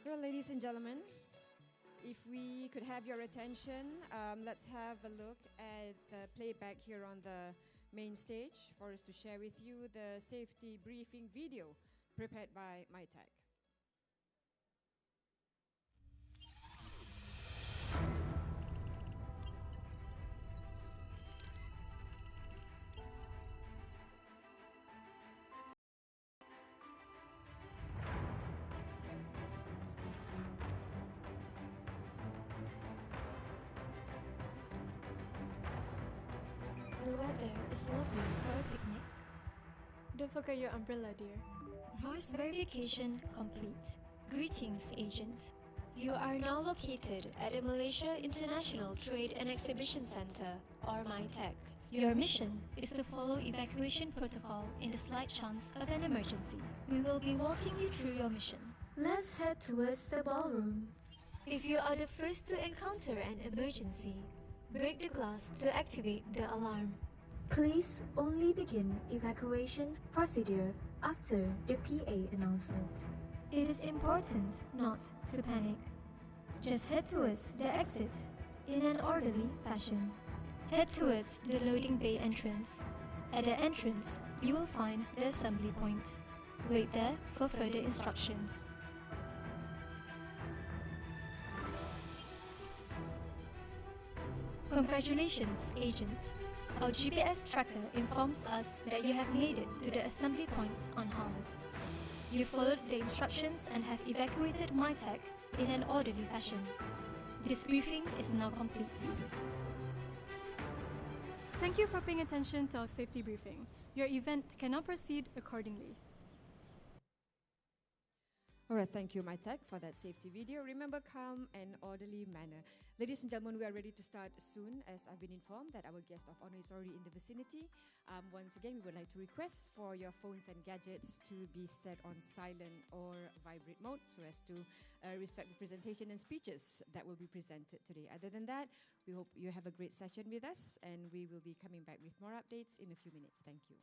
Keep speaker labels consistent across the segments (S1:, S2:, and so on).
S1: Well, ladies and gentlemen, if we could have your attention, let's have a look at the playback here on the main stage for us to share with you the safety briefing video prepared by MyTech.
S2: The weather is lovely for a picnic.
S3: Don't forget your umbrella, dear.
S2: Voice verification complete. Greetings, agent. You are now located at the Malaysia International Trade and Exhibition Centre, or MyTech. Your mission is to follow evacuation protocol in the slight chance of an emergency. We will be walking you through your mission. Let's head towards the ballroom. If you are the first to encounter an emergency, break the glass to activate the alarm. Please only begin evacuation procedure after the PA announcement. It is important not to panic. Just head towards the exit in an orderly fashion. Head towards the loading bay entrance. At the entrance, you will find the assembly point. Wait there for further instructions. Congratulations, Agent. Our GPS tracker informs us that you have made it to the assembly point unharmed. You followed the instructions and have evacuated MyTech in an orderly fashion. This briefing is now complete.
S3: Thank you for paying attention to our safety briefing. Your event can now proceed accordingly.
S1: All right, thank you, MyTech, for that safety video. Remember, calm and orderly manner. Ladies and gentlemen, we are ready to start soon, as I've been informed that our guest of honor is already in the vicinity. Once again, we would like to request for your phones and gadgets to be set on silent or vibrate mode so as to respect the presentation and speeches that will be presented today. Other than that, we hope you have a great session with us, and we will be coming back with more updates in a few minutes. Thank you.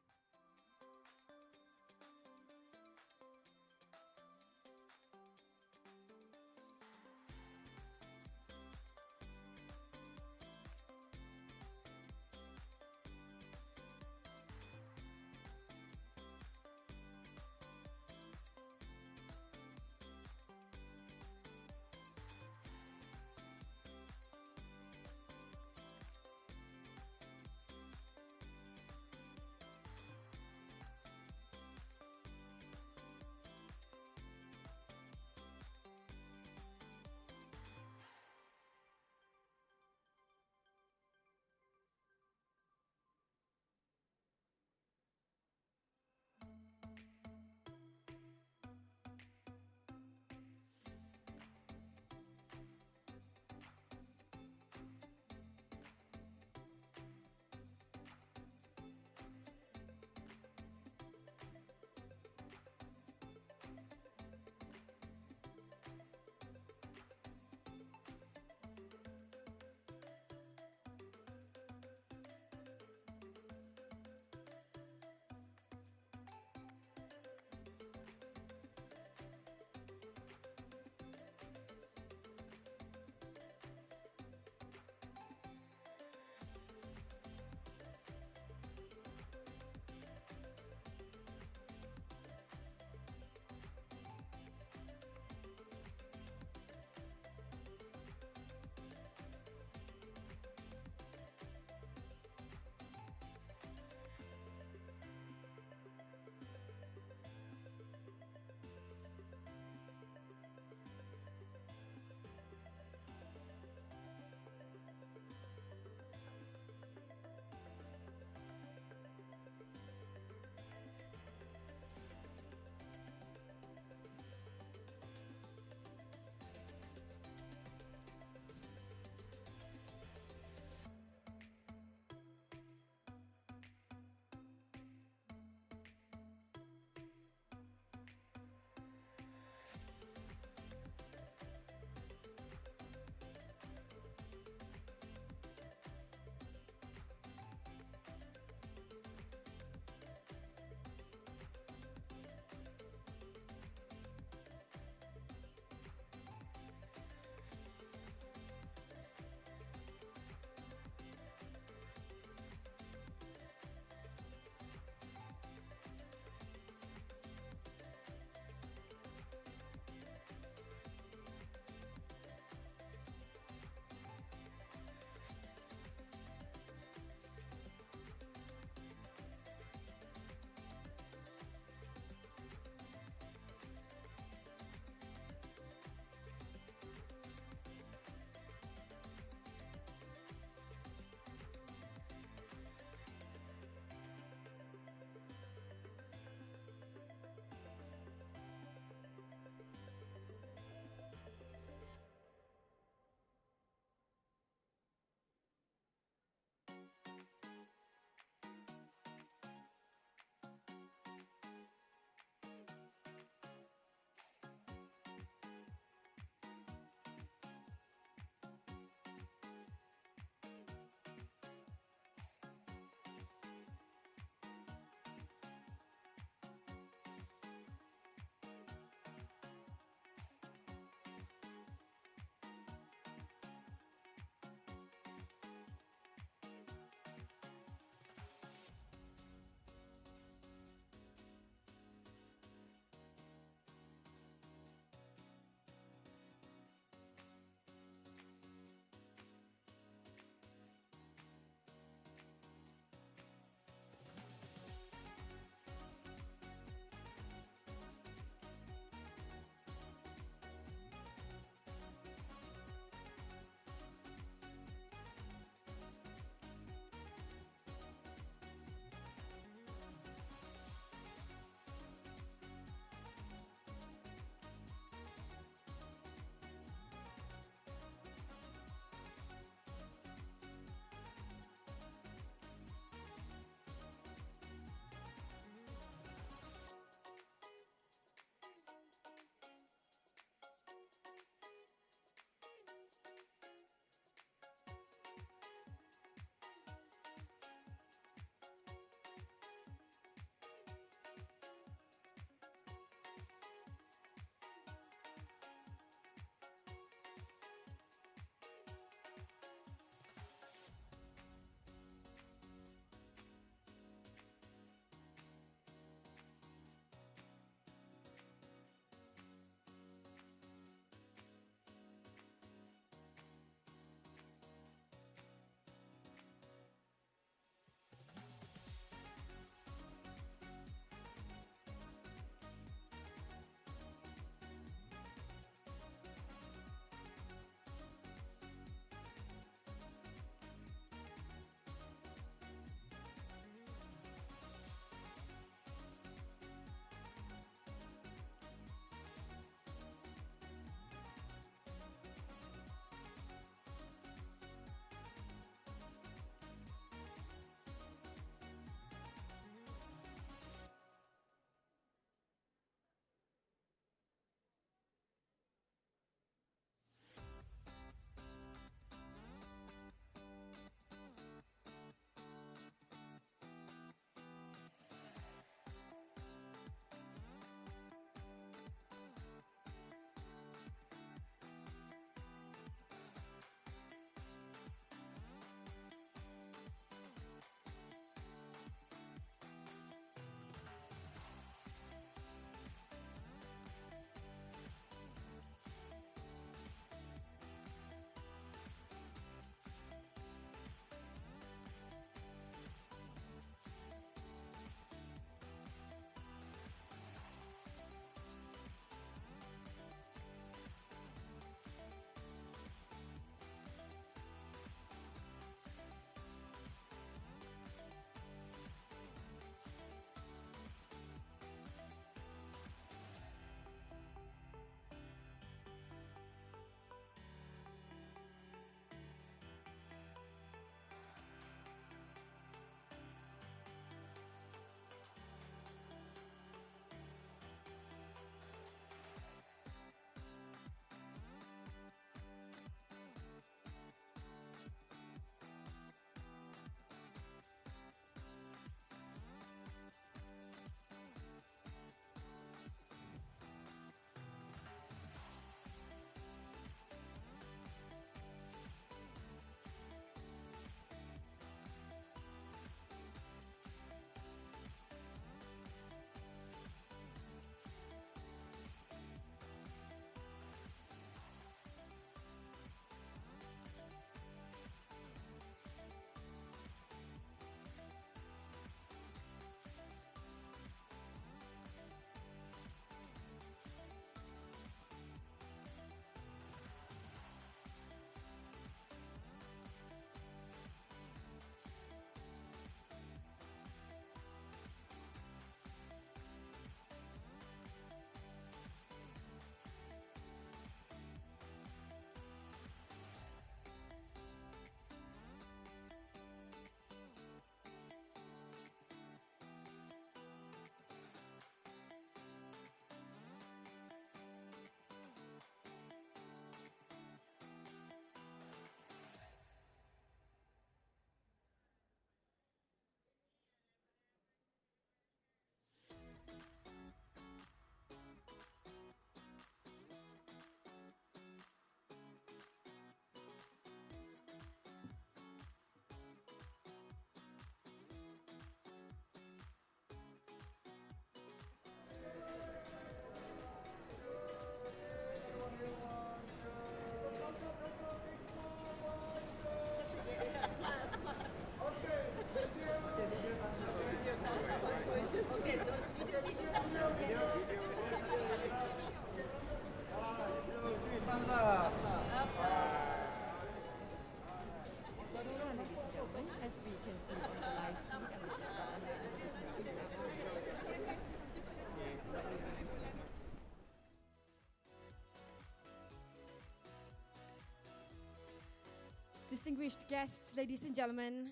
S1: Distinguished guests, ladies and gentlemen,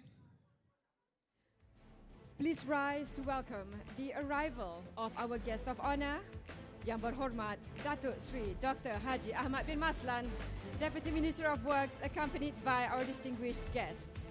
S1: please rise to welcome the arrival of our guest of honor, Yang Berhormat Datuk Seri Dr. Haji Ahmad bin Maslan, Deputy Minister of Works, accompanied by our distinguished guests.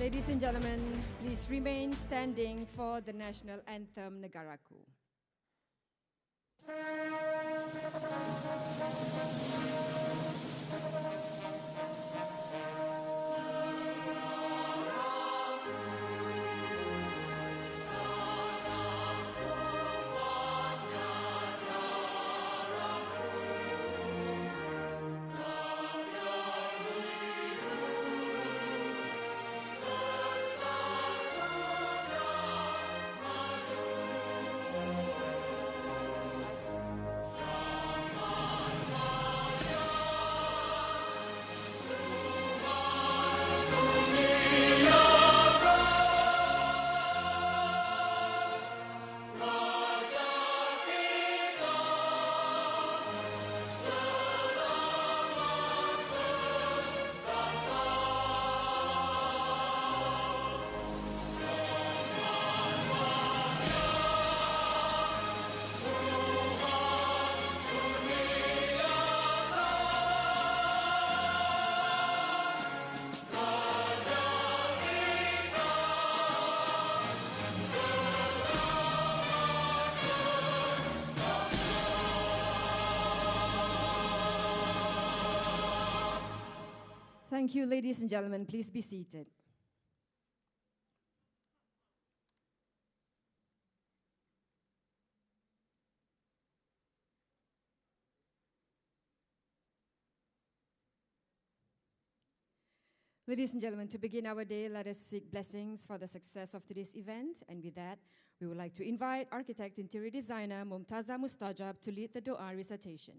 S1: Ladies and gentlemen, please remain standing for the national anthem Negaraku. Thank you, ladies and gentlemen. Please be seated. Ladies and gentlemen, to begin our day, let us seek blessings for the success of today's event. And with that, we would like to invite architect interior designer Mumtazah Mustajab to lead the Doa Recitation.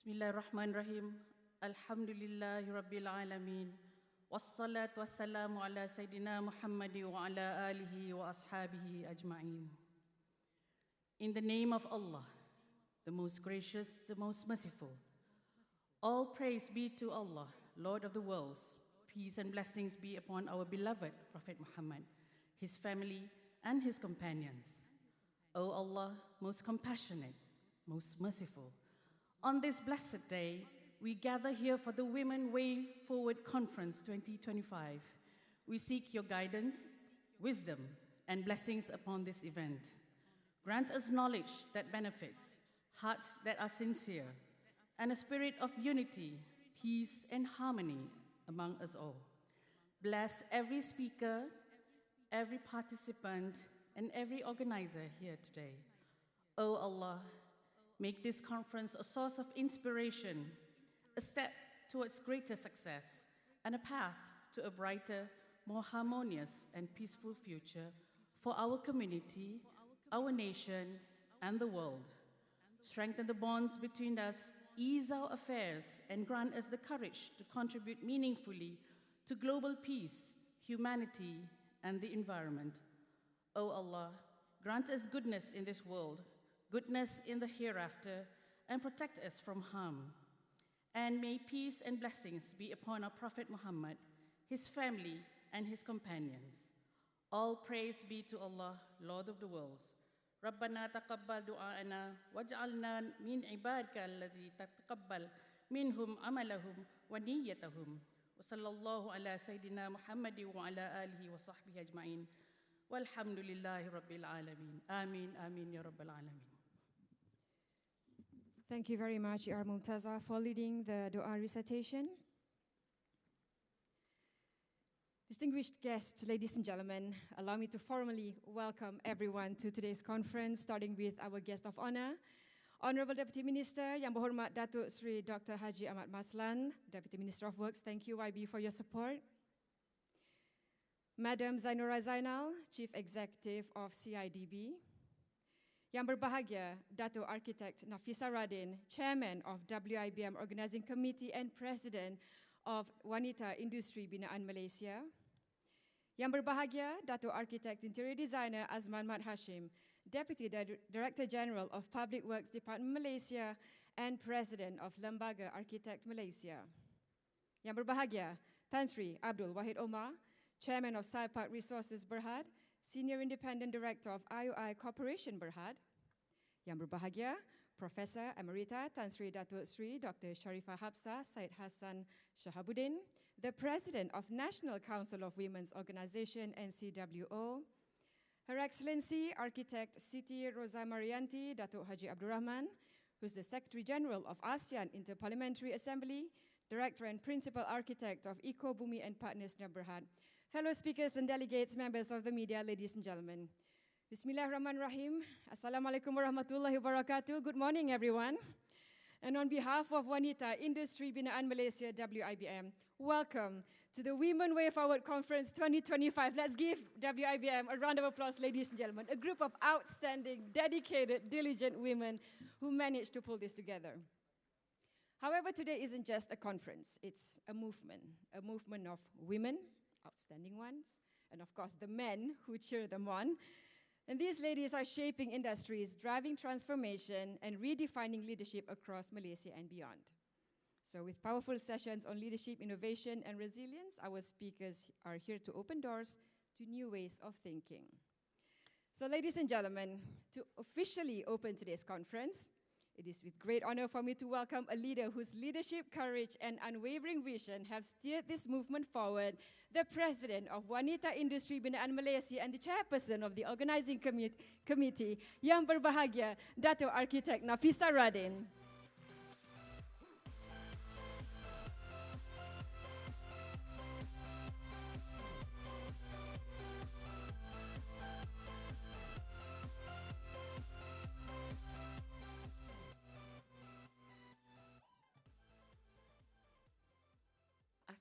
S4: Bismillahirrahmanirrahim. Alhamdulillahi Rabbil Alameen. Wassalatu wassalamu ala Sayyidina Muhammadi wa ala alihi wa ashabihi ajma'in. In the name of Allah, the most gracious, the most merciful. All praise be to Allah, Lord of the worlds. Peace and blessings be upon our beloved Prophet Muhammad, his family and his companions. O Allah, most compassionate, most merciful. On this blessed day, we gather here for the Women Way Forward Conference 2025. We seek your guidance, wisdom, and blessings upon this event. Grant us knowledge that benefits, hearts that are sincere, and a spirit of unity, peace, and harmony among us all. Bless every speaker, every participant, and every organizer here today. O Allah, make this conference a source of inspiration, a step towards greater success, and a path to a brighter, more harmonious and peaceful future for our community, our nation, and the world. Strengthen the bonds between us, ease our affairs, and grant us the courage to contribute meaningfully to global peace, humanity, and the environment. O Allah, grant us goodness in this world, goodness in the hereafter, and protect us from harm. And may peace and blessings be upon our Prophet Muhammad, his family, and his companions. All praise be to Allah, Lord of the worlds. ربنا تقبل دعاءنا واجعلنا من عبادك الذي تتقبل منهم عملهم ونيتهم وصلى الله على سيدنا محمد وعلى آله وصحبه أجمعين والحمد لله رب العالمين آمين آمين يا رب العالمين.
S1: Thank you very much, Ya Mumtazah, for leading the Doa recitation. Distinguished guests, ladies and gentlemen, allow me to formally welcome everyone to today's conference, starting with our guest of honor, Honorable Deputy Minister, Yang Berhormat Datuk Seri Dr. Haji Ahmad Maslan, Deputy Minister of Works. Thank you, YB, for your support. Madam Zainora Chief Executive of CIDB. Yang berbahagia, Dato Architect Nafisah Radin, Chairman of WIBM Organising Committee and President of Wanita Industri Binaan Malaysia. Yang berbahagia, Dato Architect Interior Designer Azman Mat Hashim, Deputy Director General of Public Works Department Malaysia and President of Lembaga Architect Malaysia. Yang berbahagia, Tan Sri Abdul Wahid Omar, Chairman of SciPark Resources Berhad, Senior Independent Director of IOI Corporation Berhad. Yang berbahagia, Professor Emerita Tan Sri Datuk Sri Dr. Sharifah Hapsah Syed Hasan Shahabudin, the President of National Council of Women's Organisation NCWO, Her Excellency Architect Siti Rosa Marianti Datuk Haji Abdul Rahman, who's the Secretary General of ASEAN Interparliamentary Assembly, Director and Principal Architect of Eco Bumi and Partners Berhad, fellow speakers and delegates, members of the media, ladies and gentlemen. Bismillahirrahmanirrahim. Assalamualaikum warahmatullahi wabarakatuh. Good morning, everyone. And on behalf of Wanita Industri Binaan Malaysia, WIBM, welcome to the Women Way Forward Conference 2025. Let's give WIBM a round of applause, ladies and gentlemen. A group of outstanding, dedicated, diligent women who managed to pull this together. However, today isn't just a conference. It's a movement of women, outstanding ones, and of course the men who cheer them on. And these ladies are shaping industries, driving transformation, and redefining leadership across Malaysia and beyond. So with powerful sessions on leadership, innovation, and resilience, our speakers are here to open doors to new ways of thinking. So ladies and gentlemen, to officially open today's conference, it is with great honor for me to welcome a leader whose leadership, courage, and unwavering vision have steered this movement forward, the President of Wanita Industri Binaan Malaysia and the Chairperson of the Organising Committee, Yang berbahagia, Dato Architect Nafisah Radin.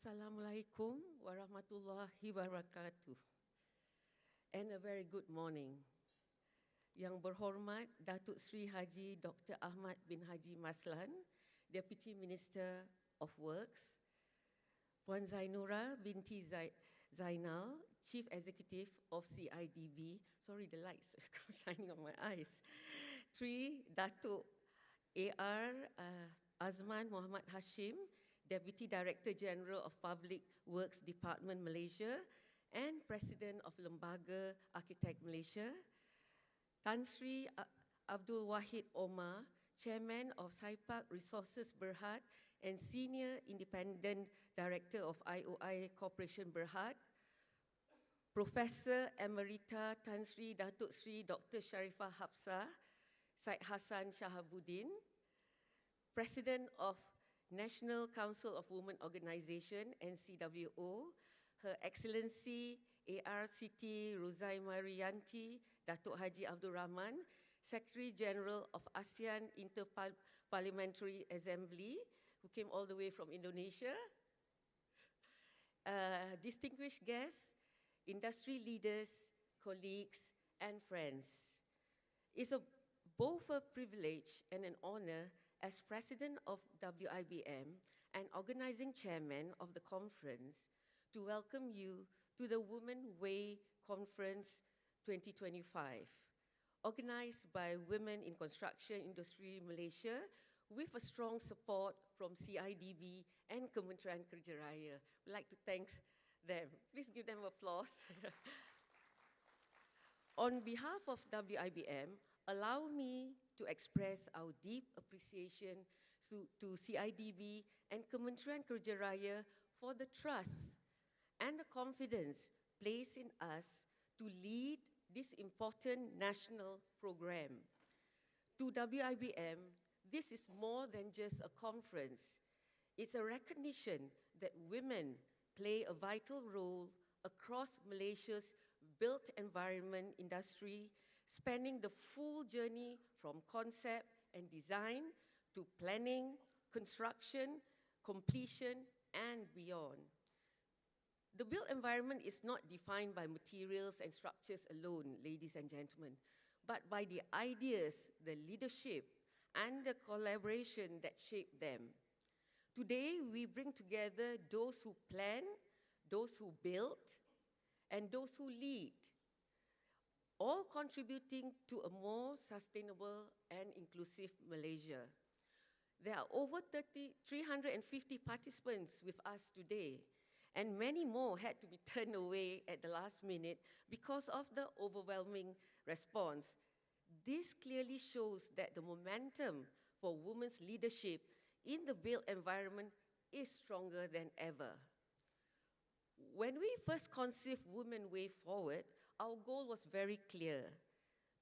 S5: Assalamualaikum warahmatullahi wabarakatuh. And a very good morning. Yang berhormat Datuk Sri Haji Dr. Ahmad bin Haji Maslan, Deputy Minister of Works, Puan Zainora binti Zainal, Chief Executive of CIDB. Sorry, the lights are shining on my eyes. Three, Datuk AR Azman Muhammad Hashim, Deputy Director General of Public Works Department Malaysia and President of Lembaga Architect Malaysia, Tan Sri Abdul Wahid Omar, Chairman of SciPark Resources Berhad and Senior Independent Director of IOI Corporation Berhad, Professor Emerita Tan Sri Datuk Sri Dr. Sharifah Hapsah Syed Hasan Shahabudin, President of National Council of Women Organisation, NCWO, Her Excellency AR Siti Rosa Marianti, Datuk Haji Abdul Rahman, Secretary General of ASEAN Interparliamentary Assembly, who came all the way from Indonesia, distinguished guests, industry leaders, colleagues, and friends. It's both a privilege and an honor as President of WIBM and Organizing Chairman of the conference to welcome you to the Women Way Conference 2025, organized by Women in Construction Industry Malaysia with a strong support from CIDB and Kementerian Kerja Raya. We'd like to thank them. Please give them applause. On behalf of WIBM, allow me to express our deep appreciation to CIDB and Kementerian Kerja Raya for the trust and the confidence placed in us to lead this important national program. To WIBM, this is more than just a conference. It's a recognition that women play a vital role across Malaysia's built environment industry, spanning the full journey from concept and design to planning, construction, completion, and beyond. The built environment is not defined by materials and structures alone, ladies and gentlemen, but by the ideas, the leadership, and the collaboration that shape them. Today, we bring together those who plan, those who build, and those who lead, all contributing to a more sustainable and inclusive Malaysia. There are over 350 participants with us today, and many more had to be turned away at the last minute because of the overwhelming response. This clearly shows that the momentum for women's leadership in the built environment is stronger than ever. When we first conceived Women Way Forward, our goal was very clear: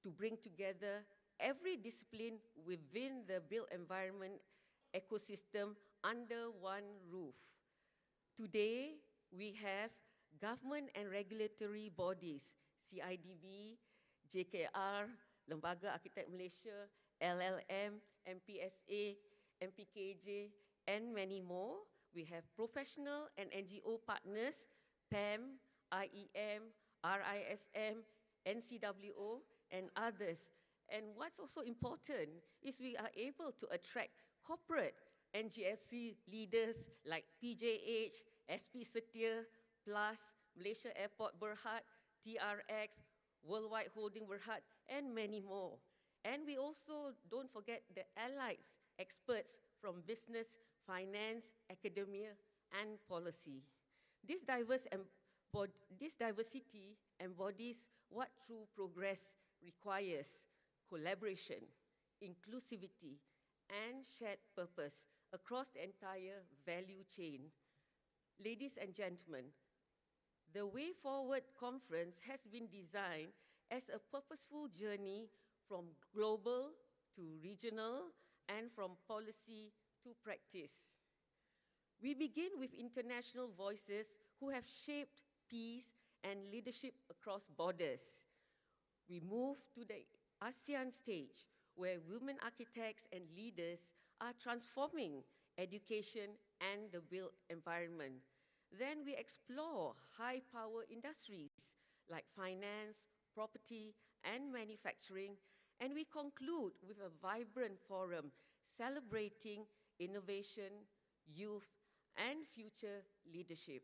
S5: to bring together every discipline within the built environment ecosystem under one roof. Today, we have government and regulatory bodies, CIDB, JKR, Lembaga Arkitek Malaysia, LLM, MPSA, MPKJ, and many more. We have professional and NGO partners, PAM, IEM, RISM, NCWO, and others. And what's also important is we are able to attract corporate NGSC leaders like PJH, SP Setia, Plus, Malaysia Airport Berhad, TRX, Worldwide Holding Berhad, and many more. And we also don't forget the allies, experts from business, finance, academia, and policy. This diversity embodies what true progress requires: collaboration, inclusivity, and shared purpose across the entire value chain. Ladies and gentlemen, the Way Forward Conference has been designed as a purposeful journey from global to regional and from policy to practice. We begin with international voices who have shaped peace and leadership across borders. We move to the ASEAN stage, where women architects and leaders are transforming education and the built environment. Then we explore high-power industries like finance, property, and manufacturing, and we conclude with a vibrant forum celebrating innovation, youth, and future leadership.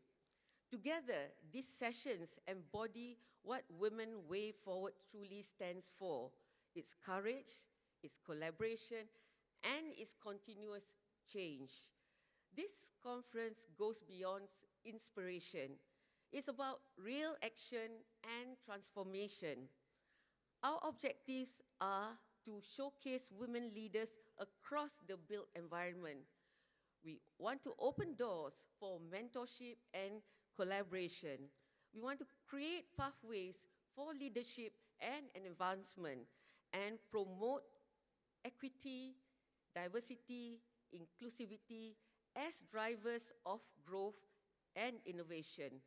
S5: Together, these sessions embody what Women Way Forward truly stands for: its courage, its collaboration, and its continuous change. This conference goes beyond inspiration. It's about real action and transformation. Our objectives are to showcase women leaders across the built environment. We want to open doors for mentorship and collaboration. We want to create pathways for leadership and advancement, and promote equity, diversity, inclusivity as drivers of growth and innovation.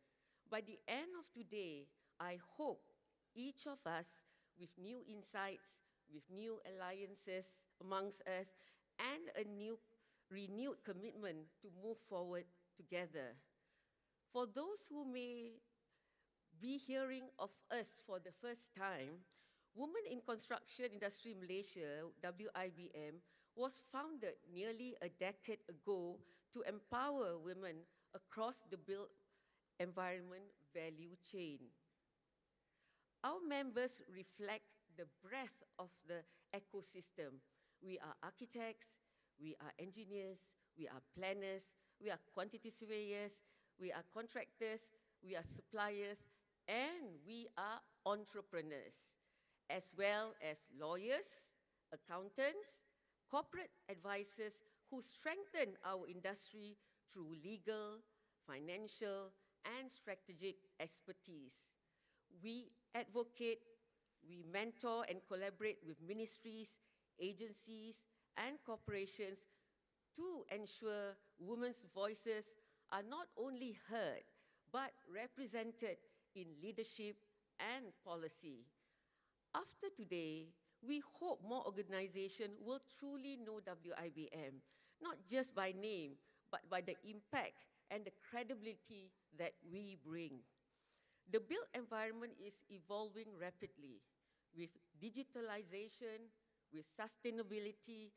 S5: By the end of today, I hope each of us, with new insights, with new alliances amongst us, and a renewed commitment to move forward together. For those who may be hearing of us for the first time, Women in Construction Industry Malaysia, WIBM, was founded nearly a decade ago to empower women across the built environment value chain. Our members reflect the breadth of the ecosystem. We are architects, we are engineers, we are planners, we are quantity surveyors, we are contractors, we are suppliers, and we are entrepreneurs, as well as lawyers, accountants, corporate advisors who strengthen our industry through legal, financial, and strategic expertise. We advocate, we mentor and collaborate with ministries, agencies, and corporations to ensure women's voices are not only heard, but represented in leadership and policy. After today, we hope more organizations will truly know WIBM, not just by name, but by the impact and the credibility that we bring. The built environment is evolving rapidly with digitalization, with sustainability,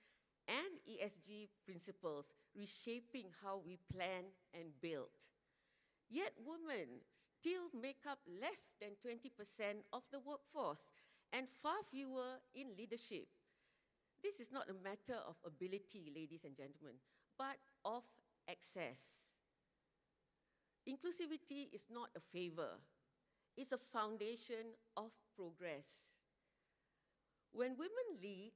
S5: and ESG principles reshaping how we plan and build. Yet women still make up less than 20% of the workforce and far fewer in leadership. This is not a matter of ability, ladies and gentlemen, but of access. Inclusivity is not a favor. It's a foundation of progress. When women lead,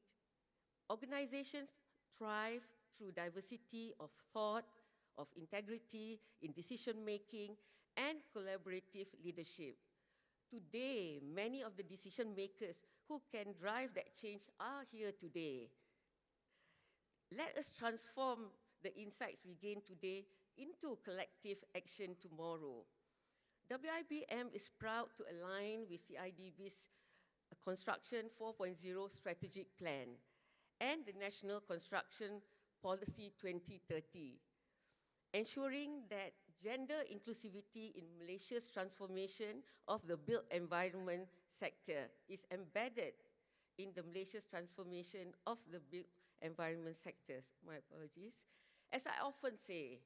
S5: organizations thrive through diversity of thought, of integrity in decision-making, and collaborative leadership. Today, many of the decision makers who can drive that change are here today. Let us transform the insights we gain today into collective action tomorrow. WIBM is proud to align with CIDB's Construction 4.0 Strategic Plan and the National Construction Policy 2030, ensuring that gender inclusivity in Malaysia's transformation of the built environment sector is embedded in the Malaysia's transformation of the built environment sectors. My apologies. As I often say,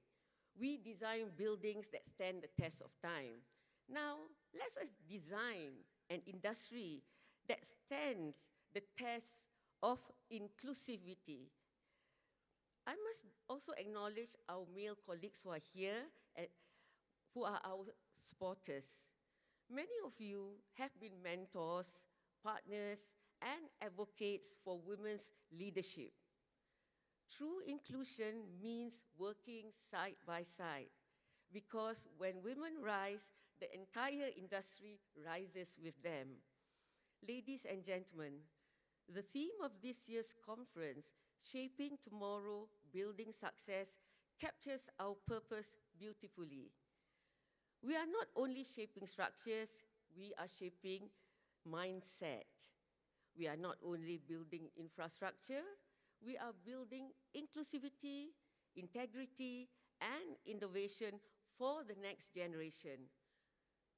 S5: we design buildings that stand the test of time. Now, let us design an industry that stands the test of inclusivity. I must also acknowledge our male colleagues who are here, who are our supporters. Many of you have been mentors, partners, and advocates for women's leadership. True inclusion means working side by side, because when women rise, the entire industry rises with them. Ladies and gentlemen, the theme of this year's conference, Shaping Tomorrow, Building Success, captures our purpose beautifully. We are not only shaping structures, we are shaping mindset. We are not only building infrastructure, we are building inclusivity, integrity, and innovation for the next generation.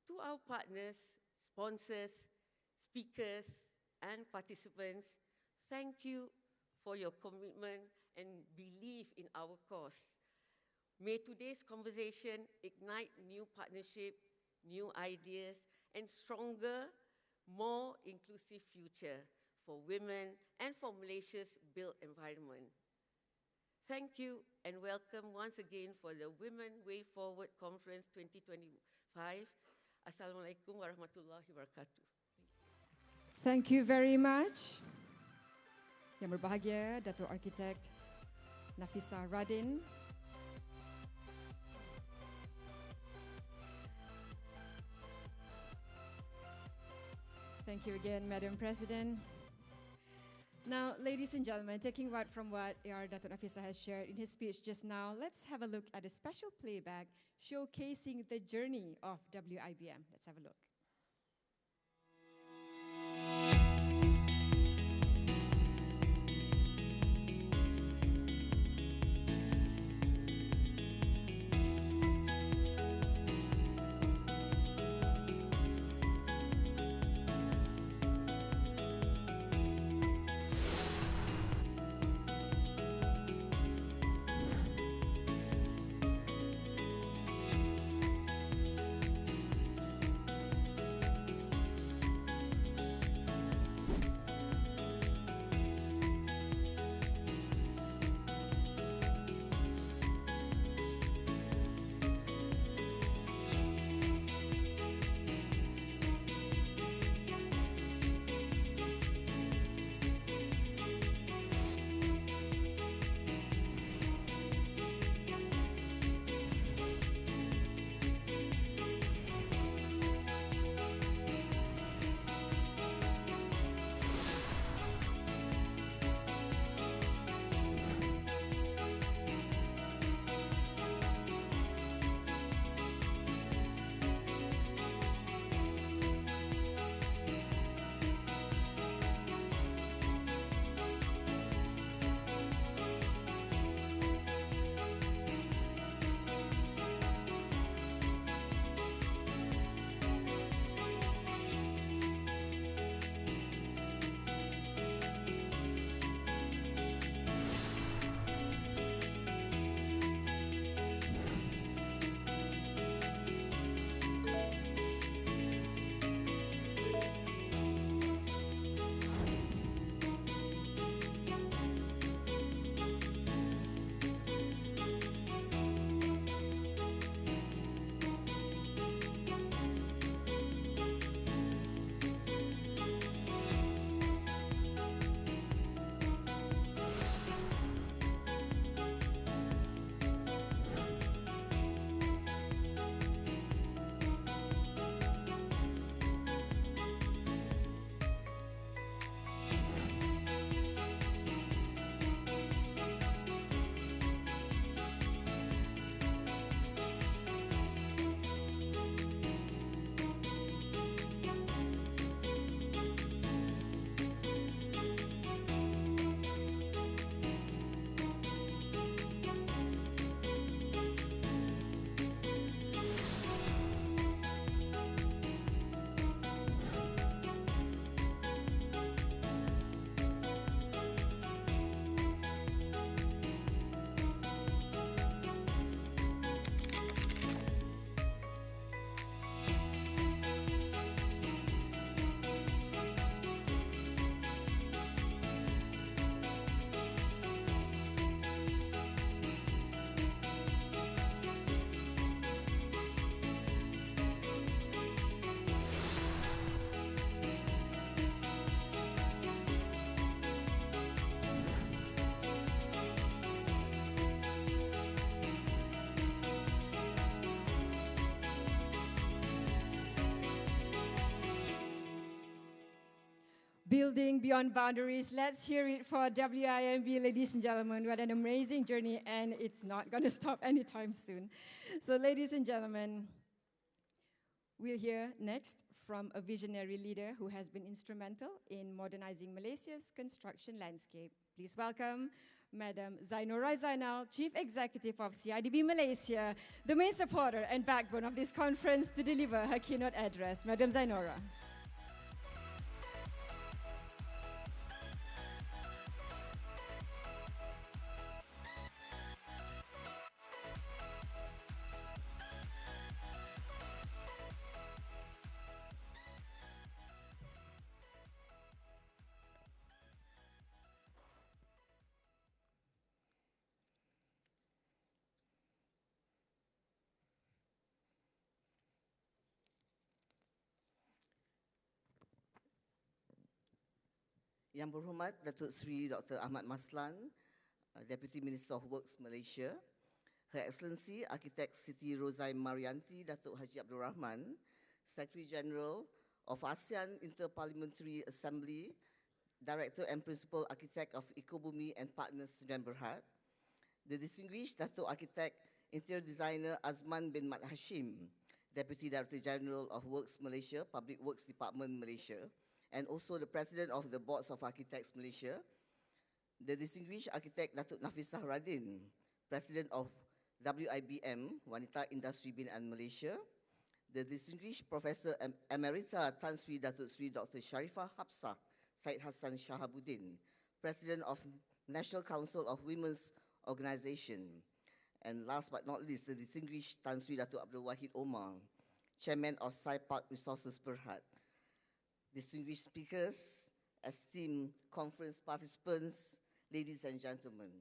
S5: To our partners, sponsors, speakers, and participants, thank you for your commitment and belief in our cause. May today's conversation ignite new partnership, new ideas, and stronger, more inclusive future for women and for Malaysia's built environment. Thank you and welcome once again for the Women Way Forward Conference 2025. Assalamualaikum warahmatullahi wabarakatuh.
S1: Thank you very much. Yang berbahagia, Datuk Arkitek Nafisah Radin. Thank you again, Madam President. Now, ladies and gentlemen, taking right from what Datuk Nafisah has shared in his speech just now, let's have a look at a special playback showcasing the journey of WIBM. Let's have a look. Building beyond boundaries. Let's hear it for WIMB, ladies and gentlemen. What an amazing journey, and it's not going to stop anytime soon. So, ladies and gentlemen, we'll hear next from a visionary leader who has been instrumental in modernizing Malaysia's construction landscape. Please welcome Madam Zainora, Chief Executive of CIDB Malaysia, the main supporter and backbone of this conference, to deliver her keynote address. Madam Zainora.
S6: Yang Berhormat Datuk Seri Dr. Ahmad Maslan, Deputy Minister of Works Malaysia, Her Excellency Architect Siti Rozai Marianti Datuk Haji Abdul Rahman, Secretary General of ASEAN Interparliamentary Assembly, Director and Principal Architect of Ekobumi and Partners YBhg, the distinguished Datuk Architect Interior Designer Azman bin Mat Hashim, Deputy Director General of Works Malaysia, Public Works Department Malaysia, and also the President of the Boards of Architects Malaysia, the distinguished architect Datuk Nafisah Radin, President of WIBM, Wanita Industri Binaan Malaysia, the distinguished Professor Emerita Tan Sri Datuk Sri Dr. Sharifah Hapsah, Syed Hasan Shahabudin, President of National Council of Women's Organization, and last but not least, the distinguished Tan Sri Datuk Abdul Wahid Omar, Chairman of Sci-Park Resources Berhad, distinguished speakers, esteemed conference participants, ladies and gentlemen.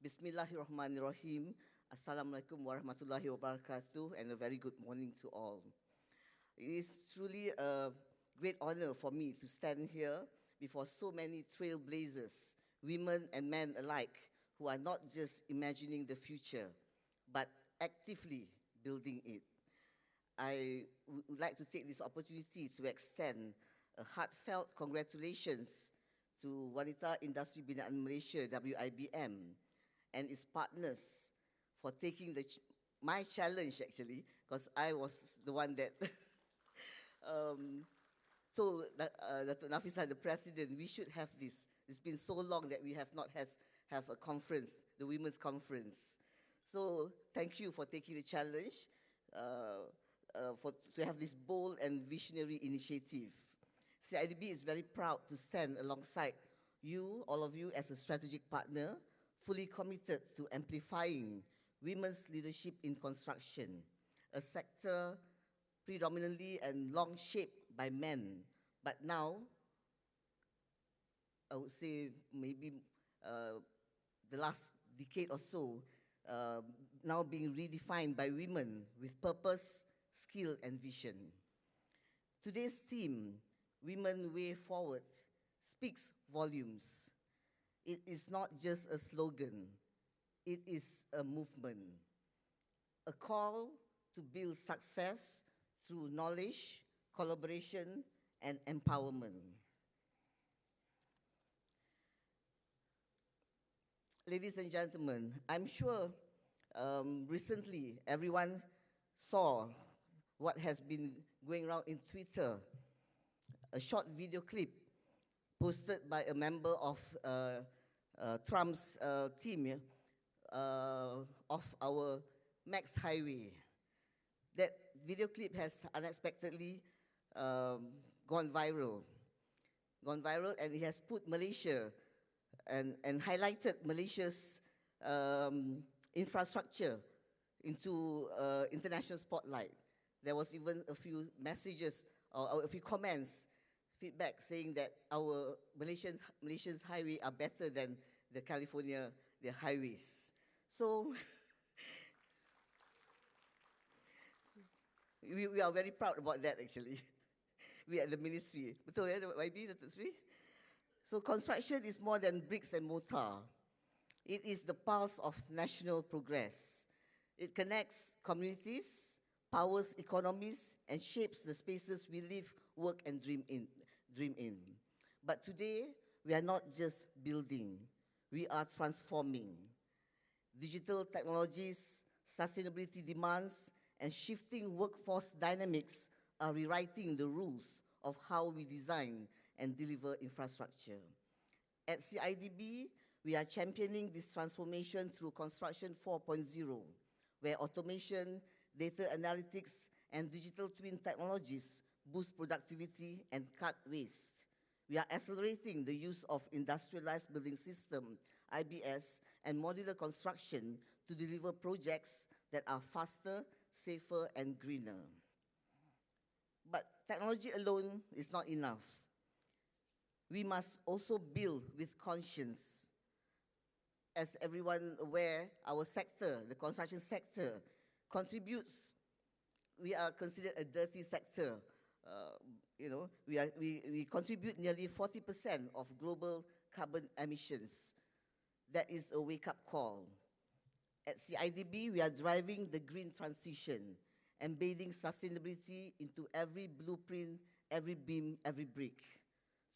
S6: Bismillahirrahmanirrahim. Assalamualaikum warahmatullahi wabarakatuh, and a very good morning to all. It is truly a great honor for me to stand here before so many trailblazers, women and men alike, who are not just imagining the future, but actively building it. I would like to take this opportunity to extend a heartfelt congratulations to Wanita Industri Binaan Malaysia, WIBM, and its partners for taking my challenge, actually, because I was the one that told Dato' Nafisah, the President, we should have this. It's been so long that we have not have a conference, the Women's Conference. So thank you for taking the challenge. To have this bold and visionary initiative. CIDB is very proud to stand alongside you, all of you, as a strategic partner, fully committed to amplifying women's leadership in construction, a sector predominantly and long shaped by men, but now, I would say maybe the last decade or so, now being redefined by women with purpose, skill and vision. Today's theme, Women Way Forward, speaks volumes. It is not just a slogan, it is a movement, a call to build success through knowledge, collaboration, and empowerment. Ladies and gentlemen, I'm sure recently everyone saw what has been going around in Twitter, a short video clip posted by a member of Trump's team of our Max Highway. That video clip has unexpectedly gone viral, and it has put Malaysia and highlighted Malaysia's infrastructure into international spotlight. There was even a few messages or a few comments, feedback saying that our Malaysia's highway are better than the California highways. So we are very proud about that, actually. We at the ministry. Betul ya, YB, Datuk Seri? So construction is more than bricks and mortar. It is the pulse of national progress. It connects communities, powers economies, and shapes the spaces we live, work, and dream in. But today, we are not just building, we are transforming. Digital technologies, sustainability demands, and shifting workforce dynamics are rewriting the rules of how we design and deliver infrastructure. At CIDB, we are championing this transformation through Construction 4.0, where automation, data analytics, and digital twin technologies boost productivity and cut waste. We are accelerating the use of industrialized building system, IBS, and modular construction to deliver projects that are faster, safer, and greener. But technology alone is not enough. We must also build with conscience. As everyone aware, our sector, the construction sector, contributes. We are considered a dirty sector. We contribute nearly 40% of global carbon emissions. That is a wake-up call. At CIDB, we are driving the green transition, embedding sustainability into every blueprint, every beam, every brick.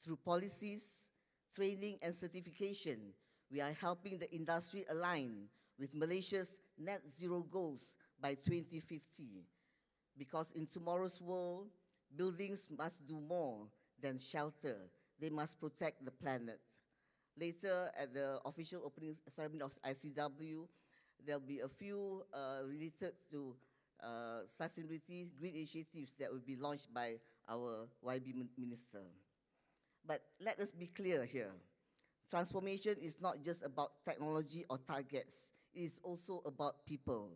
S6: Through policies, training, and certification, we are helping the industry align with Malaysia's net zero goals by 2050. Because in tomorrow's world, buildings must do more than shelter. They must protect the planet. Later, at the official opening ceremony of ICW, there'll be a few related to sustainability green initiatives that will be launched by our YB minister. But let us be clear here. Transformation is not just about technology or targets. It is also about people.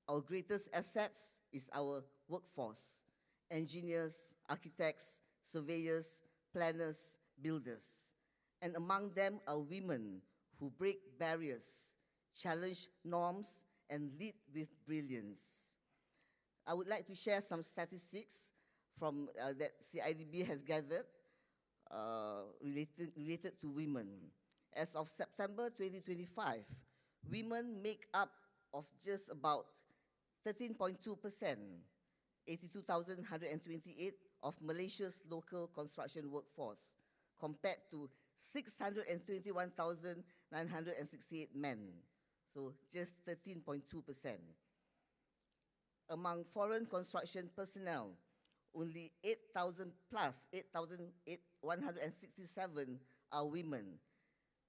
S6: Our greatest assets is our workforce: engineers, architects, surveyors, planners, builders. And among them are women who break barriers, challenge norms, and lead with brilliance. I would like to share some statistics from that CIDB has gathered related to women. As of September 2025, women make up of just about 13.2%, 82,128 of Malaysia's local construction workforce, compared to 621,968 men, so just 13.2%. Among foreign construction personnel, only 8,000 plus, 8,167 are women,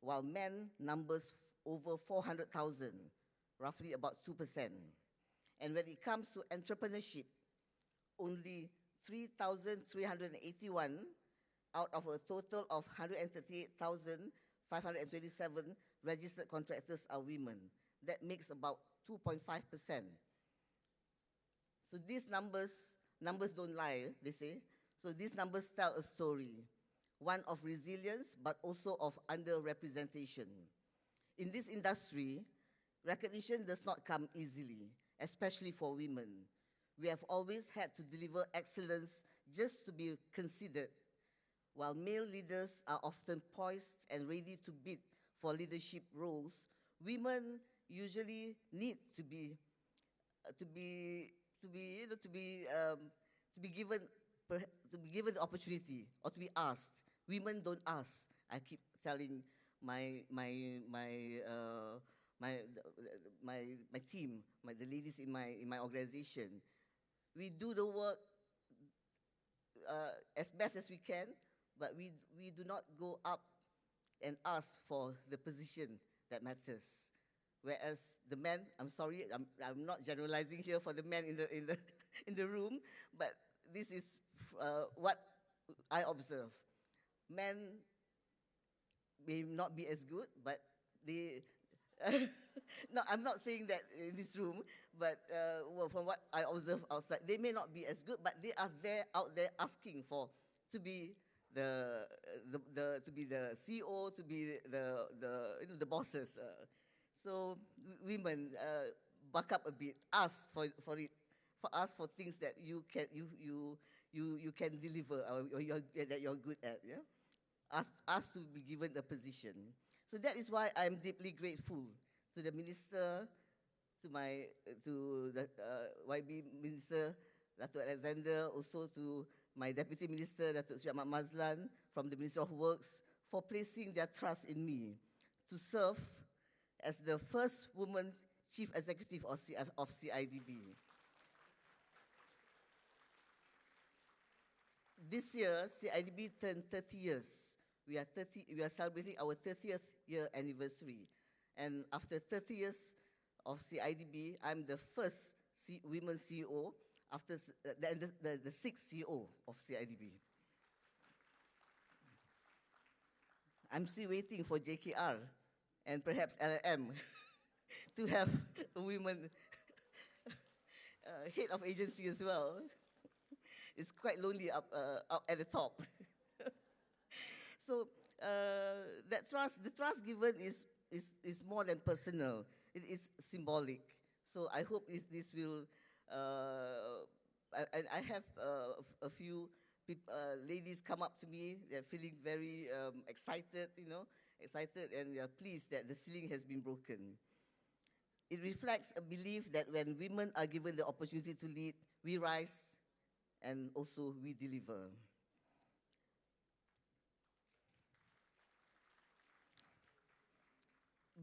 S6: while men numbers over 400,000, roughly about 2%. And when it comes to entrepreneurship, only 3,381 out of a total of 138,527 registered contractors are women. That makes about 2.5%. So these numbers don't lie, they say. So these numbers tell a story, one of resilience, but also of underrepresentation. In this industry, recognition does not come easily, especially for women. We have always had to deliver excellence just to be considered. While male leaders are often poised and ready to bid for leadership roles, women usually need to be given the opportunity or to be asked. Women don't ask. I keep telling my team, the ladies in my organization, we do the work as best as we can, but we do not go up and ask for the position that matters. Whereas the men, I'm sorry, I'm not generalizing here for the men in the room, but this is what I observe. Men may not be as good, but they. No, I'm not saying that in this room, but from what I observe outside, they may not be as good, but they are out there asking to be the CEO, to be the bosses. So women, buck up a bit, ask for things that you can deliver or that you're good at. Yeah, ask to be given a position. So that is why I'm deeply grateful to the minister, to the YB minister, Dato Alexander, also to my Deputy Minister, Datuk Sri Ahmad Maslan, from the Ministry of Works, for placing their trust in me to serve as the first woman Chief Executive of CIDB. This year, CIDB turned 30 years. We are celebrating our 30th year anniversary. And after 30 years of CIDB, I'm the first women CEO, after the sixth CEO of CIDB. I'm still waiting for JKR and perhaps LLM to have a women head of agency as well. It's quite lonely up at the top. So the trust given is more than personal. It is symbolic. So I hope this will. I have a few ladies come up to me. They're feeling very excited, excited, and they are pleased that the ceiling has been broken. It reflects a belief that when women are given the opportunity to lead, we rise and also we deliver.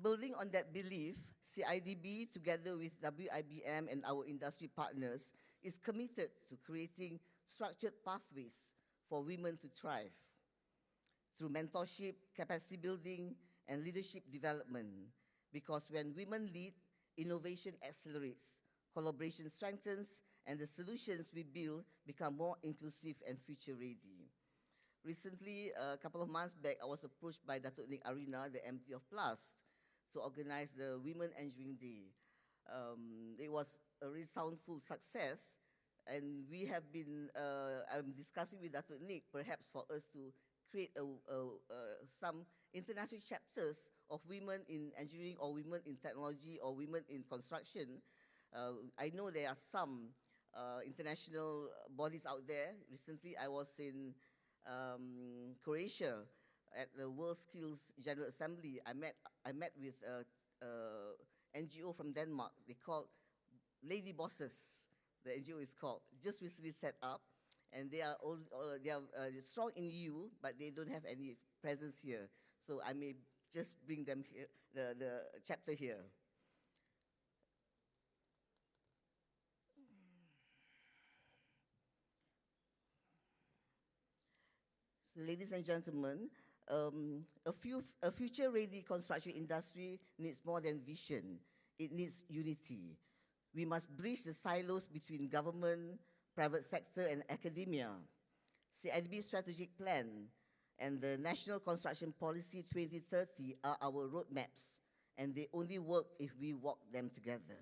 S6: Building on that belief, CIDB, together with WIBM and our industry partners, is committed to creating structured pathways for women to thrive through mentorship, capacity building, and leadership development. Because when women lead, innovation accelerates, collaboration strengthens, and the solutions we build become more inclusive and future-ready. Recently, a couple of months back, I was approached by Datuk Nik Arina, the MD of PLUS, to organize the Women Engineering Day. It was a resoundful success, and we have been, I'm discussing with Datuk Nik, perhaps for us to create some international chapters of women in engineering or women in technology or women in construction. I know there are some international bodies out there. Recently, I was in Croatia at the World Skills General Assembly. I met with an NGO from Denmark. They called Lady Bosses. The NGO is called. Just recently set up, and they are strong in EU, but they don't have any presence here. So I may just bring them here, the chapter here. So, ladies and gentlemen, a future-ready construction industry needs more than vision. It needs unity. We must bridge the silos between government, private sector, and academia. CIDB strategic plan and the National Construction Policy 2030 are our roadmaps, and they only work if we walk them together.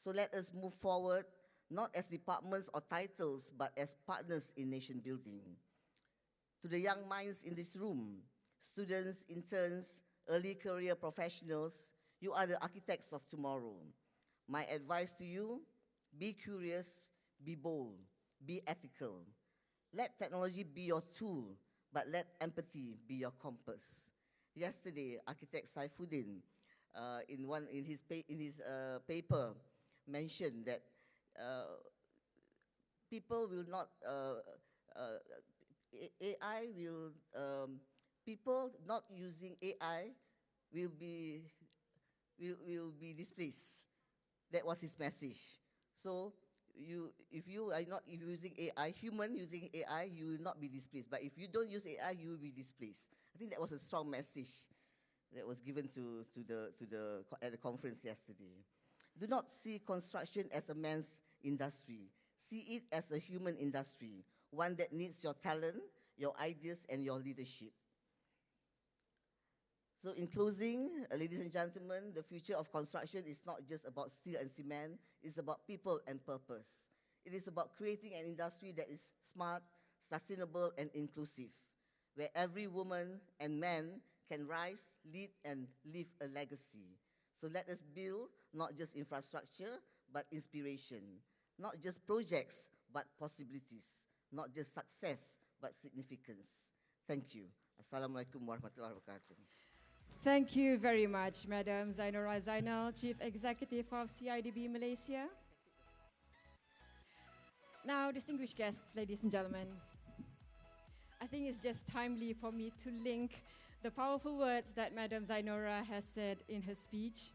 S6: So let us move forward, not as departments or titles, but as partners in nation building. To the young minds in this room, students, interns, early career professionals, you are the architects of tomorrow. My advice to you, be curious, be bold, be ethical. Let technology be your tool, but let empathy be your compass. Yesterday, architect Saifuddin, in his paper, mentioned that people will not, AI will, people not using AI will be displaced. That was his message. So if you are not using AI, human using AI, you will not be displaced. But if you don't use AI, you will be displaced. I think that was a strong message that was given at the conference yesterday. Do not see construction as a man's industry. See it as a human industry, one that needs your talent, your ideas, and your leadership. So in closing, ladies and gentlemen, the future of construction is not just about steel and cement, it's about people and purpose. It is about creating an industry that is smart, sustainable, and inclusive, where every woman and man can rise, lead, and leave a legacy. So let us build not just infrastructure, but inspiration. Not just projects, but possibilities. Not just success, but significance. Thank you. Assalamualaikum warahmatullahi wabarakatuh.
S1: Thank you very much, Madam Zainora Zainal, Chief Executive of CIDB Malaysia. Now, distinguished guests, ladies and gentlemen, I think it's just timely for me to link the powerful words that Madam Zainora has said in her speech,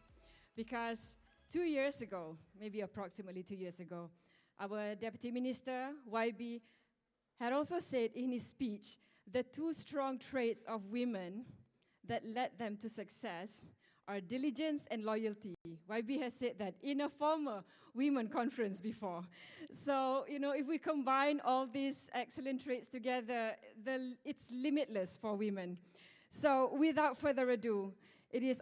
S1: because 2 years ago, maybe approximately 2 years ago, our Deputy Minister, YB, had also said in his speech the two strong traits of women that led them to success are diligence and loyalty. YB has said that in a former women conference before. So, if we combine all these excellent traits together, it's limitless for women. So, without further ado, it is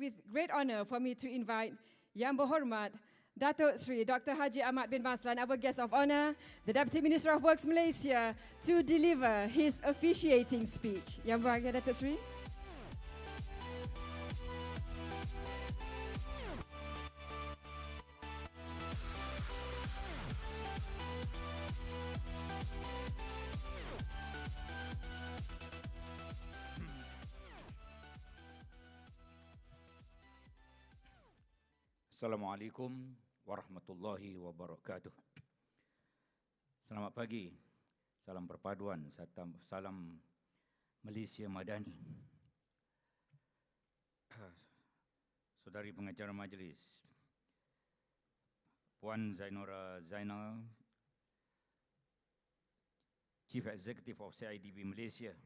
S1: with great honor for me to invite Yang Berhormat Datuk Seri Dr. Haji Ahmad bin Maslan, our guest of honor, the Deputy Minister of Works Malaysia, to deliver his officiating speech. Yang Berhormat Datuk Seri.
S7: Assalamualaikum warahmatullahi wabarakatuh. Selamat pagi, salam perpaduan, salam Malaysia Madani. Saudari pengacara majlis, Puan Zainora Zainal, Chief Executive of CIDB Malaysia,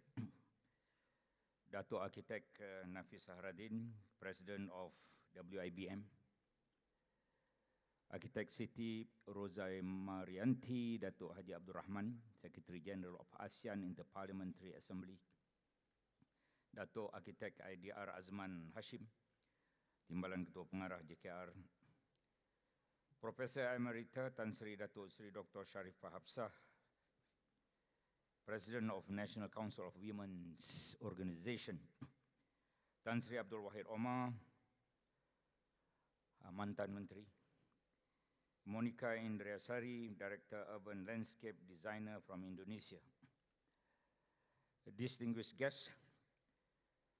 S7: Datuk Arkitek Nafisah Radin, President of WIBM, Arkitek Siti Rozai Marianti, Datuk Haji Abdul Rahman, Secretary General of ASEAN Interparliamentary Assembly, Datuk Arkitek IDR Azman Hashim, Timbalan Ketua Pengarah JKR, Profesor Emerita Tan Seri Datuk Seri Dr. Sharifah Hapsah, President of National Council of Women's Organization, Tan Seri Abdul Wahid Omar, Mantan Menteri, Monica Indriasari, Director Urban Landscape Designer from Indonesia. Distinguished guests,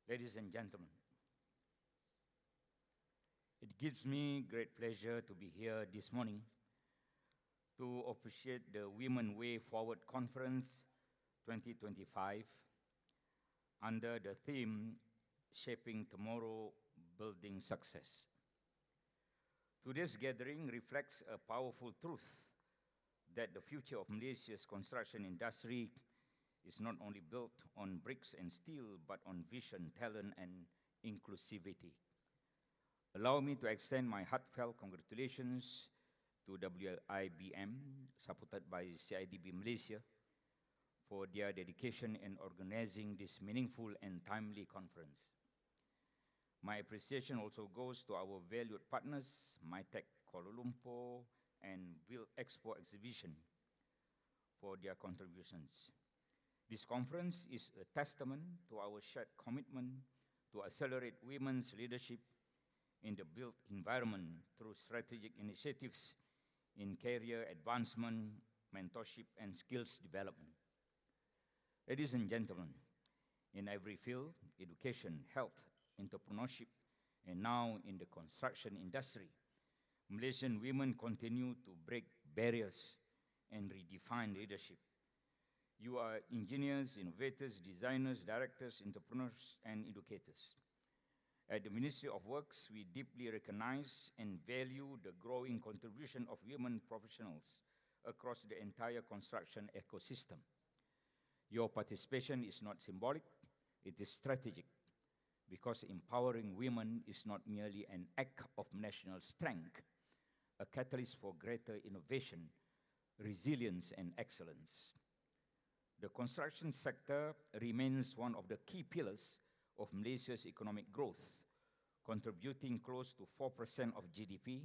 S7: ladies and gentlemen, it gives me great pleasure to be here this morning to officiate the Women Way Forward Conference 2025 under the theme Shaping Tomorrow, Building Success. Today's gathering reflects a powerful truth that the future of Malaysia's construction industry is not only built on bricks and steel, but on vision, talent, and inclusivity. Allow me to extend my heartfelt congratulations to WIBM, supported by CIDB Malaysia, for their dedication in organizing this meaningful and timely conference. My appreciation also goes to our valued partners, MyTech Kuala Lumpur and BuiltXPO exhibition, for their contributions. This conference is a testament to our shared commitment to accelerate women's leadership in the built environment through strategic initiatives in career advancement, mentorship, and skills development. Ladies and gentlemen, in every field, education, health, entrepreneurship, and now in the construction industry, Malaysian women continue to break barriers and redefine leadership. You are engineers, innovators, designers, directors, entrepreneurs, and educators. At the Ministry of Works, we deeply recognize and value the growing contribution of women professionals across the entire construction ecosystem. Your participation is not symbolic, it is strategic, because empowering women is not merely an act of national strength, a catalyst for greater innovation, resilience, and excellence. The construction sector remains one of the key pillars of Malaysia's economic growth, contributing close to 4% of GDP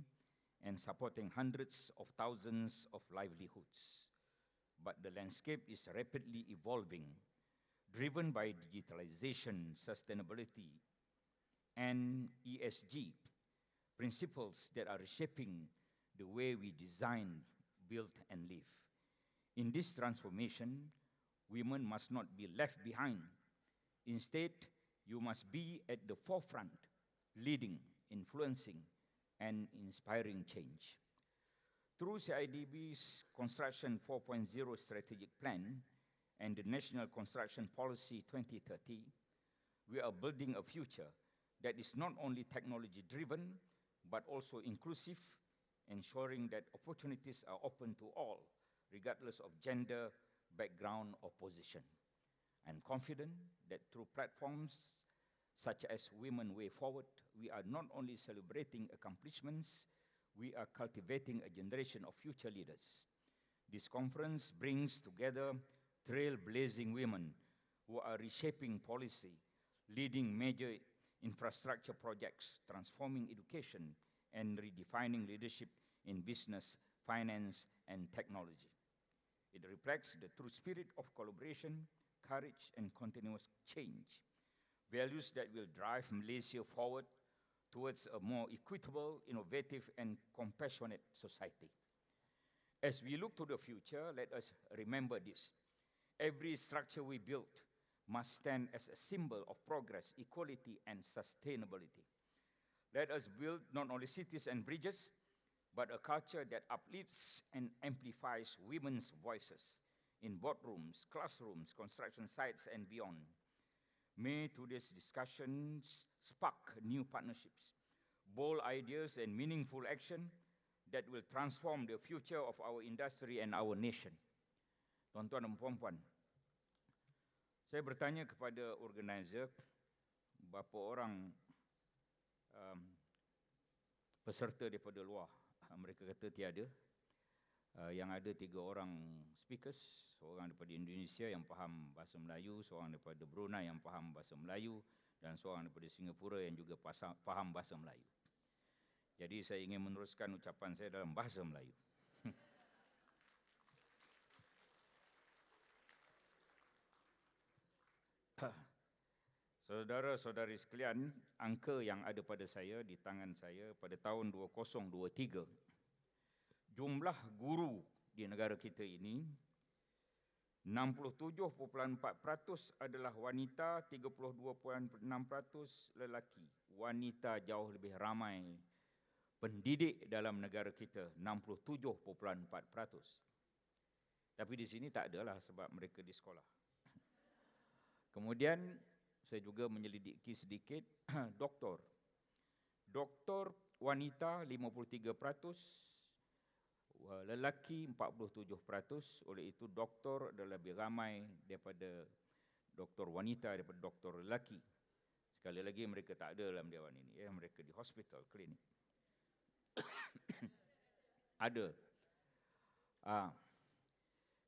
S7: and supporting hundreds of thousands of livelihoods. But the landscape is rapidly evolving, driven by digitalization, sustainability, and ESG, principles that are reshaping the way we design, build, and live. In this transformation, women must not be left behind. Instead, you must be at the forefront, leading, influencing, and inspiring change. Through CIDB's Construction 4.0 strategic plan and the National Construction Policy 2030, we are building a future that is not only technology-driven, but also inclusive, ensuring that opportunities are open to all, regardless of gender, background, or position. I'm confident that through platforms such as Women Way Forward, we are not only celebrating accomplishments, we are cultivating a generation of future leaders. This conference brings together trailblazing women who are reshaping policy, leading major infrastructure projects, transforming education, and redefining leadership in business, finance, and technology. It reflects the true spirit of collaboration, courage, and continuous change, values that will drive Malaysia forward towards a more equitable, innovative, and compassionate society. As we look to the future, let us remember this. Every structure we build must stand as a symbol of progress, equality, and sustainability. Let us build not only cities and bridges, but a culture that uplifts and amplifies women's voices in boardrooms, classrooms, construction sites, and beyond. May today's discussions spark new partnerships, bold ideas, and meaningful action that will transform the future of our industry and our nation. Tuan-tuan dan puan-puan, saya bertanya kepada organizer berapa orang peserta daripada luar. Mereka kata tiada. Yang ada 3 orang speakers, seorang daripada Indonesia yang faham bahasa Melayu, seorang daripada Brunei yang faham bahasa Melayu, dan seorang daripada Singapura yang juga faham bahasa Melayu. Jadi saya ingin meneruskan ucapan saya dalam bahasa Melayu. Saudara-saudari sekalian, angka yang ada pada saya, di tangan saya pada tahun 2023, jumlah guru di negara kita ini 67.4% adalah wanita, 32.6% lelaki. Wanita jauh lebih ramai pendidik dalam negara kita, 67.4%. Tapi di sini tak adalah sebab mereka di sekolah. Kemudian saya juga menyelidiki sedikit doktor. Doktor wanita 53%, lelaki 47%, oleh itu doktor adalah lebih ramai daripada doktor wanita daripada doktor lelaki. Sekali lagi mereka tak ada dalam dewan ini, mereka di hospital, klinik. Ada.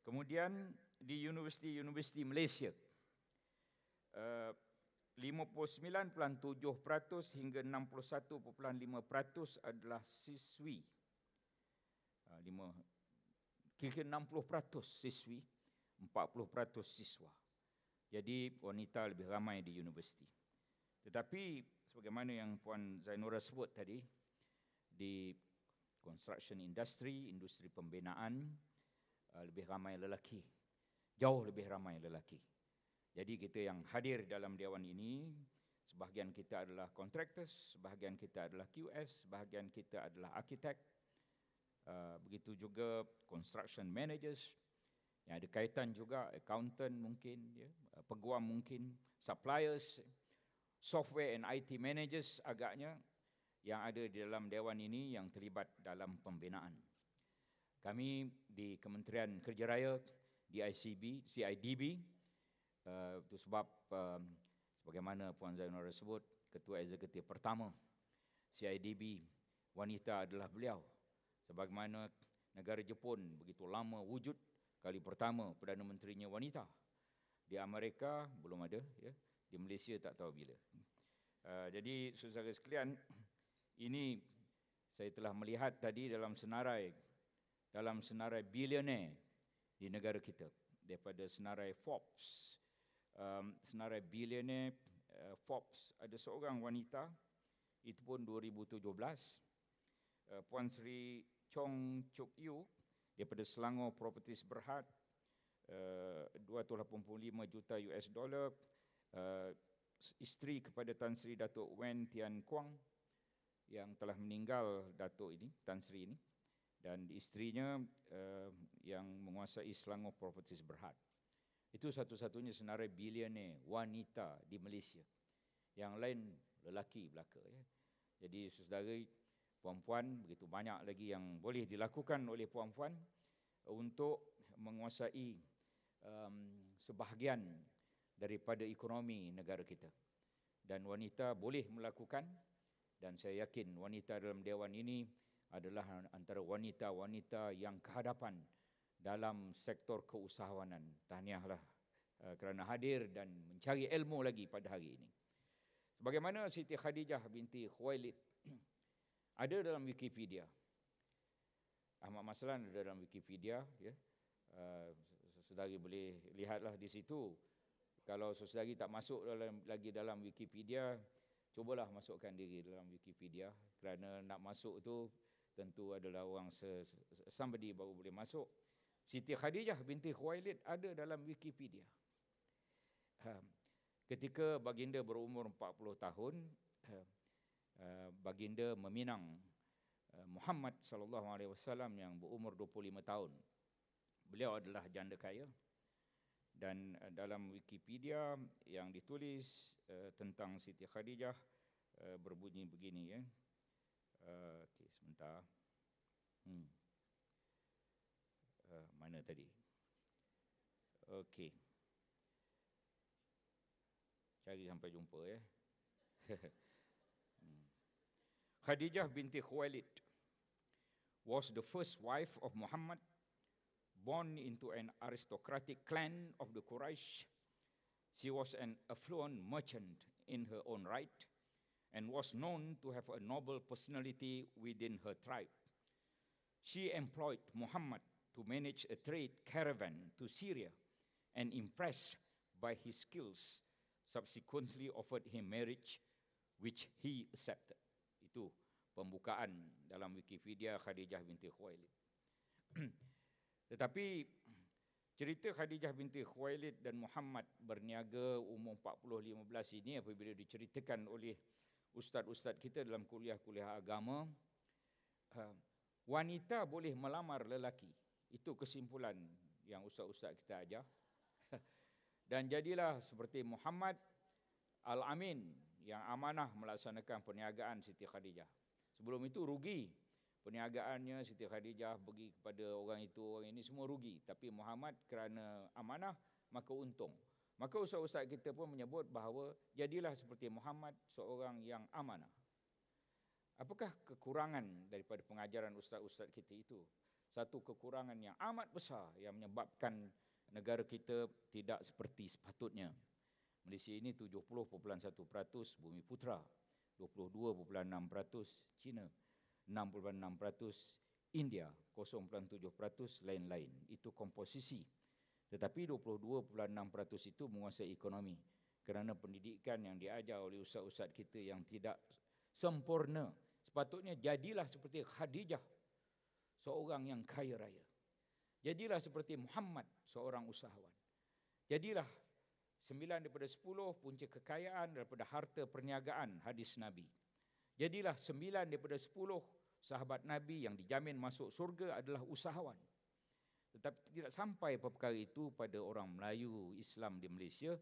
S7: Kemudian di Universiti Malaysia, 59.7% hingga 61.5% adalah siswi. Kira 60% siswi, 40% siswa. Jadi wanita lebih ramai di universiti. Tetapi sebagaimana yang Puan Zainora sebut tadi, di construction industry, industri pembinaan, lebih ramai lelaki. Jauh lebih ramai lelaki. Jadi kita yang hadir dalam dewan ini, sebahagian kita adalah contractors, sebahagian kita adalah QS, sebahagian kita adalah arkitek, begitu juga construction managers, yang ada kaitan juga accountant mungkin, peguam mungkin, suppliers, software and IT managers agaknya yang ada di dalam dewan ini yang terlibat dalam pembinaan. Kami di Kementerian Kerja Raya, di CIDB, itu sebab sebagaimana Puan Zainora sebut, Ketua Eksekutif pertama CIDB wanita adalah beliau. Sebagaimana negara Jepun begitu lama wujud, kali pertama Perdana Menterinya wanita. Di Amerika belum ada, di Malaysia tak tahu bila. Jadi saudara sekalian, ini saya telah melihat tadi dalam senarai bilioner di negara kita, daripada senarai Forbes. Senarai bilioner Forbes, ada seorang wanita, itu pun 2017, Puan Seri Chong Chuk Yu daripada Selangor Properties Berhad, 285 juta US dollar, isteri kepada Tan Sri Datuk Wen Tian Kuang yang telah meninggal, Datuk ini, Tan Sri ini, dan isterinya yang menguasai Selangor Properties Berhad. Itu satu-satunya senarai bilioner wanita di Malaysia. Yang lain lelaki belaka. Ya. Jadi saudara, puan-puan begitu banyak lagi yang boleh dilakukan oleh puan-puan untuk menguasai sebahagian daripada ekonomi negara kita. Dan wanita boleh melakukan, dan saya yakin wanita dalam dewan ini adalah antara wanita-wanita yang kehadapan dalam sektor keusahawanan. Tahniahlah kerana hadir dan mencari ilmu lagi pada hari ini. Bagaimana Siti Khadijah binti Khuwailid ada dalam Wikipedia. Ahmad Maslan ada dalam Wikipedia, ya. Saudari boleh lihatlah di situ. Kalau saudari tak masuk lagi dalam Wikipedia, cubalah masukkan diri dalam Wikipedia, kerana nak masuk tu tentu adalah orang somebody baru boleh masuk. Siti Khadijah binti Khuwailid ada dalam Wikipedia. Ketika baginda berumur 40 tahun, baginda meminang Muhammad sallallahu alaihi wasallam yang berumur 25 tahun. Beliau adalah janda kaya, dan dalam Wikipedia yang ditulis tentang Siti Khadijah berbunyi begini, ya. Okey, sebentar. Mana tadi? Okey. Cari sampai jumpa, ya. Khadijah binti Khuwailid was the first wife of Muhammad, born into an aristocratic clan of the Quraysh. She was an affluent merchant in her own right and was known to have a noble personality within her tribe. She employed Muhammad to manage a trade caravan to Syria and, impressed by his skills, subsequently offered him marriage, which he accepted. Itu pembukaan dalam Wikipedia Khadijah binti Khuwailid. Tetapi cerita Khadijah binti Khuwailid dan Muhammad berniaga umur 40-15 ini apabila diceritakan oleh ustaz-ustaz kita dalam kuliah-kuliah agama, wanita boleh melamar lelaki. Itu kesimpulan yang ustaz-ustaz kita ajar. Dan jadilah seperti Muhammad Al-Amin yang amanah melaksanakan perniagaan Siti Khadijah. Sebelum itu rugi perniagaannya, Siti Khadijah pergi kepada orang itu, orang ini, semua rugi. Tapi Muhammad kerana amanah, maka untung. Maka ustaz-ustaz kita pun menyebut bahawa jadilah seperti Muhammad, seorang yang amanah. Apakah kekurangan daripada pengajaran ustaz-ustaz kita itu? Satu kekurangan yang amat besar yang menyebabkan negara kita tidak seperti sepatutnya. Malaysia ini 70.1% bumi putera, 22.6% China, 6.6% India, 0.7% lain-lain. Itu komposisi. Tetapi 22.6% itu menguasai ekonomi. Kerana pendidikan yang diajar oleh ustaz-ustaz kita yang tidak sempurna. Sepatutnya jadilah seperti Khadijah, seorang yang kaya raya. Jadilah seperti Muhammad, seorang usahawan. Jadilah 9 daripada 10 punca kekayaan daripada harta perniagaan, hadis Nabi. Jadilah 9 daripada 10 sahabat Nabi yang dijamin masuk surga adalah usahawan. Tetapi tidak sampai perkara itu pada orang Melayu Islam di Malaysia,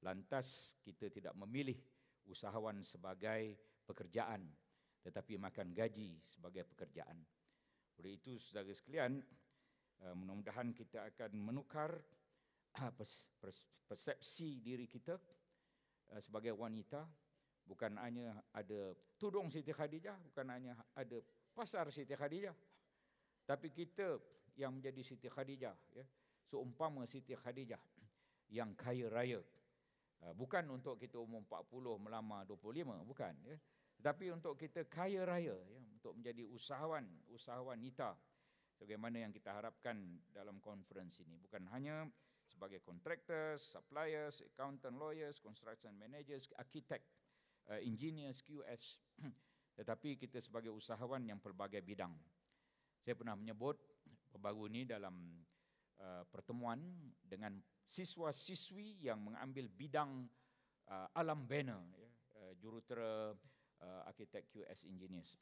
S7: lantas kita tidak memilih usahawan sebagai pekerjaan, tetapi makan gaji sebagai pekerjaan. Oleh itu, saudara sekalian, mudah-mudahan kita akan menukar persepsi diri kita sebagai wanita. Bukan hanya ada tudung Siti Khadijah, bukan hanya ada pasar Siti Khadijah, tapi kita yang menjadi Siti Khadijah, ya, seumpama Siti Khadijah yang kaya raya. Bukan untuk kita umur 40 melamar 25, bukan, ya. Tetapi untuk kita kaya raya, ya, untuk menjadi usahawan wanita, sebagaimana yang kita harapkan dalam conference ini. Bukan hanya sebagai contractors, suppliers, accountant, lawyers, construction managers, architect, engineers, QS, tetapi kita sebagai usahawan yang pelbagai bidang. Saya pernah menyebut baru ini dalam pertemuan dengan siswa-siswi yang mengambil bidang alam bina, ya, jurutera architect, QS, engineers,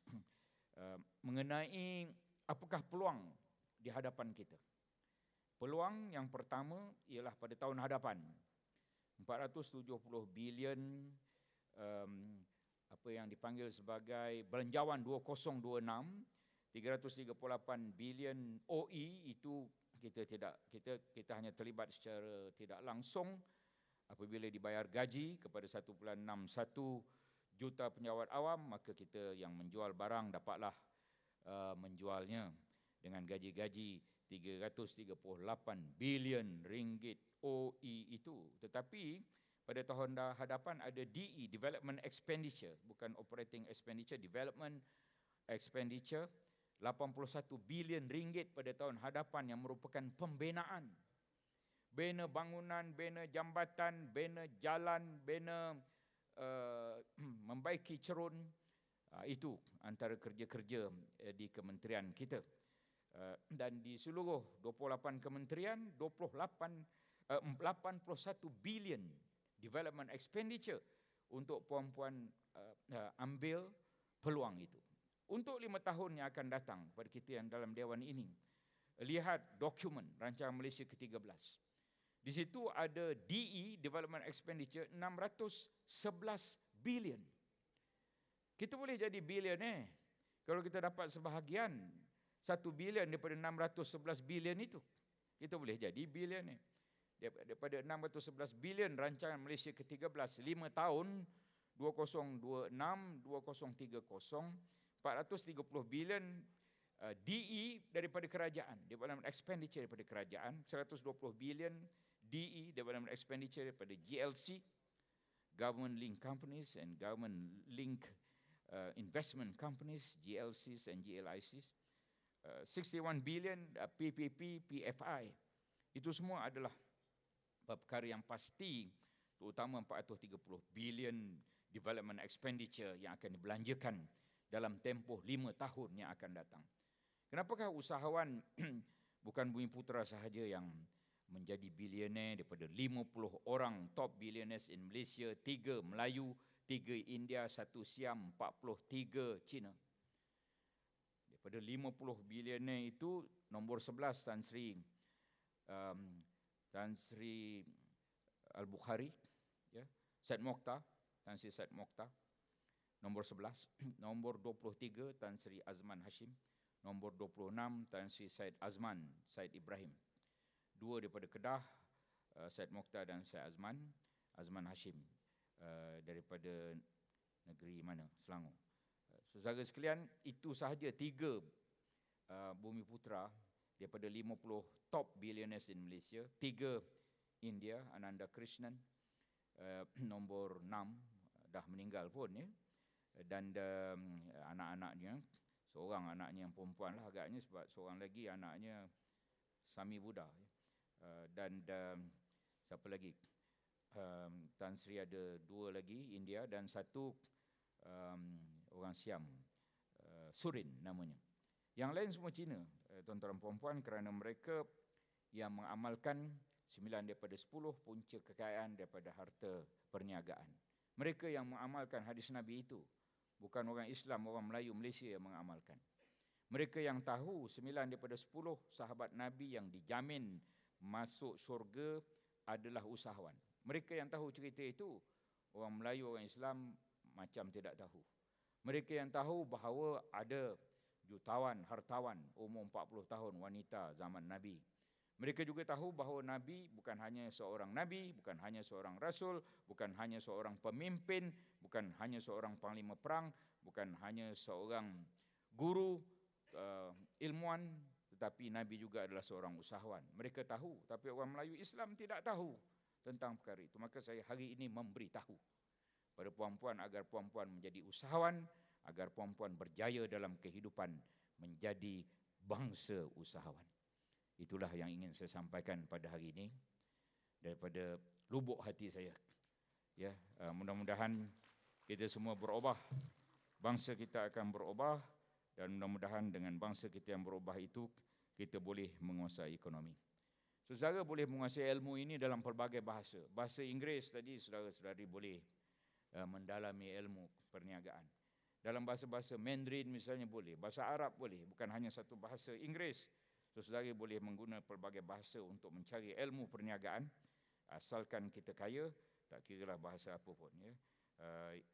S7: mengenai apakah peluang di hadapan kita? Peluang yang pertama ialah pada tahun hadapan 470 bilion apa yang dipanggil sebagai belanjawan 2026, 338 bilion OE itu kita hanya terlibat secara tidak langsung apabila dibayar gaji kepada 1.61 juta penjawat awam, maka kita yang menjual barang dapatlah menjualnya dengan gaji-gaji 338 bilion ringgit OE itu. Tetapi pada tahun hadapan ada DE, Development Expenditure, bukan Operating Expenditure, Development Expenditure, 81 bilion ringgit pada tahun hadapan yang merupakan pembinaan. Bina bangunan, bina jambatan, bina jalan, bina membaiki cerun. Itu antara kerja-kerja di kementerian kita. Dan di seluruh 28 kementerian, 81 bilion development expenditure untuk puan-puan ambil peluang itu. Untuk 5 tahun yang akan datang pada kita yang dalam Dewan ini, lihat dokumen Rancangan Malaysia ke-13. Di situ ada DE, Development Expenditure, 611 bilion. Kita boleh jadi bilioner kalau kita dapat sebahagian 1 bilion daripada 611 bilion itu. Kita boleh jadi bilioner. Daripada 611 bilion Rancangan Malaysia ke-13, 5 tahun, 2026, 2030, 430 bilion DE daripada kerajaan, Development Expenditure daripada kerajaan, 120 bilion DE Development Expenditure daripada GLC, Government Link Companies and Government Link Investment Companies, GLCs and GLICs, 61 bilion PPP, PFI. Itu semua adalah perkara yang pasti, terutama 430 bilion Development Expenditure yang akan dibelanjakan dalam tempoh 5 tahun yang akan datang. Kenapakah usahawan bukan Bumiputera sahaja yang menjadi bilioner? Daripada 50 orang top billionaires in Malaysia, 3 Melayu, 3 India, 1 Siam, 43 Cina. Daripada 50 bilioner itu, nombor 11 Tan Sri Al-Bukhari, ya, Syed Mokhtar, Tan Sri Syed Mokhtar, nombor 11. Nombor 23 Tan Sri Azman Hashim, nombor 26 Tan Sri Syed Azman Syed Ibrahim. 2 daripada Kedah, Syed Mokhtar dan Syed Azman Hashim, daripada negeri mana? Selangor. Saudara sekalian, itu sahaja 3 Bumiputera daripada 50 top billionaires in Malaysia. 3 India, Ananda Krishnan, nombor 6, dah meninggal pun, ya. Dan anak-anaknya, seorang anaknya yang perempuan lah agaknya, sebab seorang lagi anaknya Sami Buddha, ya. Dan siapa lagi? Tan Sri ada 2 lagi India dan 1 orang Siam, Surin namanya. Yang lain semua Cina, tuan-tuan perempuan, kerana mereka yang mengamalkan 9 daripada 10 punca kekayaan daripada harta perniagaan. Mereka yang mengamalkan hadis Nabi itu, bukan orang Islam, orang Melayu Malaysia yang mengamalkan. Mereka yang tahu 9 daripada 10 sahabat Nabi yang dijamin masuk syurga adalah usahawan. Mereka yang tahu cerita itu, orang Melayu, orang Islam macam tidak tahu. Mereka yang tahu bahawa ada jutawan, hartawan, umur 40 tahun, wanita zaman Nabi. Mereka juga tahu bahawa Nabi bukan hanya seorang Nabi, bukan hanya seorang Rasul, bukan hanya seorang pemimpin, bukan hanya seorang panglima perang, bukan hanya seorang guru, ilmuwan, tetapi Nabi juga adalah seorang usahawan. Mereka tahu, tapi orang Melayu Islam tidak tahu tentang perkara itu. Maka saya hari ini memberitahu pada puan-puan agar puan-puan menjadi usahawan, agar puan-puan berjaya dalam kehidupan menjadi bangsa usahawan. Itulah yang ingin saya sampaikan pada hari ini daripada lubuk hati saya. Ya, mudah-mudahan kita semua berubah, bangsa kita akan berubah, dan mudah-mudahan dengan bangsa kita yang berubah itu kita boleh menguasai ekonomi. Saudara boleh menguasai ilmu ini dalam pelbagai bahasa. Bahasa Inggeris tadi saudara-saudari boleh mendalami ilmu perniagaan. Dalam bahasa-bahasa Mandarin misalnya boleh, bahasa Arab boleh, bukan hanya satu bahasa Inggeris. Saudara boleh menggunakan pelbagai bahasa untuk mencari ilmu perniagaan, asalkan kita kaya, tak kiralah bahasa apa pun. Ya.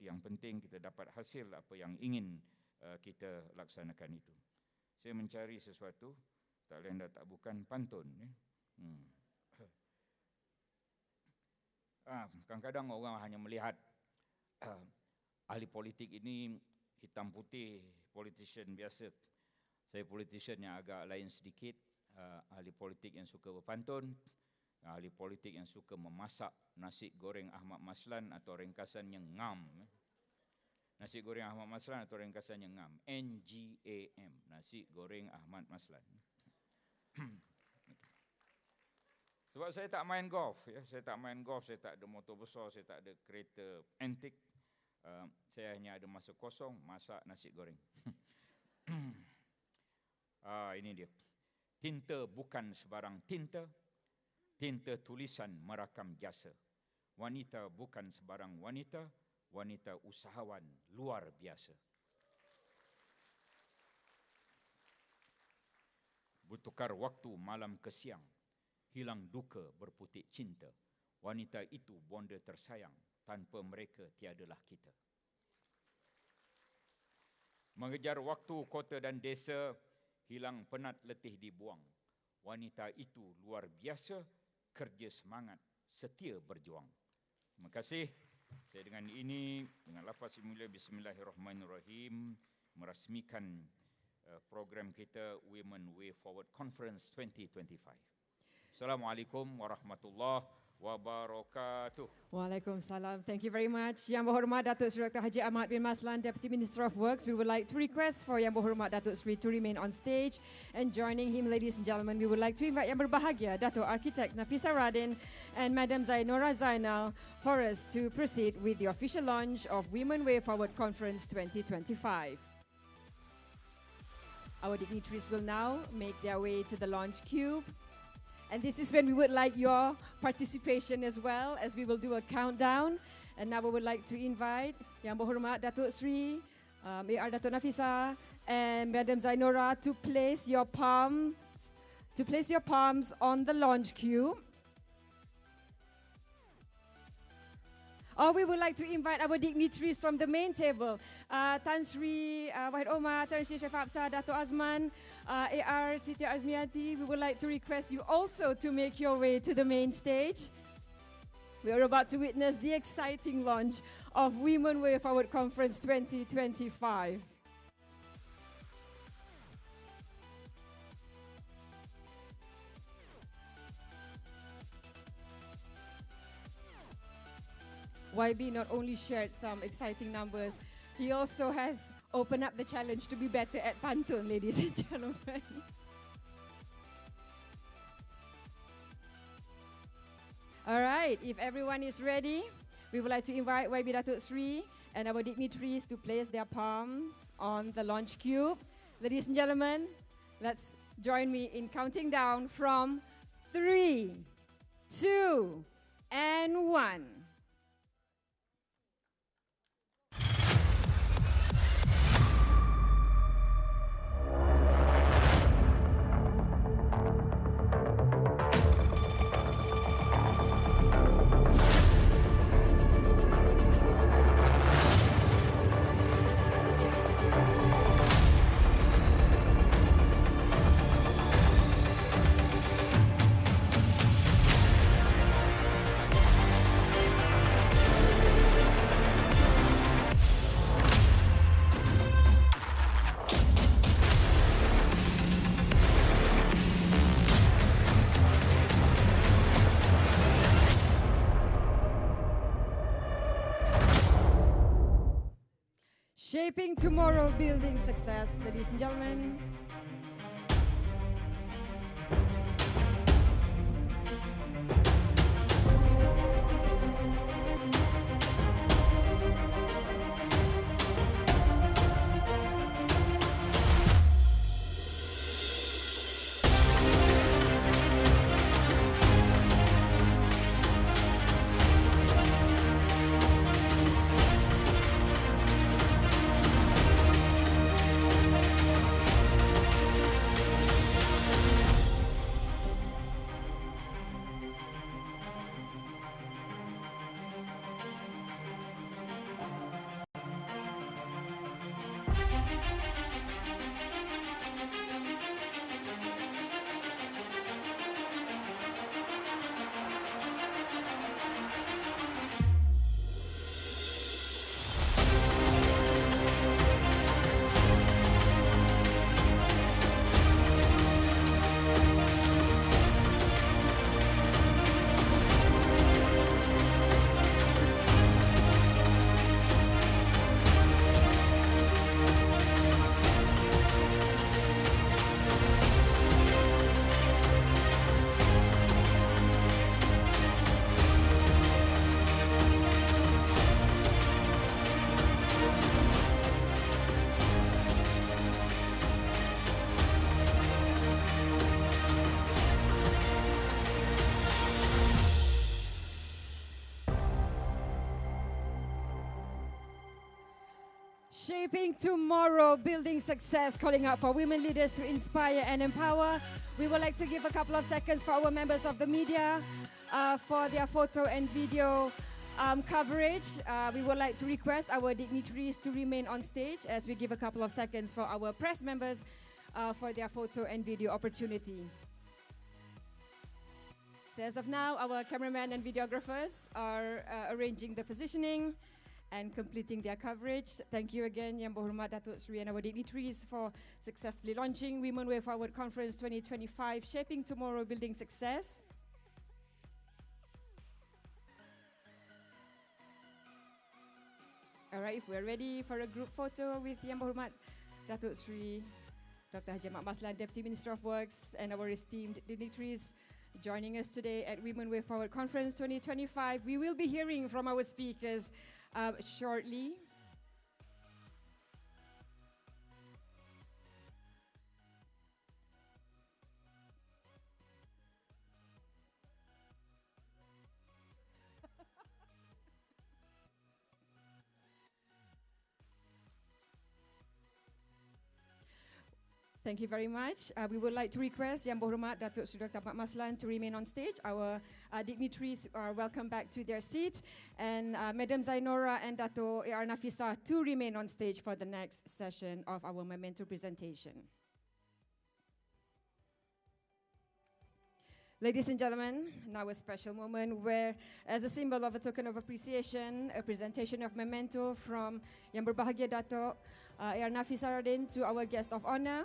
S7: Yang penting kita dapat hasil apa yang ingin kita laksanakan itu. Saya mencari sesuatu, tak lain dan tak bukan pantun. Ya. Kadang-kadang orang hanya melihat ahli politik ini hitam putih, politician biasa. Saya politician yang agak lain sedikit, ahli politik yang suka berpantun, ahli politik yang suka memasak nasi goreng Ahmad Maslan atau ringkasannya ngam. Nasi goreng Ahmad Maslan atau ringkasannya ngam, NGAM, nasi goreng Ahmad Maslan. Sebab saya tak main golf, ya. Saya tak main golf, saya tak ada motor besar, saya tak ada kereta antik. Saya hanya ada masa kosong masak nasi goreng. Ini dia. Tinta bukan sebarang tinta. Tinta tulisan merakam jasa. Wanita bukan sebarang wanita. Wanita usahawan luar biasa. Bertukar waktu malam ke siang. Hilang duka berputik cinta. Wanita itu bonda tersayang. Tanpa mereka tiadalah kita. Mengejar waktu kota dan desa, hilang penat letih dibuang. Wanita itu luar biasa, kerja semangat, setia berjuang. Terima kasih. Saya dengan ini, dengan lafaz mulia Bismillahirrahmanirrahim, merasmikan program kita Women Way Forward Conference 2025. Assalamualaikum warahmatullahi wabarakatuh.
S1: Waalaikumsalam. Thank you very much. Yang Berhormat Datuk Seri Dr. Haji Ahmad bin Maslan, Deputy Minister of Works, we would like to request for Yang Berhormat Datuk Seri to remain on stage. And joining him, ladies and gentlemen, we would like to invite Yang Berbahagia, Dato Architect Nafisah Radin and Madam Zainora for us to proceed with the official launch of Women Way Forward Conference 2025. Our dignitaries will now make their way to the launch cube. And this is when we would like your participation as well, as we will do a countdown. And now we would like to invite Yang Berhormat Datuk Seri, AR Dato Nafisah and Madam Zainora to place your palms on the launch cube. Or we would like to invite our dignitaries from the main table, Tan Sri Wahid Omar, Tan Sri Hapsah, Dato Azman, AR Siti Azmiati. We would like to request you also to make your way to the main stage. We are about to witness the exciting launch of Women Way Forward Conference 2025. YB not only shared some exciting numbers, he also has opened up the challenge to be better at pantun, ladies and gentlemen. All right, if everyone is ready, we would like to invite YB Datuk Seri and our dignitaries to place their palms on the launch cube. Ladies and gentlemen, let's join me in counting down from 3, 2, and 1. Shaping tomorrow, building success, ladies and gentlemen. Shaping tomorrow, building success, calling out for women leaders to inspire and empower. We would like to give a couple of seconds for our members of the media for their photo and video coverage. We would like to request our dignitaries to remain on stage as we give a couple of seconds for our press members for their photo and video opportunity. So as of now, our cameramen and videographers are arranging the positioning and completing their coverage. Thank you again, Yang Berhormat Datuk Seri and our dignitaries for successfully launching Women Way Forward Conference 2025, Shaping Tomorrow, Building Success. All right, if we're ready for a group photo with Yang Berhormat Datuk Seri Dr. Haji Ahmad Maslan, Deputy Minister of Works, and our esteemed dignitaries joining us today at Women Way Forward Conference 2025. We will be hearing from our speakers shortly. Thank you very much. We would like to request Yang Berhormat Datuk Seri Dr. Ahmad Maslan to remain on stage. Our dignitaries are welcome back to their seats. And Madam Zainora and Dato Nafisah to remain on stage for the next session of our memento presentation. Ladies and gentlemen, now a special moment where, as a symbol of a token of appreciation, a presentation of memento from Yang Berbahagia Dato Nafisah Radin to our guest of honor.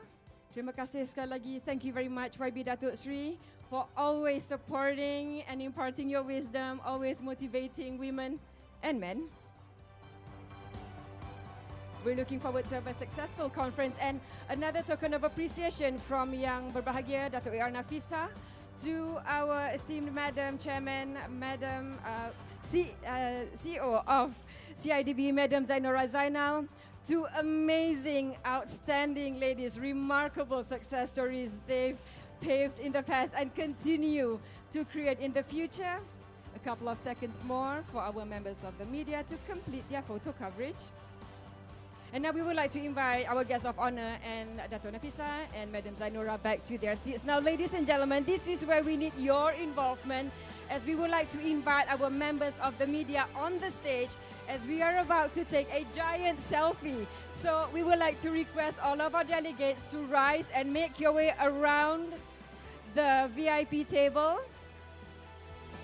S1: Terima kasih sekali lagi. Thank you very much, YB Datuk Seri, for always supporting and imparting your wisdom, always motivating women and men. We're looking forward to have a successful conference, and another token of appreciation from Yang Berbahagia Datuk Nafisah to our esteemed Madam Chairman, Madam CEO of CIDB, Madam Zainora Zainal. Two amazing, outstanding ladies, remarkable success stories they've paved in the past and continue to create in the future. A couple of seconds more for our members of the media to complete their photo coverage. And now we would like to invite our guests of honor and Dato Nafisah and Madam Zainora back to their seats. Now, ladies and gentlemen, this is where we need your involvement, as we would like to invite our members of the media on the stage as we are about to take a giant selfie. So we would like to request all of our delegates to rise and make your way around the VIP table.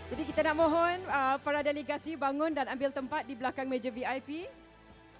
S1: Jadi kita nak mohon para delegasi bangun dan ambil tempat di belakang meja VIP.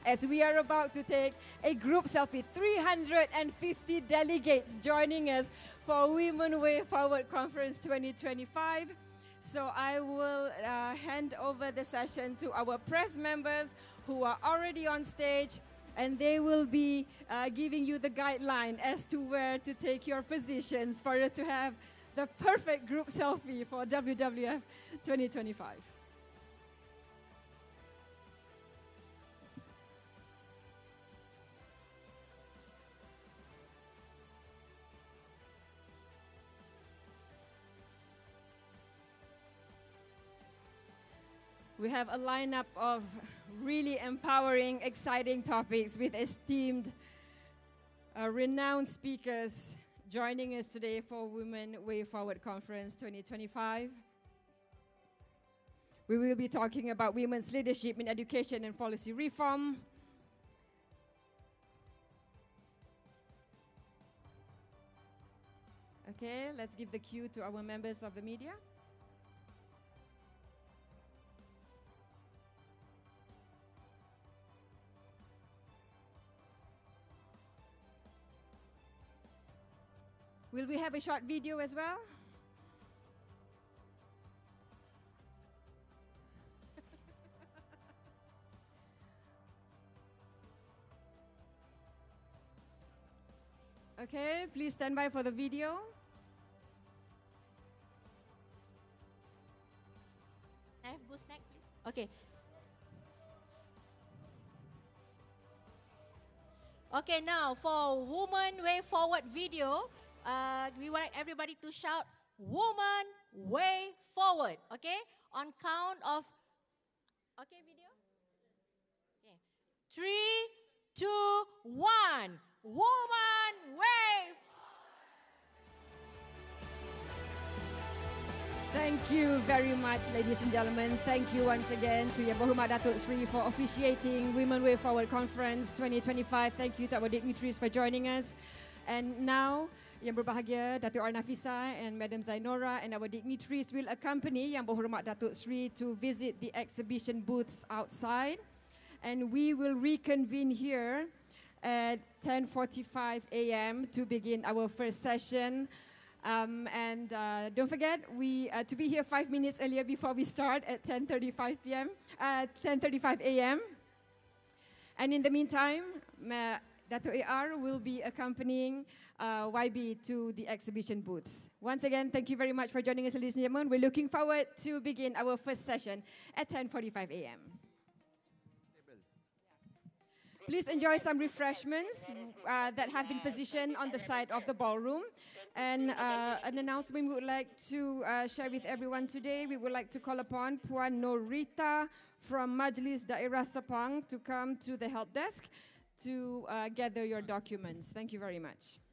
S1: As we are about to take a group selfie, 350 delegates joining us for Women Way Forward Conference 2025. So I will hand over the session to our press members who are already on stage, and they will be giving you the guideline as to where to take your positions for you to have the perfect group selfie for WWF 2025. We have a lineup of really empowering, exciting topics with esteemed, renowned speakers joining us today for Women Way Forward Conference 2025. We will be talking about women's leadership in education and policy reform. Okay, let's give the cue to our members of the media. Will we have a short video as well? Okay, please stand by for the video.
S8: I have go snack, please. Okay. Okay, now for Woman Way Forward video, we want everybody to shout, Woman Way Forward. Okay, on count of, okay, video? Okay. 3, 2, 1. Woman Way Forward.
S1: Thank you very much, ladies and gentlemen. Thank you once again to Yang Berhormat Datuk Seri for officiating Women Way Forward Conference 2025. Thank you to our dignitaries for joining us. And now, Yang Berbahagia Datuk Nafisah and Madam Zainora and our dignitaries will accompany Yang Berhormat Datuk Seri to visit the exhibition booths outside. And we will reconvene here at 10:45 a.m. to begin our first session. Don't forget, to be here 5 minutes earlier before we start at 10:35 p.m. 10:35 a.m. And in the meantime, Dato' AR will be accompanying YB to the exhibition booths. Once again, thank you very much for joining us, ladies and gentlemen. We're looking forward to begin our first session at 10:45 a.m. Please enjoy some refreshments that have been positioned on the side of the ballroom. And an announcement we would like to share with everyone today. We would like to call upon Puan Norita from Majlis Daerah Sepang to come to the help desk to gather your documents. Thank you very much.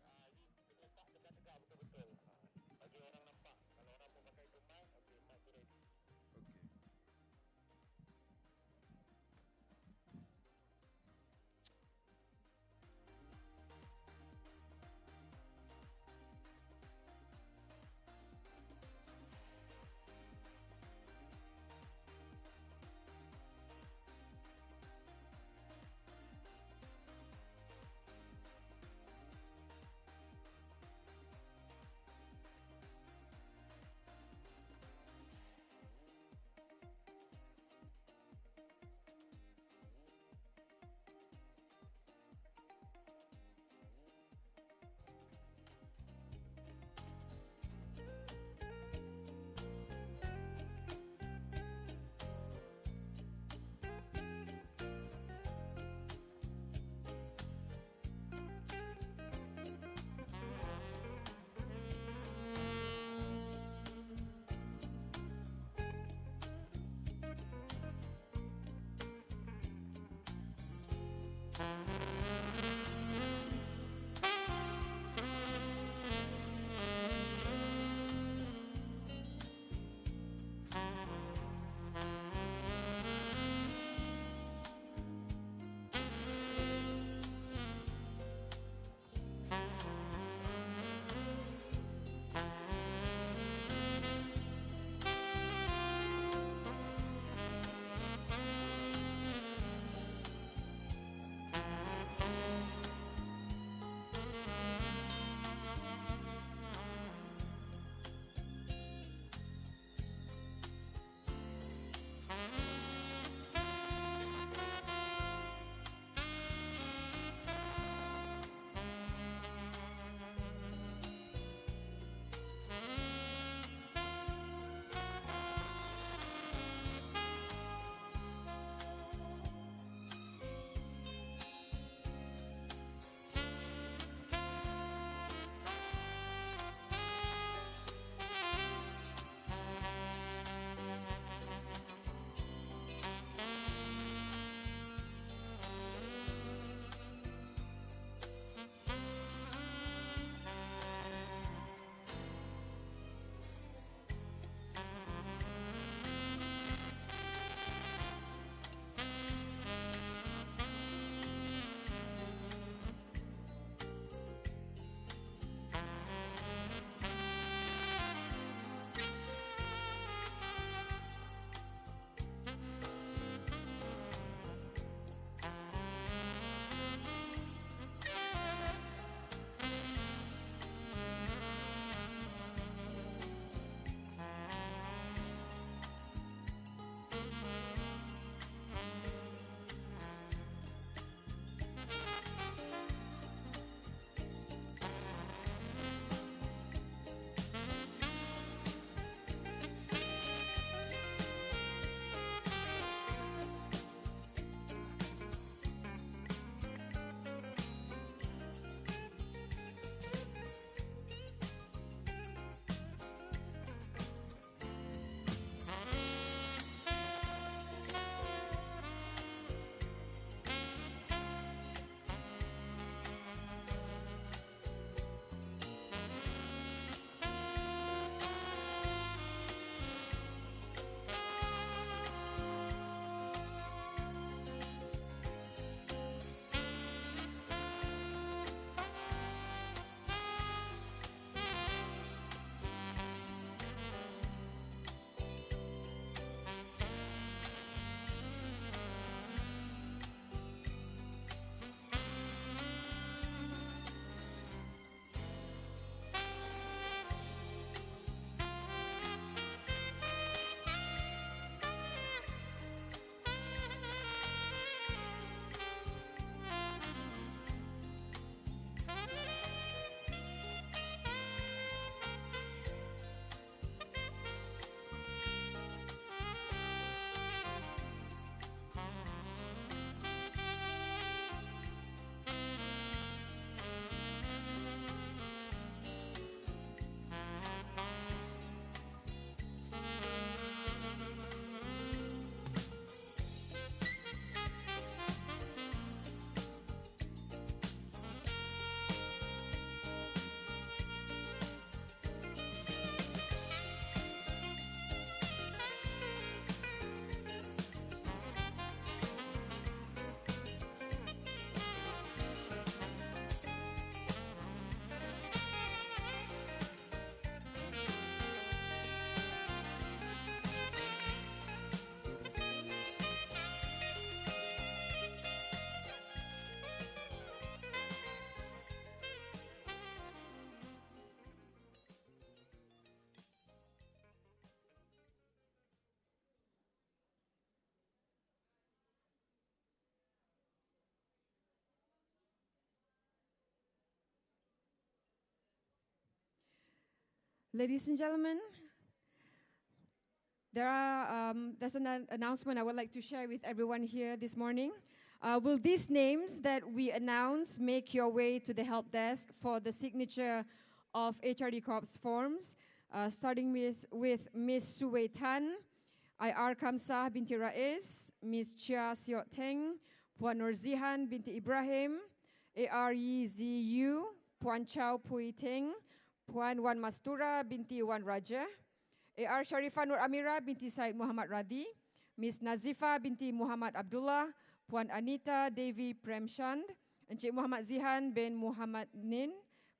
S1: Ladies and gentlemen, there's an announcement I would like to share with everyone here this morning. Will these names that we announce make your way to the help desk for the signature of HRD Corps forms, starting with Ms. Suwei Tan, IR Kamsah binti Rais, Ms. Chia Siot Teng, Puan Nurzihan binti Ibrahim, AR Yiziyu, Puan Chow Pui Teng, Puan Wan Mastura binti Wan Raja, AR Sharifah Nur Amira binti Syed Muhammad Radi, Ms. Nazifa binti Muhammad Abdullah, Puan Anita Devi Premchand, Encik Muhammad Zihan bin Muhammad Nin,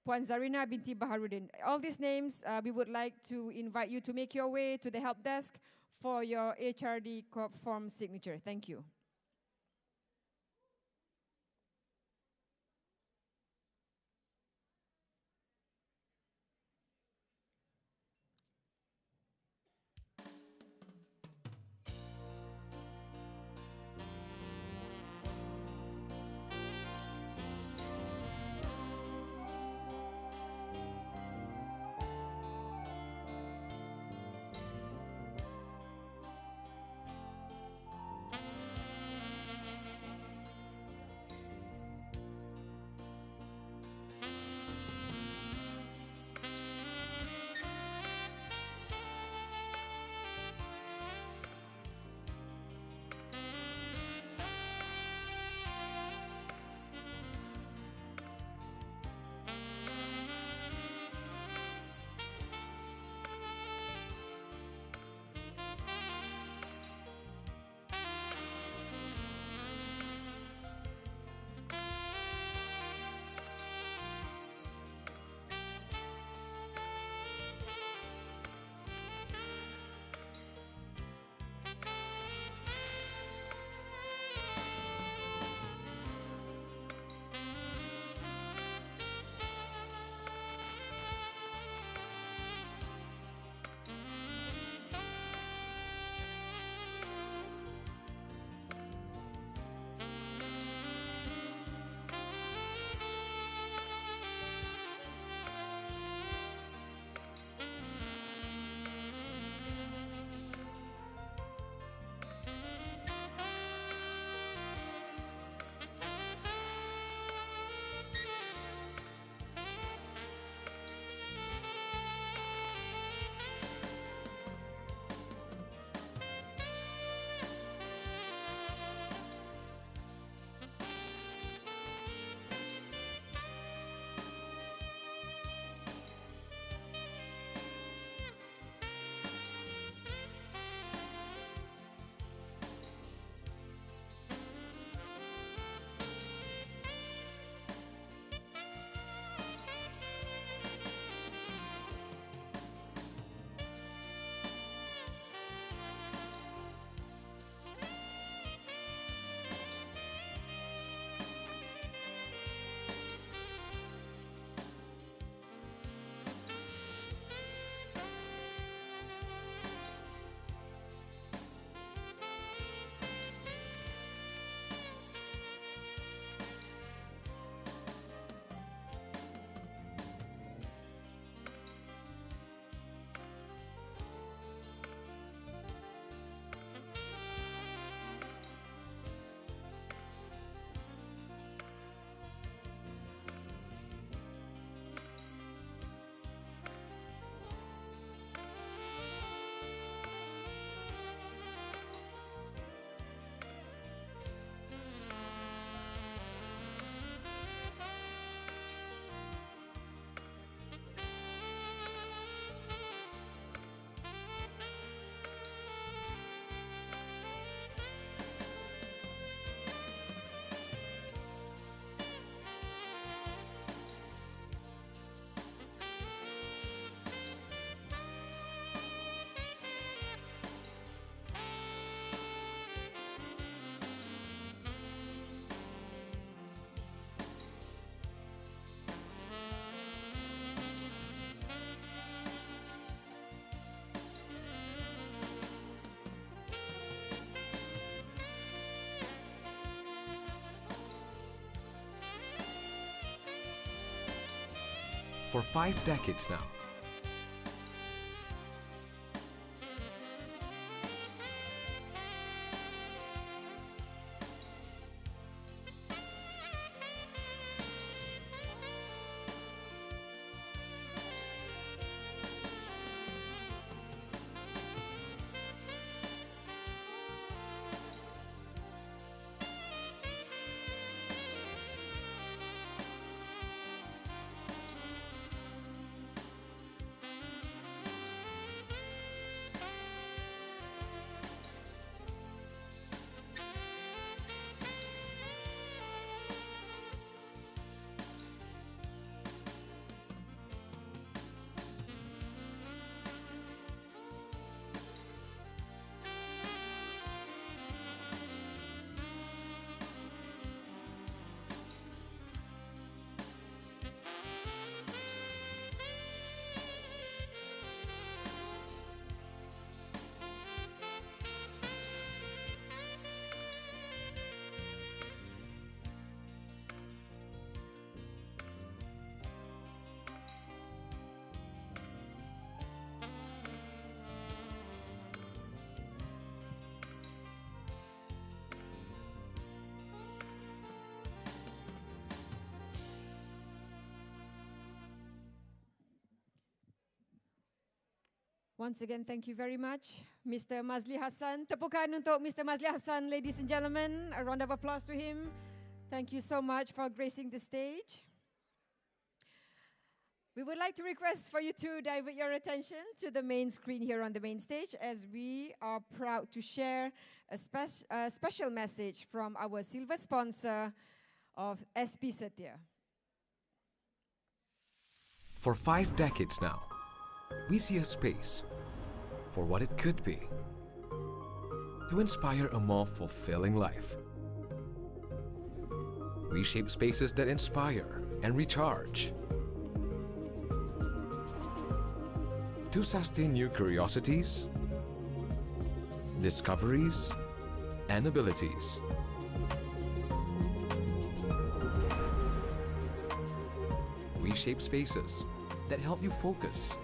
S1: Puan Zarina binti Baharudin. All these names, we would like to invite you to make your way to the help desk for your HRD Corp form signature. Thank you.
S9: For 5 decades now,
S1: Once again, thank you very much, Mr. Mazli Hasan. Tepukan untuk Mr. Mazli Hasan, ladies and gentlemen. A round of applause to him. Thank you so much for gracing the stage. We would like to request for you to divert your attention to the main screen here on the main stage, as we are proud to share a special message from our silver sponsor of SP Setia.
S9: For 5 decades now, we see a space for what it could be, to inspire a more fulfilling life. We shape spaces that inspire and recharge, to sustain new curiosities, discoveries, and abilities. We shape spaces that help you focus,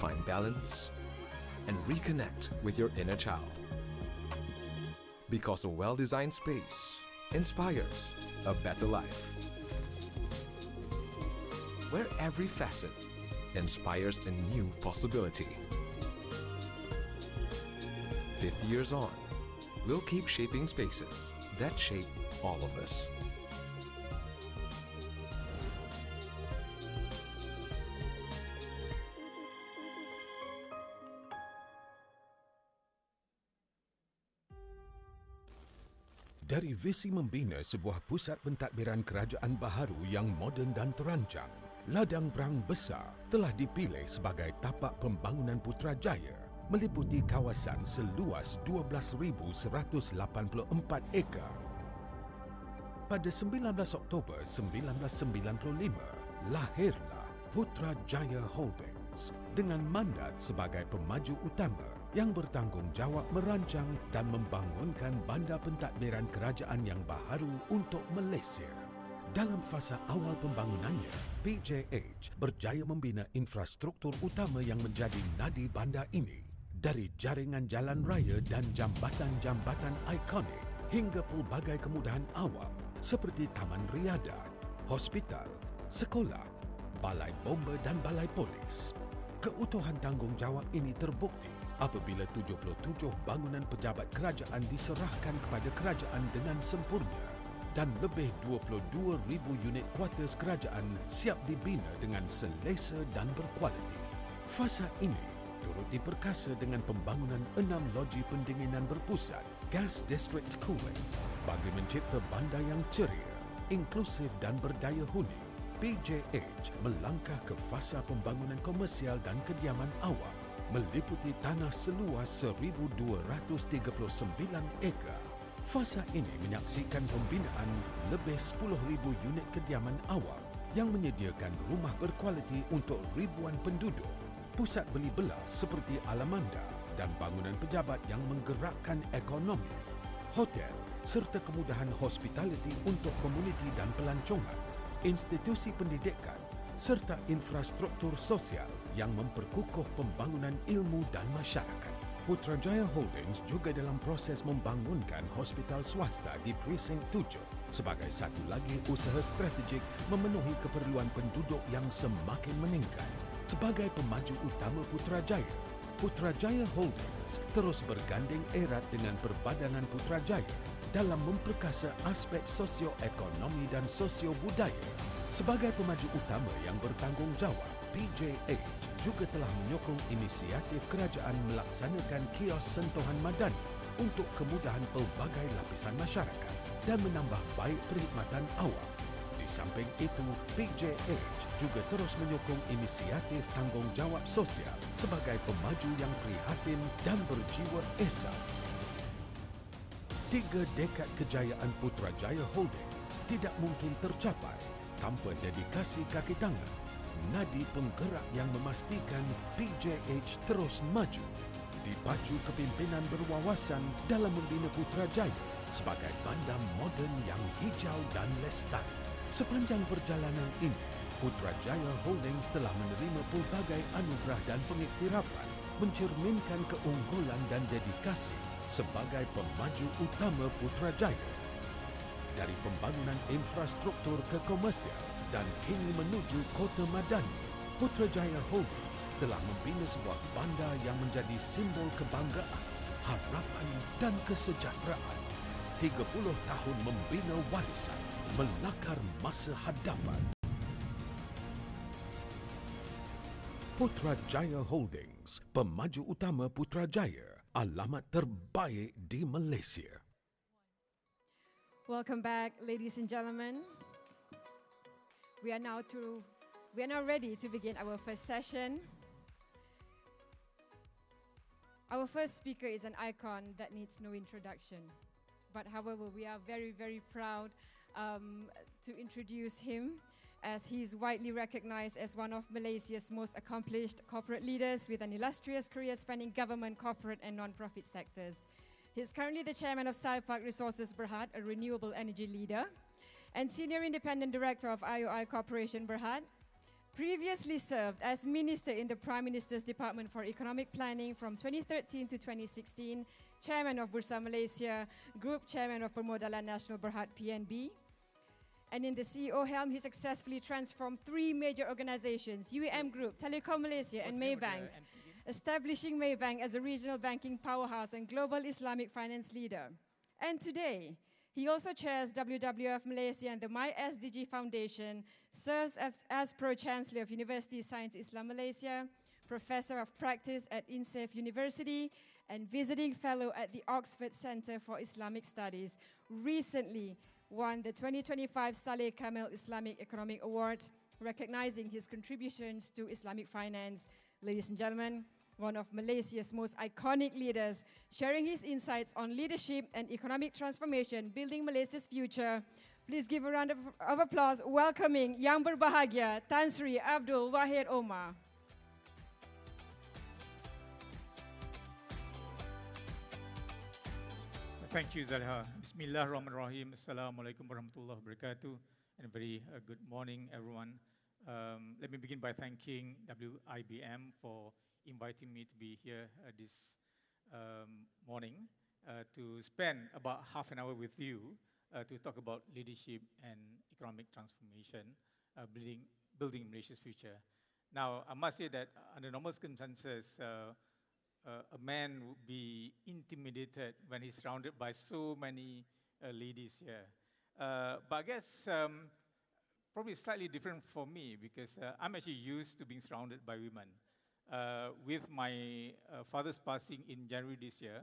S9: find balance, and reconnect with your inner child. Because a well-designed space inspires a better life, where every facet inspires a new possibility. 50 years on, we'll keep shaping spaces that shape all of us.
S10: Dari visi membina sebuah pusat pentadbiran kerajaan baharu yang moden dan terancang, Ladang Perang Besar telah dipilih sebagai tapak pembangunan Putrajaya, meliputi kawasan seluas 12,184 ekar. Pada 19 Oktober 1995, lahirlah Putrajaya Holdings dengan mandat sebagai pemaju utama yang bertanggungjawab merancang dan membangunkan bandar pentadbiran kerajaan yang baharu untuk Malaysia. Dalam fasa awal pembangunannya, PJH berjaya membina infrastruktur utama yang menjadi nadi bandar ini, dari jaringan jalan raya dan jambatan-jambatan ikonik hingga pelbagai kemudahan awam seperti taman riada, hospital, sekolah, balai bomba dan balai polis. Keutuhan tanggungjawab ini terbukti apabila 77 bangunan pejabat kerajaan diserahkan kepada kerajaan dengan sempurna dan lebih 22,000 unit kuartus kerajaan siap dibina dengan selesa dan berkualiti. Fasa ini turut diperkasa dengan pembangunan 6 loji pendinginan berpusat, gas district cooling, bagi mencipta bandar yang ceria, inklusif dan berdaya huni. PJH melangkah ke fasa pembangunan komersial dan kediaman awam, meliputi tanah seluas 1,239 ekar. Fasa ini menyaksikan pembinaan lebih 10,000 unit kediaman awam yang menyediakan rumah berkualiti untuk ribuan penduduk, pusat beli belah seperti alamanda dan bangunan pejabat yang menggerakkan ekonomi, hotel serta kemudahan hospitality untuk komuniti dan pelancongan, institusi pendidikan serta infrastruktur sosial yang memperkukuh pembangunan ilmu dan masyarakat. Putrajaya Holdings juga dalam proses membangunkan hospital swasta di Precinct 7 sebagai satu lagi usaha strategik memenuhi keperluan penduduk yang semakin meningkat. Sebagai pemaju utama Putrajaya, Putrajaya Holdings terus berganding erat dengan Perbadanan Putrajaya dalam memperkasa aspek sosioekonomi dan sosio-budaya. Sebagai pemaju utama yang bertanggungjawab, PJH juga telah menyokong inisiatif kerajaan melaksanakan kios sentuhan madani untuk kemudahan pelbagai lapisan masyarakat dan menambah baik perkhidmatan awam. Di samping itu, PJH juga terus menyokong inisiatif tanggungjawab sosial sebagai pemaju yang prihatin dan berjiwa esa. 3 dekad kejayaan Putrajaya Holdings tidak mungkin tercapai tanpa dedikasi kaki tangan, nadi penggerak yang memastikan PJH terus maju, dipacu kepimpinan berwawasan dalam membina Putrajaya sebagai bandar moden yang hijau dan lestari. Sepanjang perjalanan ini, Putrajaya Holdings telah menerima pelbagai anugerah dan pengiktirafan, mencerminkan keunggulan dan dedikasi sebagai pemaju utama Putrajaya. Dari pembangunan infrastruktur ke komersial dan kini menuju kota madani, Putrajaya Holdings telah membina sebuah bandar yang menjadi simbol kebanggaan, harapan dan kesejahteraan. 30 tahun membina warisan, melakar masa hadapan. Putrajaya Holdings, pemaju utama Putrajaya, alamat terbaik di Malaysia.
S1: Welcome back, ladies and gentlemen. We are now ready to begin our first session. Our first speaker is an icon that needs no introduction. But however, we are very, very proud to introduce him, as he is widely recognized as one of Malaysia's most accomplished corporate leaders with an illustrious career spanning government, corporate and non-profit sectors. He is currently the chairman of Saipak Resources Berhad, a renewable energy leader, and senior independent director of IOI Corporation Berhad. Previously served as minister in the Prime Minister's Department for Economic Planning from 2013 to 2016, chairman of Bursa Malaysia, group chairman of Permodalan Nasional Berhad PNB. And in the CEO helm, he successfully transformed 3 major organizations, UEM Group, Telekom Malaysia and Maybank, establishing Maybank as a regional banking powerhouse and global Islamic finance leader. And today, he also chairs WWF Malaysia and the MySDG Foundation, serves as Pro-Chancellor of University Science Islam Malaysia, Professor of Practice at INSAFE University, and Visiting Fellow at the Oxford Center for Islamic Studies. Recently won the 2025 Saleh Kamel Islamic Economic Award, recognizing his contributions to Islamic finance. Ladies and gentlemen, one of Malaysia's most iconic leaders, sharing his insights on leadership and economic transformation, building Malaysia's future. Please give a round of applause, welcoming Yang Berbahagia, Tan Sri Abdul Wahid Omar.
S11: Thank you, Zalha. Bismillahirrahmanirrahim. Assalamualaikum warahmatullahi wabarakatuh. And a very good morning, everyone. Let me begin by thanking WIBM for inviting me to be here this morning to spend about half an hour with you to talk about leadership and economic transformation, building Malaysia's future. Now, I must say that under normal circumstances, a man would be intimidated when he's surrounded by so many ladies here. But I guess probably slightly different for me because I'm actually used to being surrounded by women. With my father's passing in January this year,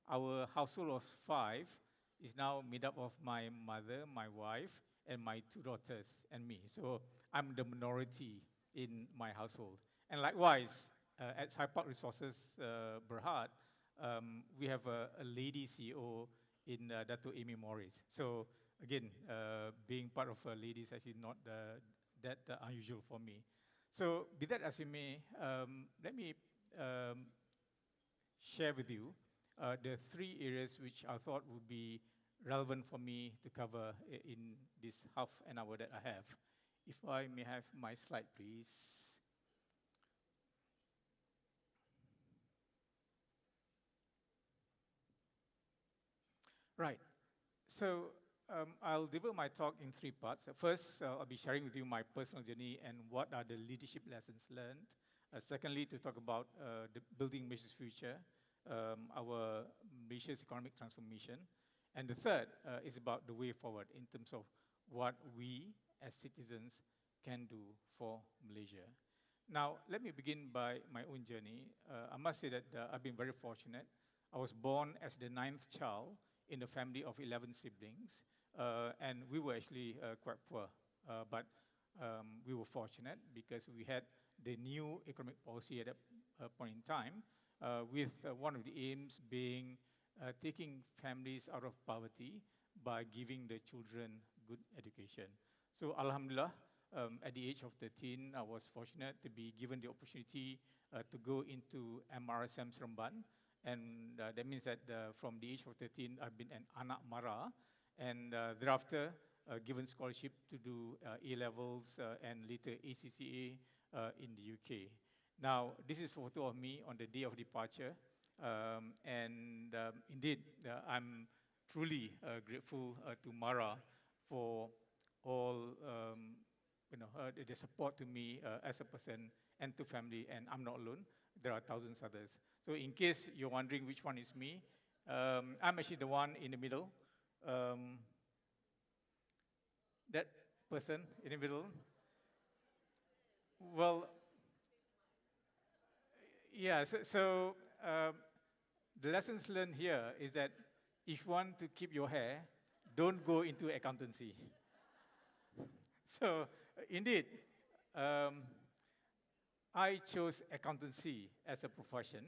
S11: our household of 5 is now made up of my mother, my wife, and my 2 daughters and me. So I'm the minority in my household. And likewise, at Saipak Resources Berhad, we have a lady CEO in Dato Amy Morris. So again, being part of ladies is actually not that unusual for me. So be that as you may, let me share with you the 3 areas which I thought would be relevant for me to cover in this half an hour that I have. If I may have my slide, please. Right. So I'll divide my talk in 3 parts. First, I'll be sharing with you my personal journey and what are the leadership lessons learned. Secondly, to talk about the building Malaysia's future, our Malaysia's economic transformation. And the third is about the way forward in terms of what we as citizens can do for Malaysia. Now, let me begin by my own journey. I must say that I've been very fortunate. I was born as the 9th child in a family of 11 siblings, and we were actually quite poor, but we were fortunate because we had the new economic policy at that point in time, with one of the aims being taking families out of poverty by giving the children good education. So Alhamdulillah, at the age of 13, I was fortunate to be given the opportunity to go into MRSM Seremban. And that means that from the age of 13, I've been an anak mara, and thereafter given scholarship to do A-levels and later ACCA in the UK. Now, this is a photo of me on the day of departure, and indeed, I'm truly grateful to Mara for all the support to me as a person and to family, and I'm not alone. There are thousands others. So in case you're wondering which one is me, I'm actually the one in the middle. That person in the middle. Well, yeah, the lessons learned here is that if you want to keep your hair, don't go into accountancy. So, indeed, I chose accountancy as a profession.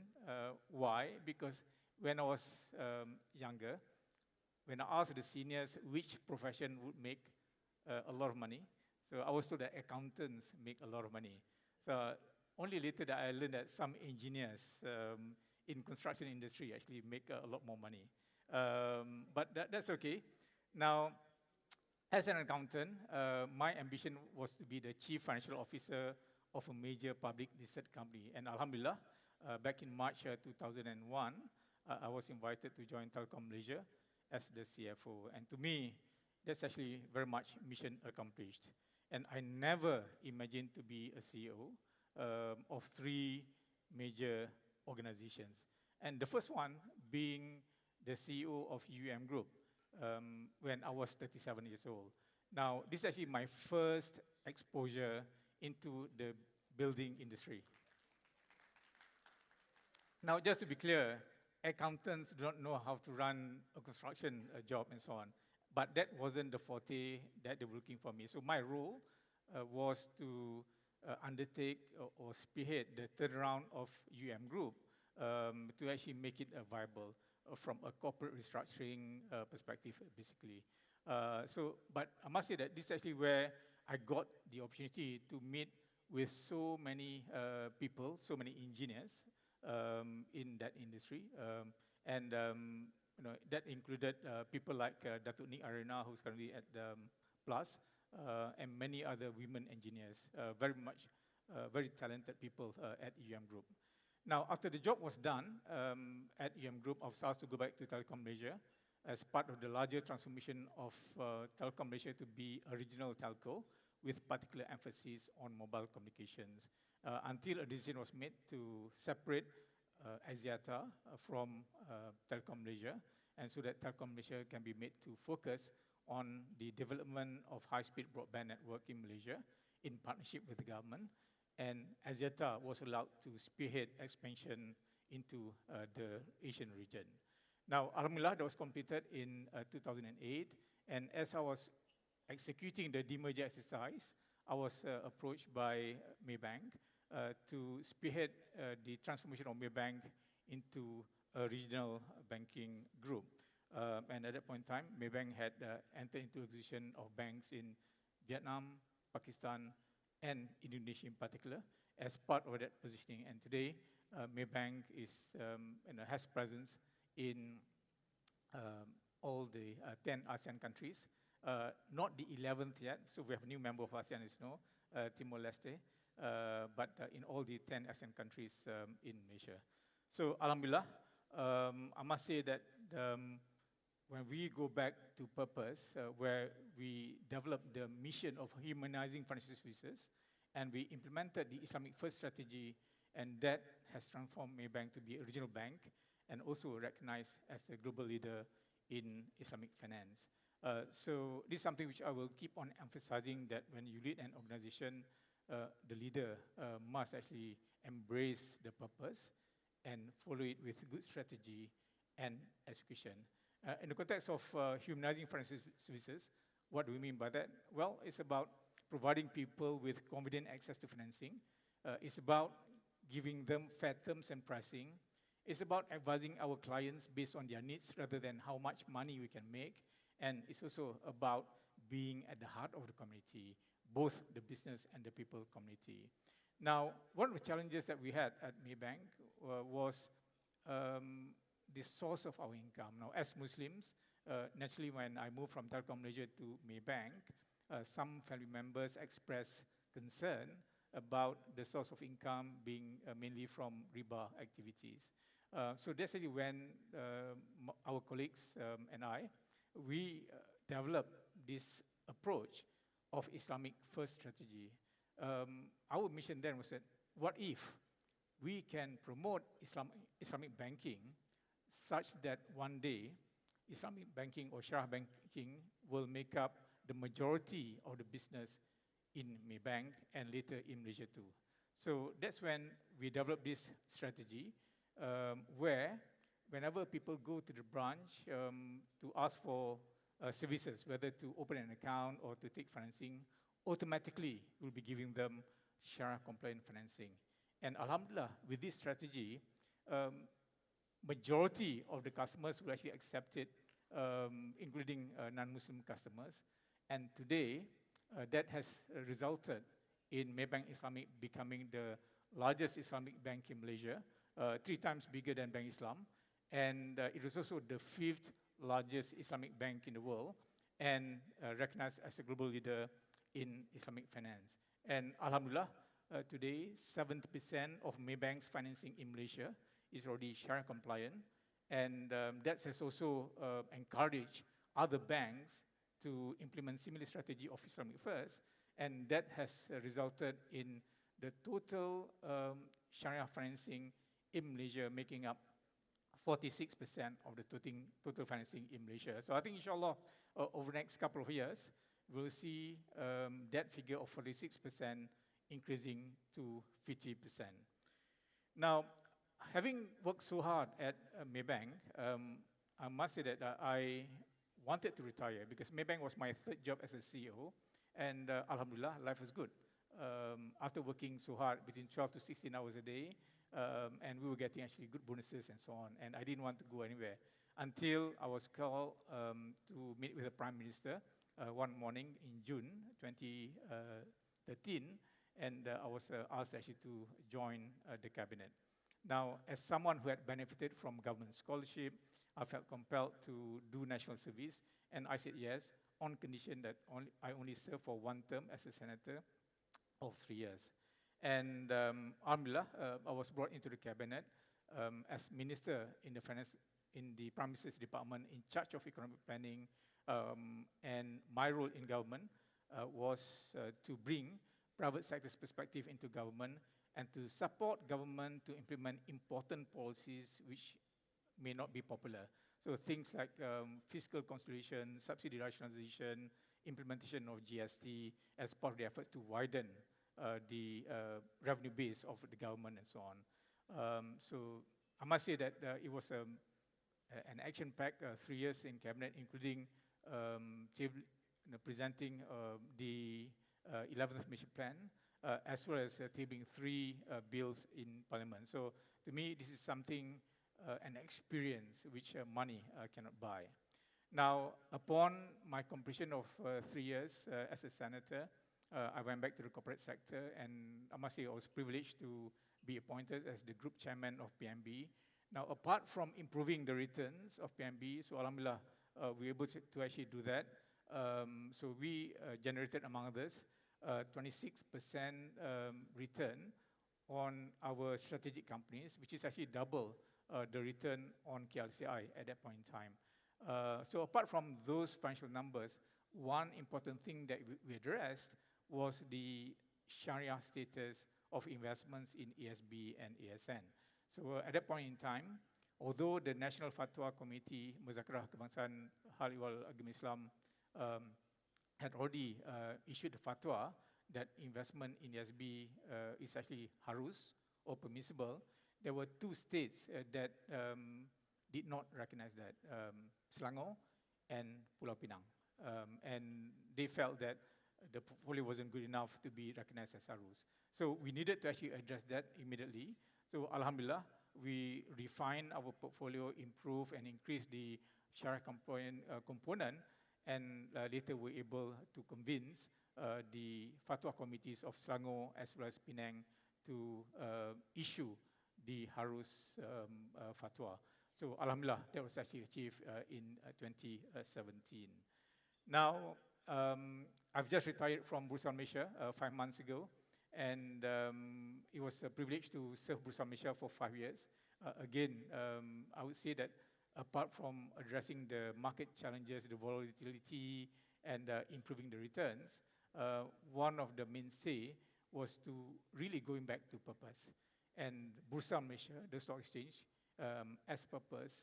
S11: Why? Because when I was younger, when I asked the seniors which profession would make a lot of money, so I was told that accountants make a lot of money. So only later that I learned that some engineers in construction industry actually make a lot more money. But that's okay. Now, as an accountant, my ambition was to be the chief financial officer of a major public listed company. And Alhamdulillah, back in March 2001, I was invited to join Telkom Malaysia as the CFO. And to me, that's actually very much mission accomplished. And I never imagined to be a CEO of 3 major organizations. And the first one being the CEO of YBhg Group when I was 37 years old. Now, this is actually my first exposure into the building industry. Now, just to be clear, accountants do not know how to run a construction job and so on. But that wasn't the forte that they were looking for me. So my role was to undertake or spearhead the turnaround of YBhg Group to actually make it viable from a corporate restructuring perspective, basically. But I must say that this is actually where I got the opportunity to meet with so many people, so many engineers in that industry. That included people like Datuk Arena, who's currently at Plus, and many other women engineers, very talented people at YBhg Group. Now, after the job was done at YBhg Group, I was asked to go back to Telkom Malaysia as part of the larger transformation of Telkom Malaysia to be a regional telco with particular emphasis on mobile communications, until a decision was made to separate Axiata from Telkom Malaysia, and so that Telkom Malaysia can be made to focus on the development of high-speed broadband network in Malaysia in partnership with the government, and Axiata was allowed to spearhead expansion into the Asian region. Now, Alhamdulillah, that was completed in 2008, and as I was executing the demerger exercise, I was approached by Maybank to spearhead the transformation of Maybank into a regional banking group. And at that point in time, Maybank had entered into acquisition of banks in Vietnam, Pakistan, and Indonesia in particular as part of that positioning. And today, Maybank has presence in all the 10 ASEAN countries. Not the 11th yet, so we have a new member of ASEAN, as you know, Timor-Leste, but in all the 10 ASEAN countries in Malaysia. So, Alhamdulillah, I must say that when we go back to purpose, where we developed the mission of humanizing financial services, and we implemented the Islamic First strategy, and that has transformed Maybank to be a regional bank, and also recognized as a global leader in Islamic finance. So this is something which I will keep on emphasizing, that when you lead an organization, the leader must actually embrace the purpose and follow it with good strategy and execution. In the context of humanizing financial services, what do we mean by that? Well, it's about providing people with convenient access to financing. It's about giving them fair terms and pricing. It's about advising our clients based on their needs rather than how much money we can make. And it's also about being at the heart of the community, both the business and the people community. Now, one of the challenges that we had at Maybank was the source of our income. Now, as Muslims, naturally when I moved from Telkom Malaysia to Maybank, some family members expressed concern about the source of income being mainly from riba activities. So that's actually when our colleagues and I, we developed this approach of Islamic First strategy, our mission then was that, what if we can promote Islamic banking such that one day Islamic banking or Sharia banking will make up the majority of the business in Maybank and later in Malaysia too. So that's when we developed this strategy where whenever people go to the branch to ask for services, whether to open an account or to take financing, automatically we'll be giving them Sharia compliant financing. And Alhamdulillah, with this strategy, majority of the customers will actually accept it, including non-Muslim customers. And today, that has resulted in Maybank Islamic becoming the largest Islamic bank in Malaysia, 3 times bigger than Bank Islam. And it is also the 5th largest Islamic bank in the world and recognized as a global leader in Islamic finance. And Alhamdulillah, today, 70% of Maybank's financing in Malaysia is already Sharia compliant. And that has also encouraged other banks to implement similar strategy of Islamic First. And that has resulted in the total Sharia financing in Malaysia making up 46% of the total financing in Malaysia. So I think, inshallah, over the next couple of years, we'll see that figure of 46% increasing to 50%. Now, having worked so hard at Maybank, I must say that I wanted to retire because Maybank was my 3rd job as a CEO, and Alhamdulillah, life was good. After working so hard, between 12 to 16 hours a day, and we were getting actually good bonuses and so on, and I didn't want to go anywhere until I was called to meet with the Prime Minister one morning in June 2013, and I was asked actually to join the cabinet. Now, as someone who had benefited from government scholarship, I felt compelled to do national service, and I said yes, on condition that I only serve for 1 term as a senator of 3 years. And Alhamdulillah, I was brought into the cabinet as minister in the finance, in the Prime Minister's department in charge of economic planning, and my role in government was to bring private sector's perspective into government and to support government to implement important policies which may not be popular. So things like fiscal consolidation, subsidy rationalization, implementation of GST as part of the efforts to widen the revenue base of the government and so on. So I must say that it was an action-packed 3 years in cabinet, including presenting the 11th mission plan, as well as tabling 3 bills in parliament. So to me, this is something, an experience which money cannot buy. Now, upon my completion of 3 years as a senator, I went back to the corporate sector, and I must say I was privileged to be appointed as the group chairman of PNB. Now, apart from improving the returns of PNB, so Alhamdulillah, we were able to actually do that. So we generated, among others, 26% return on our strategic companies, which is actually double the return on KLCI at that point in time. So apart from those financial numbers, one important thing that we addressed was the Sharia status of investments in ESB and ASEAN. So at that point in time, although the National Fatwa Committee, Muzakarah Kebangsaan Hal Ehwal Agama Islam, had already issued a fatwa that investment in ESB is actually harus or permissible, there were 2 states that did not recognize that, Selangor and Pulau Pinang. And they felt that the portfolio wasn't good enough to be recognized as harus. So we needed to actually address that immediately. So Alhamdulillah, we refined our portfolio, improved and increased the Sharia component, and later we were able to convince the fatwa committees of Selangor as well as Penang to issue the harus fatwa. So Alhamdulillah, that was actually achieved in 2017. Now, I've just retired from Bursa Malaysia 5 months ago, and it was a privilege to serve Bursa Malaysia for 5 years. Again, I would say that apart from addressing the market challenges, the volatility, and improving the returns, one of the mainstay was to really going back to purpose. And Bursa Malaysia, the stock exchange, as purpose,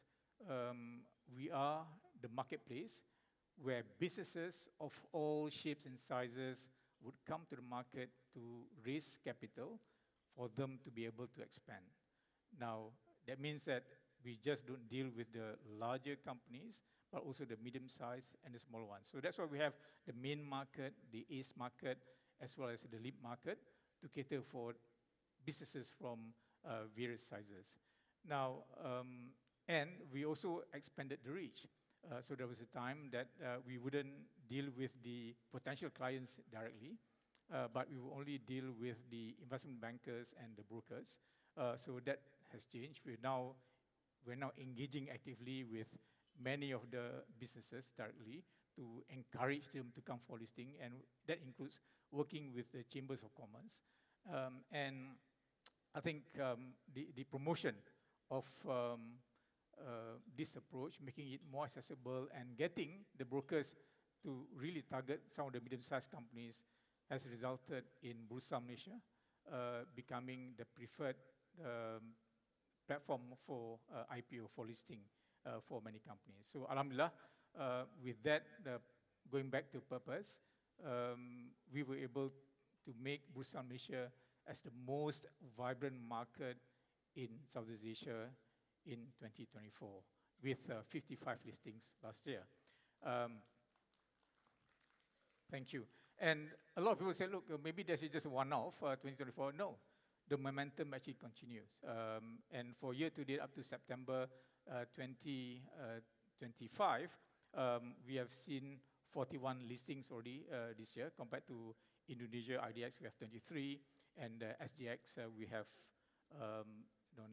S11: we are the marketplace where businesses of all shapes and sizes would come to the market to raise capital for them to be able to expand. Now, that means that we just don't deal with the larger companies, but also the medium-sized and the small ones. So that's why we have the main market, the ACE market, as well as the LEAP market to cater for businesses from various sizes. Now, and we also expanded the reach. So there was a time that we wouldn't deal with the potential clients directly, but we will only deal with the investment bankers and the brokers. So that has changed. We're now engaging actively with many of the businesses directly to encourage them to come for listing, and that includes working with the chambers of commerce. And I think the promotion of this approach, making it more accessible and getting the brokers to really target some of the medium-sized companies, has resulted in Bursa Malaysia becoming the preferred platform for IPO, for listing for many companies. So Alhamdulillah, with that, going back to purpose, we were able to make Bursa Malaysia as the most vibrant market in Southeast Asia in 2024, with 55 listings last year. Thank you. And a lot of people say, look, maybe this is just a one-off, 2024. No, the momentum actually continues. And for year-to-date up to September 2025, we have seen 41 listings already this year, compared to Indonesia, IDX, we have 23, and SGX, we have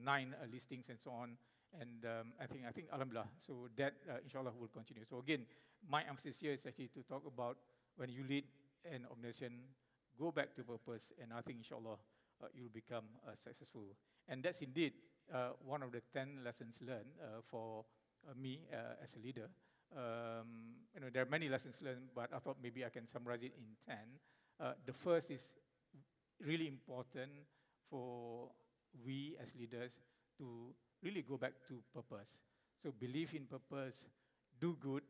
S11: 9 listings and so on. And I think Alhamdulillah, so that inshallah will continue. So again, my emphasis here is actually to talk about when you lead an organization, go back to purpose, and I think inshallah you'll become successful. And that's indeed one of the 10 lessons learned for me as a leader. There are many lessons learned, but I thought maybe I can summarize it in 10. The first is really important for we as leaders to really go back to purpose. So believe in purpose, do good,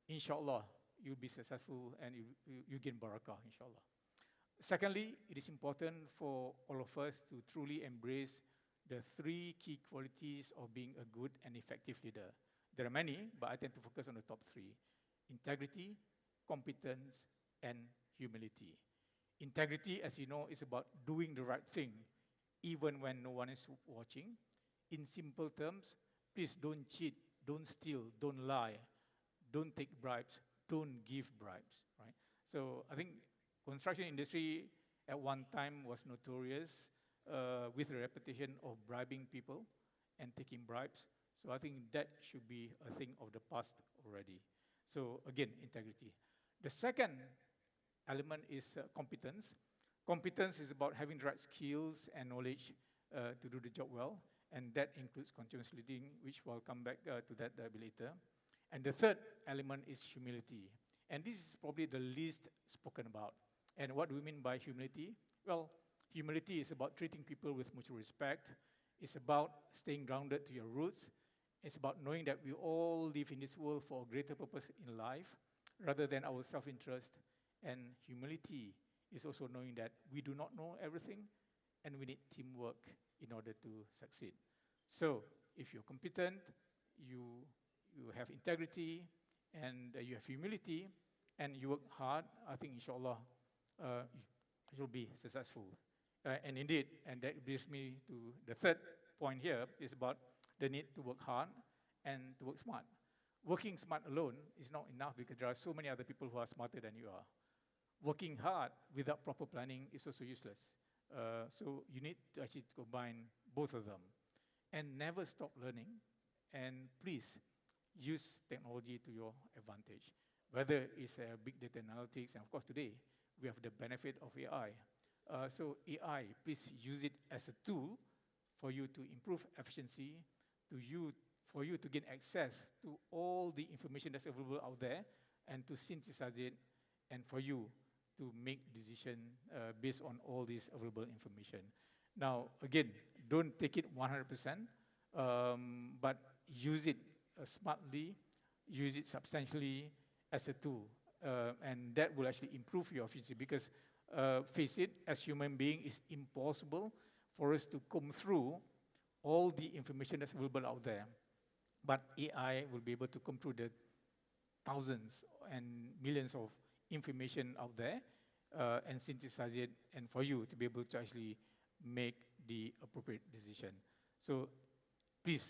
S11: inshallah, you'll be successful and you gain barakah, inshallah. Secondly, it is important for all of us to truly embrace the 3 key qualities of being a good and effective leader. There are many, but I tend to focus on the top 3. Integrity, competence, and humility. Integrity, as you know, is about doing the right thing, even when no one is watching. In simple terms, please don't cheat, don't steal, don't lie, don't take bribes, don't give bribes, right? So I think construction industry at one time was notorious with the reputation of bribing people and taking bribes. So I think that should be a thing of the past already. So again, integrity. The second element is competence. Competence is about having the right skills and knowledge to do the job well, and that includes continuous leading, which we'll come back to that a bit later. And the third element is humility. And this is probably the least spoken about. And what do we mean by humility? Well, humility is about treating people with mutual respect. It's about staying grounded to your roots. It's about knowing that we all live in this world for a greater purpose in life, rather than our self-interest. And humility is also knowing that we do not know everything, and we need teamwork in order to succeed. So, if you're competent, you have integrity, and you have humility, and you work hard, I think inshallah you'll be successful. And indeed, and that brings me to the third point here, is about the need to work hard and to work smart. Working smart alone is not enough, because there are so many other people who are smarter than you are. Working hard without proper planning is also useless. So you need to actually combine both of them. And never stop learning. And please, use technology to your advantage. Whether it's big data analytics, and of course today, we have the benefit of AI. So AI, please use it as a tool for you to improve efficiency, for you to gain access to all the information that's available out there, and to synthesize it, and for you to make decision based on all this available information. Now, again, don't take it 100%, but use it smartly, use it substantially as a tool, and that will actually improve your efficiency because, face it, as human being, it's impossible for us to comb through all the information that's available out there. But AI will be able to comb through the thousands and millions of information out there and synthesize it, and for you to be able to actually make the appropriate decision. So please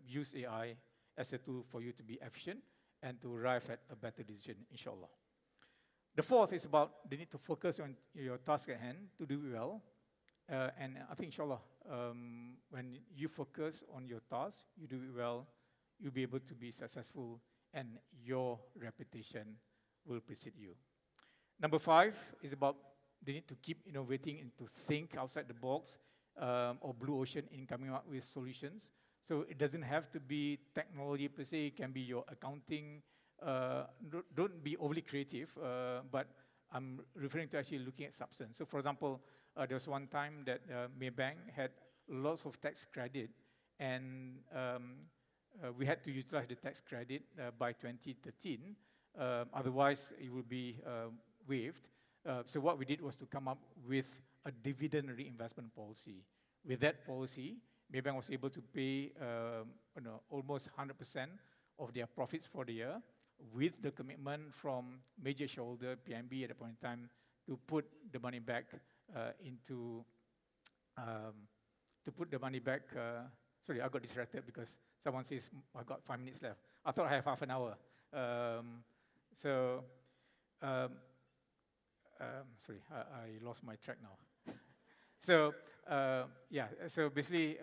S11: use AI as a tool for you to be efficient and to arrive at a better decision, inshallah. The fourth is about the need to focus on your task at hand to do it well. And I think, inshallah, when you focus on your task, you do it well, you'll be able to be successful, and your reputation will precede you. Number 5 is about the need to keep innovating and to think outside the box, or blue ocean in coming up with solutions. So it doesn't have to be technology per se, it can be your accounting. Don't be overly creative, but I'm referring to actually looking at substance. So for example, there was one time that Maybank had lots of tax credit, and we had to utilize the tax credit by 2013. Otherwise, it would be waived. So what we did was to come up with a dividend reinvestment policy. With that policy, Maybank was able to pay almost 100% of their profits for the year, with the commitment from major shareholder PNB at the point in time to put the money back sorry, I got distracted because someone says I've got 5 minutes left. I thought I have half an hour. Sorry, I lost my track now. So basically,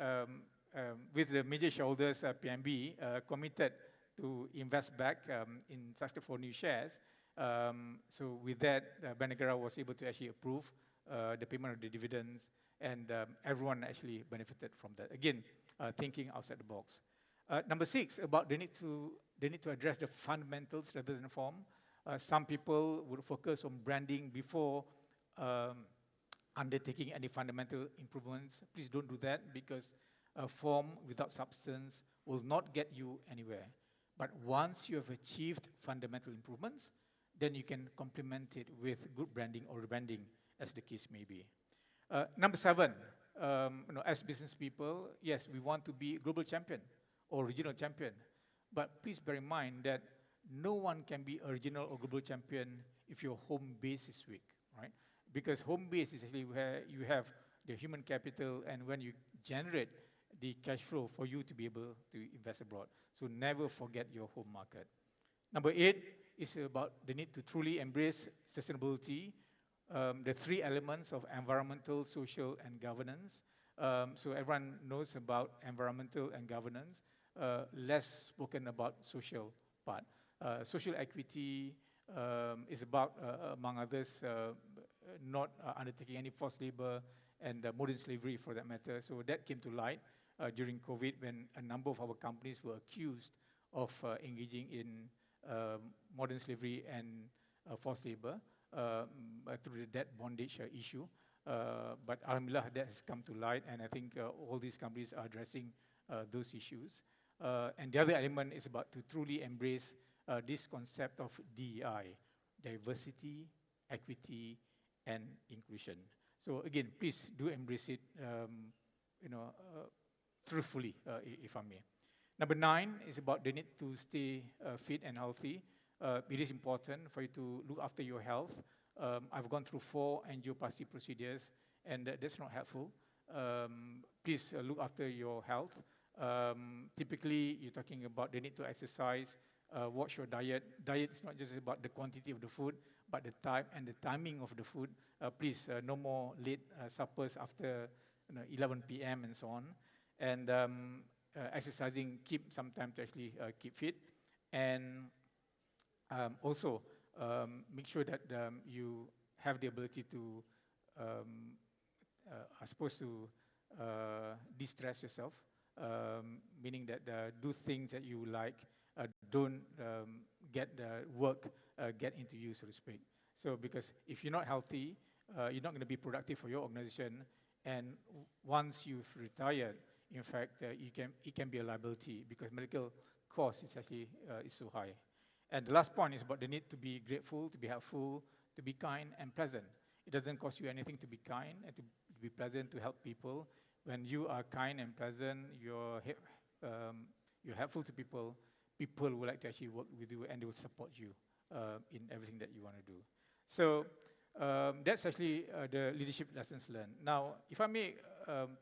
S11: with the major shareholders, PNB committed to invest back in such for new shares. So with that, Bank Negara was able to actually approve the payment of the dividends, and everyone actually benefited from that. Again, thinking outside the box. Number 6, about the need to address the fundamentals rather than form. Some people would focus on branding before undertaking any fundamental improvements. Please don't do that, because form without substance will not get you anywhere. But once you have achieved fundamental improvements, then you can complement it with good branding or rebranding, as the case may be. Number 7, as business people, yes, we want to be global champion or regional champion. But please bear in mind that no one can be a regional or global champion if your home base is weak, right? Because home base is actually where you have the human capital, and when you generate the cash flow for you to be able to invest abroad. So never forget your home market. Number 8 is about the need to truly embrace sustainability, the 3 elements of environmental, social, and governance. So everyone knows about environmental and governance, less spoken about social part. Social equity is about, among others, not undertaking any forced labor and modern slavery for that matter. So that came to light during COVID, when a number of our companies were accused of engaging in modern slavery and forced labor through the debt bondage issue. But alhamdulillah, that has come to light, and I think all these companies are addressing those issues. And the other element is about to truly embrace this concept of DEI, diversity, equity, and inclusion. So again, please do embrace it, truthfully, if I may. Number 9 is about the need to stay fit and healthy. It is important for you to look after your health. I've gone through 4 angioplasty procedures, and that's not helpful. Please look after your health. Typically, you're talking about the need to exercise, watch your diet. Diet is not just about the quantity of the food, but the type and the timing of the food. Please, no more late suppers after 11 p.m. and so on. And exercising, keep some time to actually keep fit. And also, make sure that you have the ability to, de-stress yourself, meaning that do things that you like, don't get the work get into you, so to speak. So because if you're not healthy, you're not going to be productive for your organization, and once you've retired, in fact, it can be a liability because medical cost is actually is so high. And the last point is about the need to be grateful, to be helpful, to be kind and pleasant. It doesn't cost you anything to be kind and to be pleasant, to help people. When you are kind and pleasant, you're helpful to people, people will like to actually work with you and they will support you in everything that you want to do. So that's actually the leadership lessons learned. Now, if I may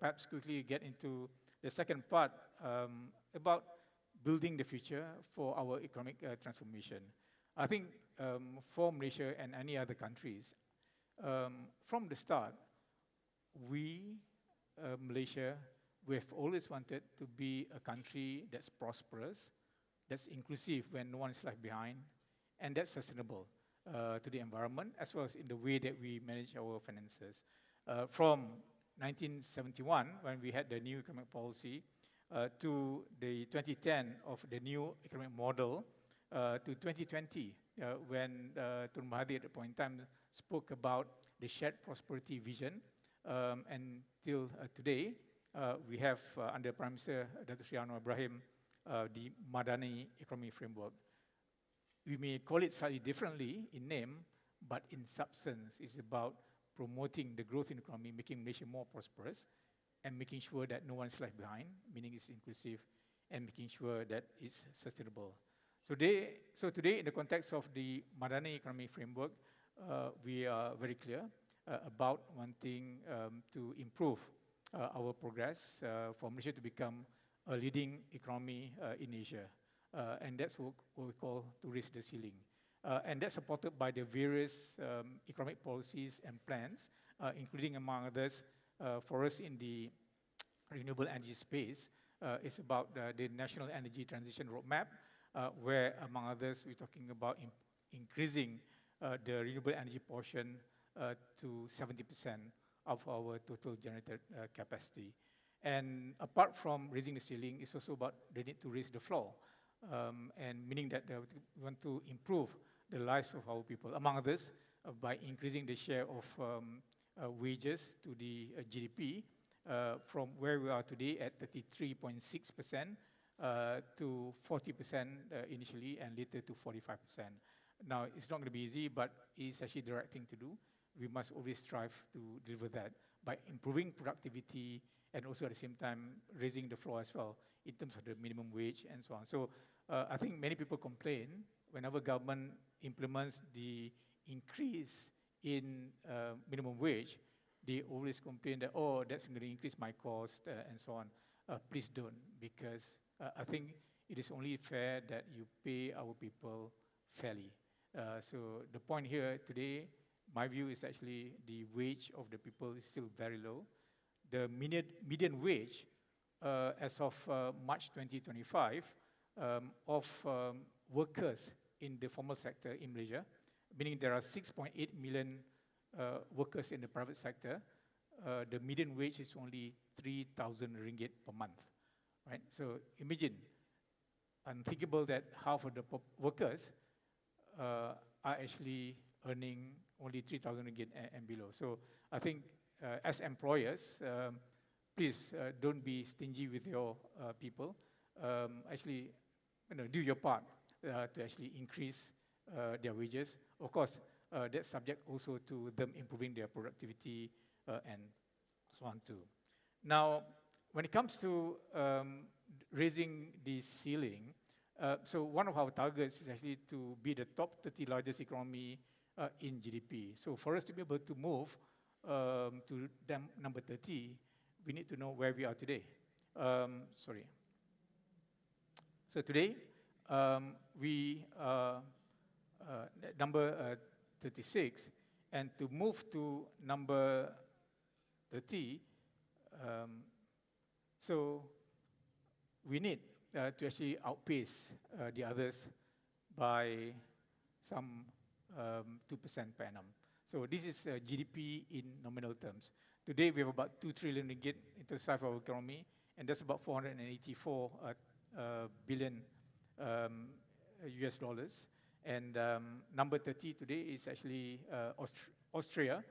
S11: perhaps quickly get into the second part about building the future for our economic transformation. I think for Malaysia and any other countries, from the start, we, Malaysia, we have always wanted to be a country that's prosperous, that's inclusive when no one is left behind, and that's sustainable to the environment, as well as in the way that we manage our finances. From 1971, when we had the new economic policy, to the 2010 of the new economic model, to 2020, when Tun Mahathir at the point in time spoke about the shared prosperity vision, and till today, we have under Prime Minister Dato Sri Anwar Ibrahim, the Madani Economy Framework. We may call it slightly differently in name, but in substance, it's about promoting the growth in the economy, making Malaysia more prosperous, and making sure that no one's left behind, meaning it's inclusive, and making sure that it's sustainable. So today, in the context of the Madani Economy Framework, we are very clear about wanting to improve our progress for Malaysia to become a leading economy in Asia. And that's what we call to raise the ceiling. And that's supported by the various economic policies and plans, including, among others, for us in the renewable energy space, it's about the National Energy Transition Roadmap, where, among others, we're talking about increasing the renewable energy portion to 70% of our total generated capacity. And apart from raising the ceiling, it's also about the need to raise the floor, and meaning that we want to improve the lives of our people, among others, by increasing the share of wages to the GDP from where we are today at 33.6% to 40% initially, and later to 45%. Now, it's not going to be easy, but it's actually the right thing to do. We must always strive to deliver that by improving productivity and also at the same time raising the floor as well in terms of the minimum wage and so on. So I think many people complain whenever government implements the increase in minimum wage, they always complain that, oh, that's going to increase my cost and so on. Please don't, because I think it is only fair that you pay our people fairly. So the point here today, my view is actually the wage of the people is still very low. The median wage as of March 2025 of workers in the formal sector in Malaysia, meaning there are 6.8 million workers in the private sector, the median wage is only 3,000 ringgit per month, right? So imagine, unthinkable that half of the workers are actually earning only 3,000 ringgit and below. So I think as employers, please don't be stingy with your people. Actually, do your part to actually increase their wages. Of course, that's subject also to them improving their productivity and so on too. Now, when it comes to raising the ceiling, so one of our targets is actually to be the top 30 largest economy in GDP. So for us to be able to move to number 30, we need to know where we are today. So today, we are number 36, and to move to number 30, so we need to actually outpace the others by some 2% per annum. So this is GDP in nominal terms. Today we have about 2 trillion ringgit in terms of our economy, and that's about 484 billion US dollars. And number 30 today is actually Austria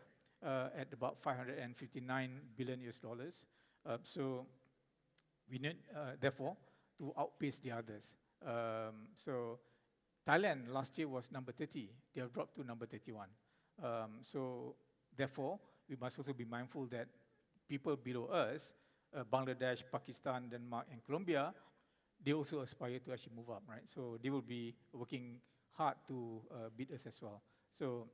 S11: at about 559 billion US dollars. So we need, therefore, to outpace the others. So Thailand last year was number 30. They have dropped to number 31. So therefore, we must also be mindful that people below us, Bangladesh, Pakistan, Denmark, and Colombia, they also aspire to actually move up, right? So they will be working hard to beat us as well. So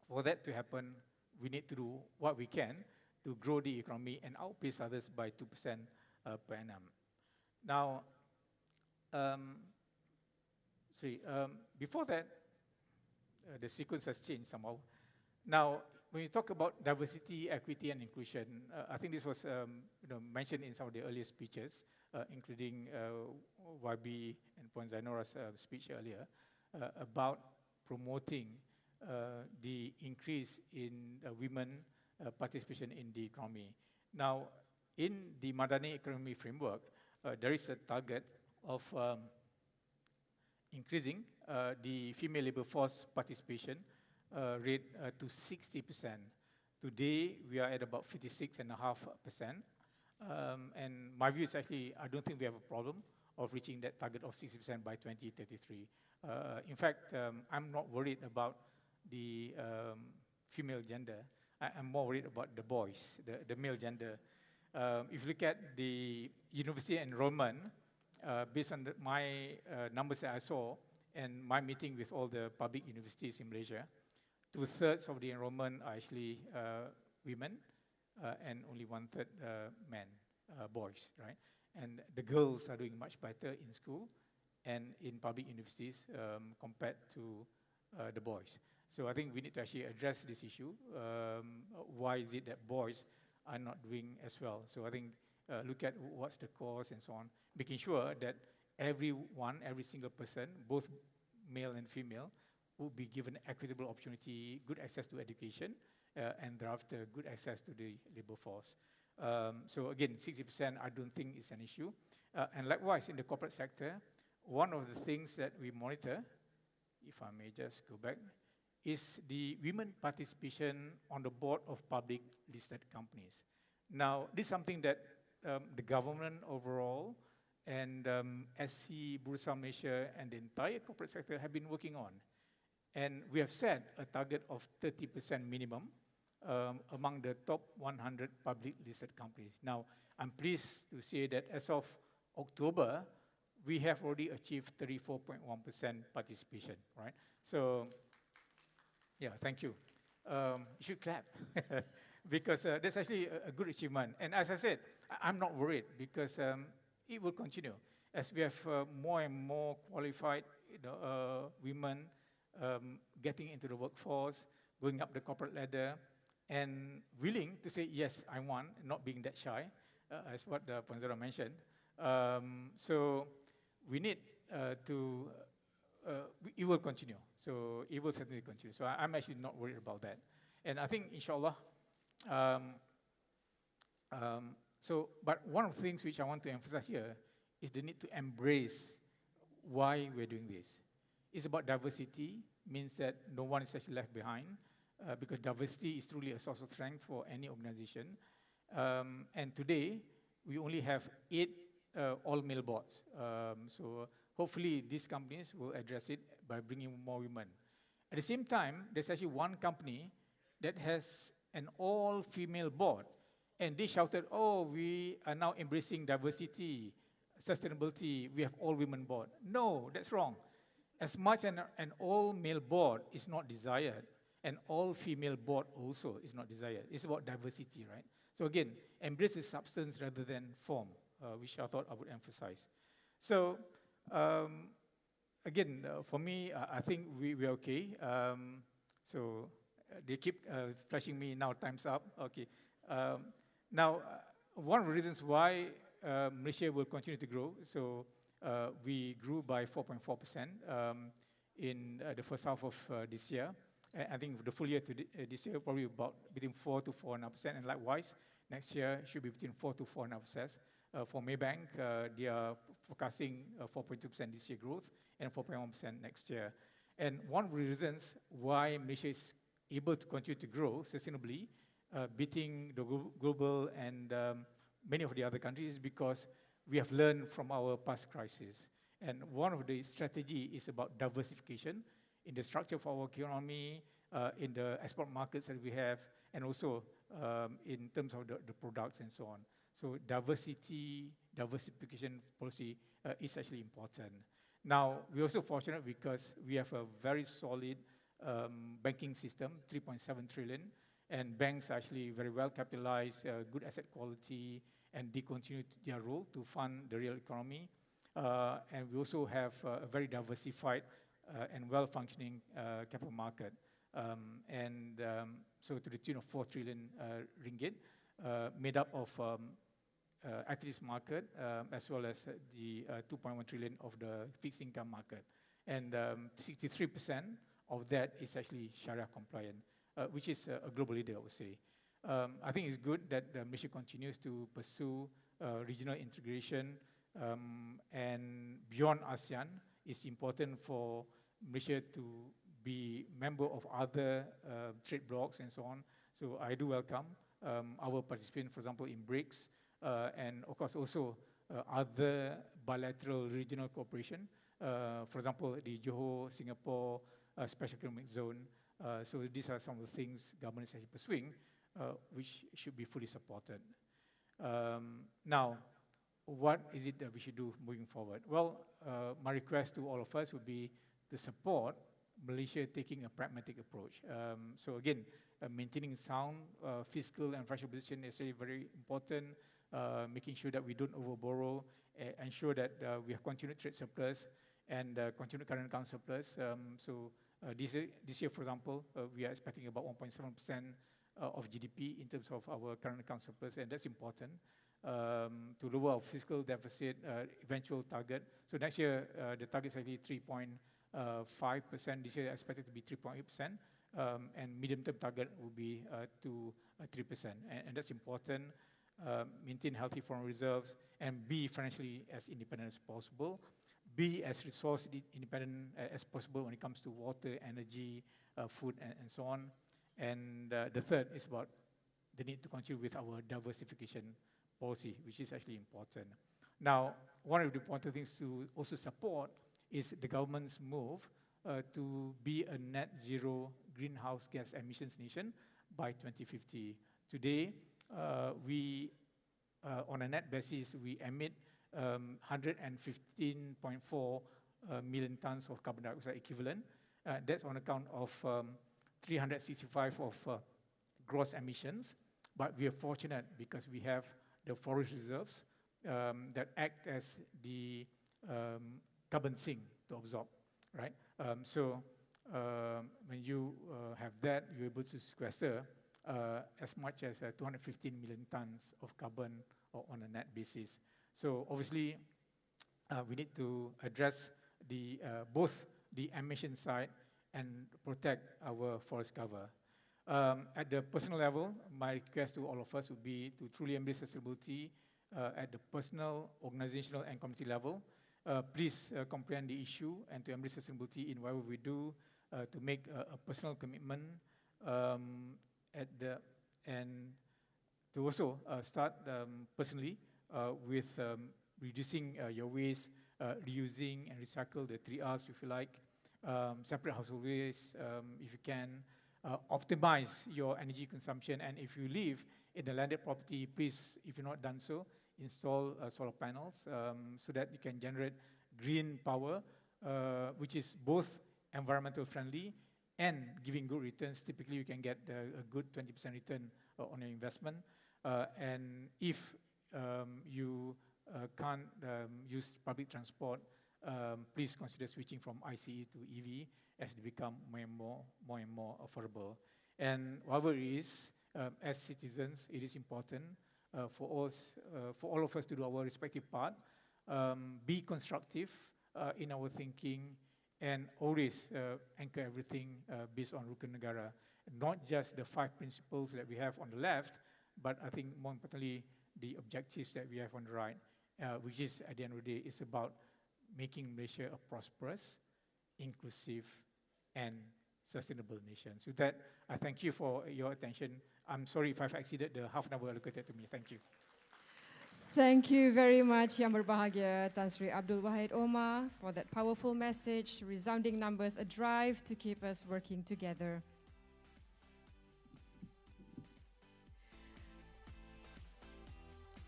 S11: for that to happen, we need to do what we can to grow the economy and outpace others by 2% per annum. Now, before that, the sequence has changed somehow. Now, when you talk about diversity, equity, and inclusion, I think this was mentioned in some of the earlier speeches, including YB and Puan Zainora's speech earlier, about promoting the increase in women participation in the economy. Now, in the Madani Economy Framework, there is a target of increasing the female labor force participation rate to 60%. Today, we are at about 56.5%. And my view is actually, I don't think we have a problem of reaching that target of 60% by 2033. In fact, I'm not worried about the female gender. I'm more worried about the boys, the male gender. If you look at the university enrollment, based on my numbers that I saw and my meeting with all the public universities in Malaysia, 2/3 of the enrollment are actually women and only 1/3 men, boys, right? And the girls are doing much better in school and in public universities compared to the boys. So I think we need to actually address this issue. Why is it that boys are not doing as well? So I think look at what's the cause and so on, making sure that everyone, every single person, both male and female, will be given equitable opportunity, good access to education, and thereafter good access to the labor force. So again, 60% I don't think is an issue. And likewise, in the corporate sector, one of the things that we monitor, if I may just go back, is the women participation on the board of public listed companies. Now, this is something that the government overall and SC, Bursa Malaysia, and the entire corporate sector have been working on. And we have set a target of 30% minimum among the top 100 public listed companies. Now, I'm pleased to say that as of October, we have already achieved 34.1% participation, right? So, yeah, thank you. You should clap, because that's actually a good achievement. And as I said, I'm not worried, because it will continue. As we have more and more qualified women getting into the workforce, going up the corporate ladder, and willing to say, yes, I want, not being that shy, as what Puan Zara mentioned. So we need to, it will continue. So it will certainly continue. So I'm actually not worried about that. And I think, inshallah, but one of the things which I want to emphasize here is the need to embrace why we're doing this. It's about diversity, means that no one is actually left behind, because diversity is truly a source of strength for any organization. And today, we only have 8 all-male boards. So hopefully, these companies will address it by bringing more women. At the same time, there's actually one company that has an all-female board. And they shouted, oh, we are now embracing diversity, sustainability, we have all-women board. No, that's wrong. As much an all-male board is not desired, an all-female board also is not desired. It's about diversity, right? So again, embrace the substance rather than form, which I thought I would emphasize. So again, for me, I think we're okay. So they keep flashing me now, time's up. Okay. Now, one of the reasons why Malaysia will continue to grow, so we grew by 4.4% in the first half of this year. I think the full year to this year, probably about between 4 to 4.5%, and likewise, next year should be between 4 to 4.5%. For Maybank, they are forecasting 4.2% this year growth and 4.1% next year. And one of the reasons why Malaysia is able to continue to grow sustainably, beating the global and many of the other countries, is because we have learned from our past crises. And one of the strategy is about diversification in the structure of our economy, in the export markets that we have, and also in terms of the products and so on. So diversification policy is actually important. Now, we're also fortunate because we have a very solid banking system, 3.7 trillion, and banks are actually very well capitalized, good asset quality, and they continue their role to fund the real economy. And we also have a very diversified and well-functioning capital market. So to the tune of 4 trillion ringgit, made up of equities market, as well as the 2.1 trillion of the fixed income market. And 63% of that is actually Sharia compliant, which is a global leader, I would say. I think it's good that Malaysia continues to pursue regional integration, and beyond ASEAN, it's important for Malaysia to be member of other trade blocs and so on. So I do welcome our participation, for example, in BRICS, and of course also other bilateral regional cooperation. For example, the Johor, Singapore Special Economic Zone. So these are some of the things government is actually pursuing, which should be fully supported. Now, what is it that we should do moving forward? Well, my request to all of us would be to support Malaysia taking a pragmatic approach. So again, maintaining sound fiscal and financial position is very important, making sure that we don't overborrow, ensure that we have continued trade surplus and continued current account surplus. This year, for example, we are expecting about 1.7% of GDP in terms of our current account surplus, and that's important to lower our fiscal deficit eventual target. So next year, the target is actually 3.5%. This year, expected to be 3.8%, and medium-term target will be to 3%. And that's important. Maintain healthy foreign reserves and be financially as independent as possible. Be as resource independent as possible when it comes to water, energy, food, and so on. And the third is about the need to continue with our diversification policy, which is actually important. Now, one of the important things to also support is the government's move to be a net zero greenhouse gas emissions nation by 2050. Today, we, on a net basis, we emit 115.4 million tons of carbon dioxide equivalent. That's on account of 365 of gross emissions. But we are fortunate because we have the forest reserves that act as the carbon sink to absorb, right? When you have that, you're able to sequester as much as 215 million tons of carbon on a net basis. So obviously, we need to address the both the emission side and protect our forest cover. At the personal level, my request to all of us would be to truly embrace sustainability at the personal, organizational, and community level. Please comprehend the issue and to embrace sustainability in whatever we do, to make a personal commitment and to also start personally with reducing your waste, reusing and recycle, the 3 Rs if you like, separate household waste if you can, optimize your energy consumption, and if you live in a landed property, please, if you're not done so, install solar panels so that you can generate green power, which is both environmental friendly and giving good returns. Typically, you can get a good 20% return on your investment. And if you can't use public transport, please consider switching from ICE to EV as they become more and more affordable. And whatever it is, as citizens, it is important for all of us to do our respective part, be constructive in our thinking, and always anchor everything based on Rukun Negara. Not just the 5 principles that we have on the left, but I think more importantly, the objectives that we have on the right, which is, at the end of the day, is about making Malaysia a prosperous, inclusive, and sustainable nations. With that, I thank you for your attention. I'm sorry if I've exceeded the half an hour allocated to me. Thank you.
S1: Thank you very much, Yang Berbahagia Tan Sri Abdul Wahid Omar, for that powerful message, resounding numbers, a drive to keep us working together.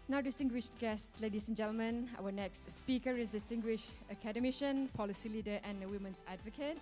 S1: Now, distinguished guests, ladies and gentlemen, our next speaker is distinguished academician, policy leader, and a women's advocate.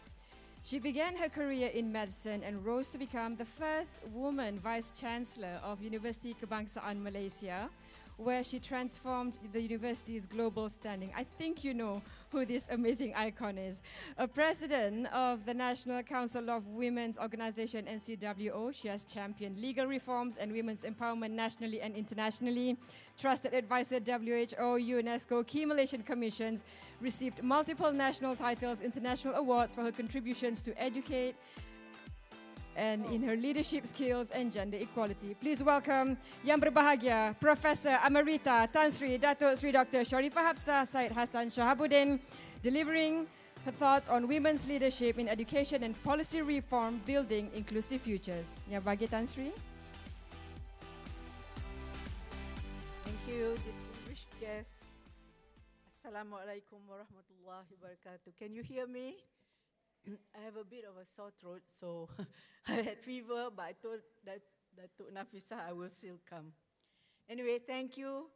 S1: She began her career in medicine and rose to become the first woman vice-chancellor of University Kebangsaan Malaysia, where she transformed the university's global standing. I think you know who this amazing icon is. A president of the National Council of Women's Organization, NCWO, she has championed legal reforms and women's empowerment nationally and internationally. Trusted advisor, WHO, UNESCO, key Malaysian commissions, received multiple national titles, international awards for her contributions to educate, and in her leadership skills and gender equality. Please welcome Yang Berbahagia, Professor Emerita Tan Sri Datuk Sri Dr. Sharifah Hapsah Syed Hasan Shahabudin, delivering her thoughts on women's leadership in education and policy reform, building inclusive futures. Yang Berbahagia Tan Sri.
S12: Thank you, distinguished guests. Assalamualaikum warahmatullahi wabarakatuh. Can you hear me? I have a bit of a sore throat, so I had fever, but I told Datuk Nafisah I will still come. Anyway, thank you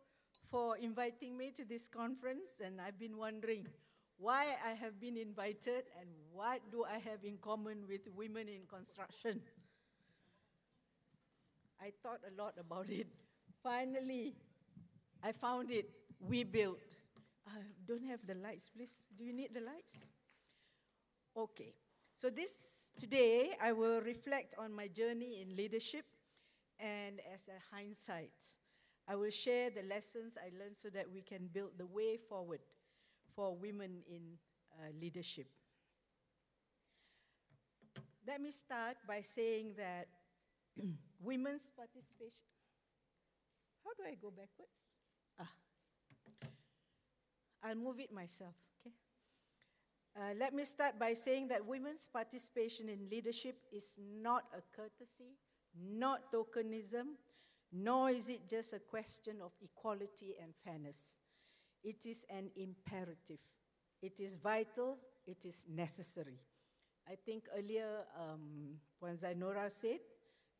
S12: for inviting me to this conference, and I've been wondering why I have been invited and what do I have in common with women in construction. I thought a lot about it. Finally, I found it. We built. Don't have the lights, please. Do you need the lights? Okay, so today I will reflect on my journey in leadership, and as a hindsight, I will share the lessons I learned so that we can build the way forward for women in leadership. Let me start by saying that women's participation, how do I go backwards? I'll move it myself, okay? Let me start by saying that women's participation in leadership is not a courtesy, not tokenism, nor is it just a question of equality and fairness. It is an imperative. It is vital. It is necessary. I think earlier when Zainora said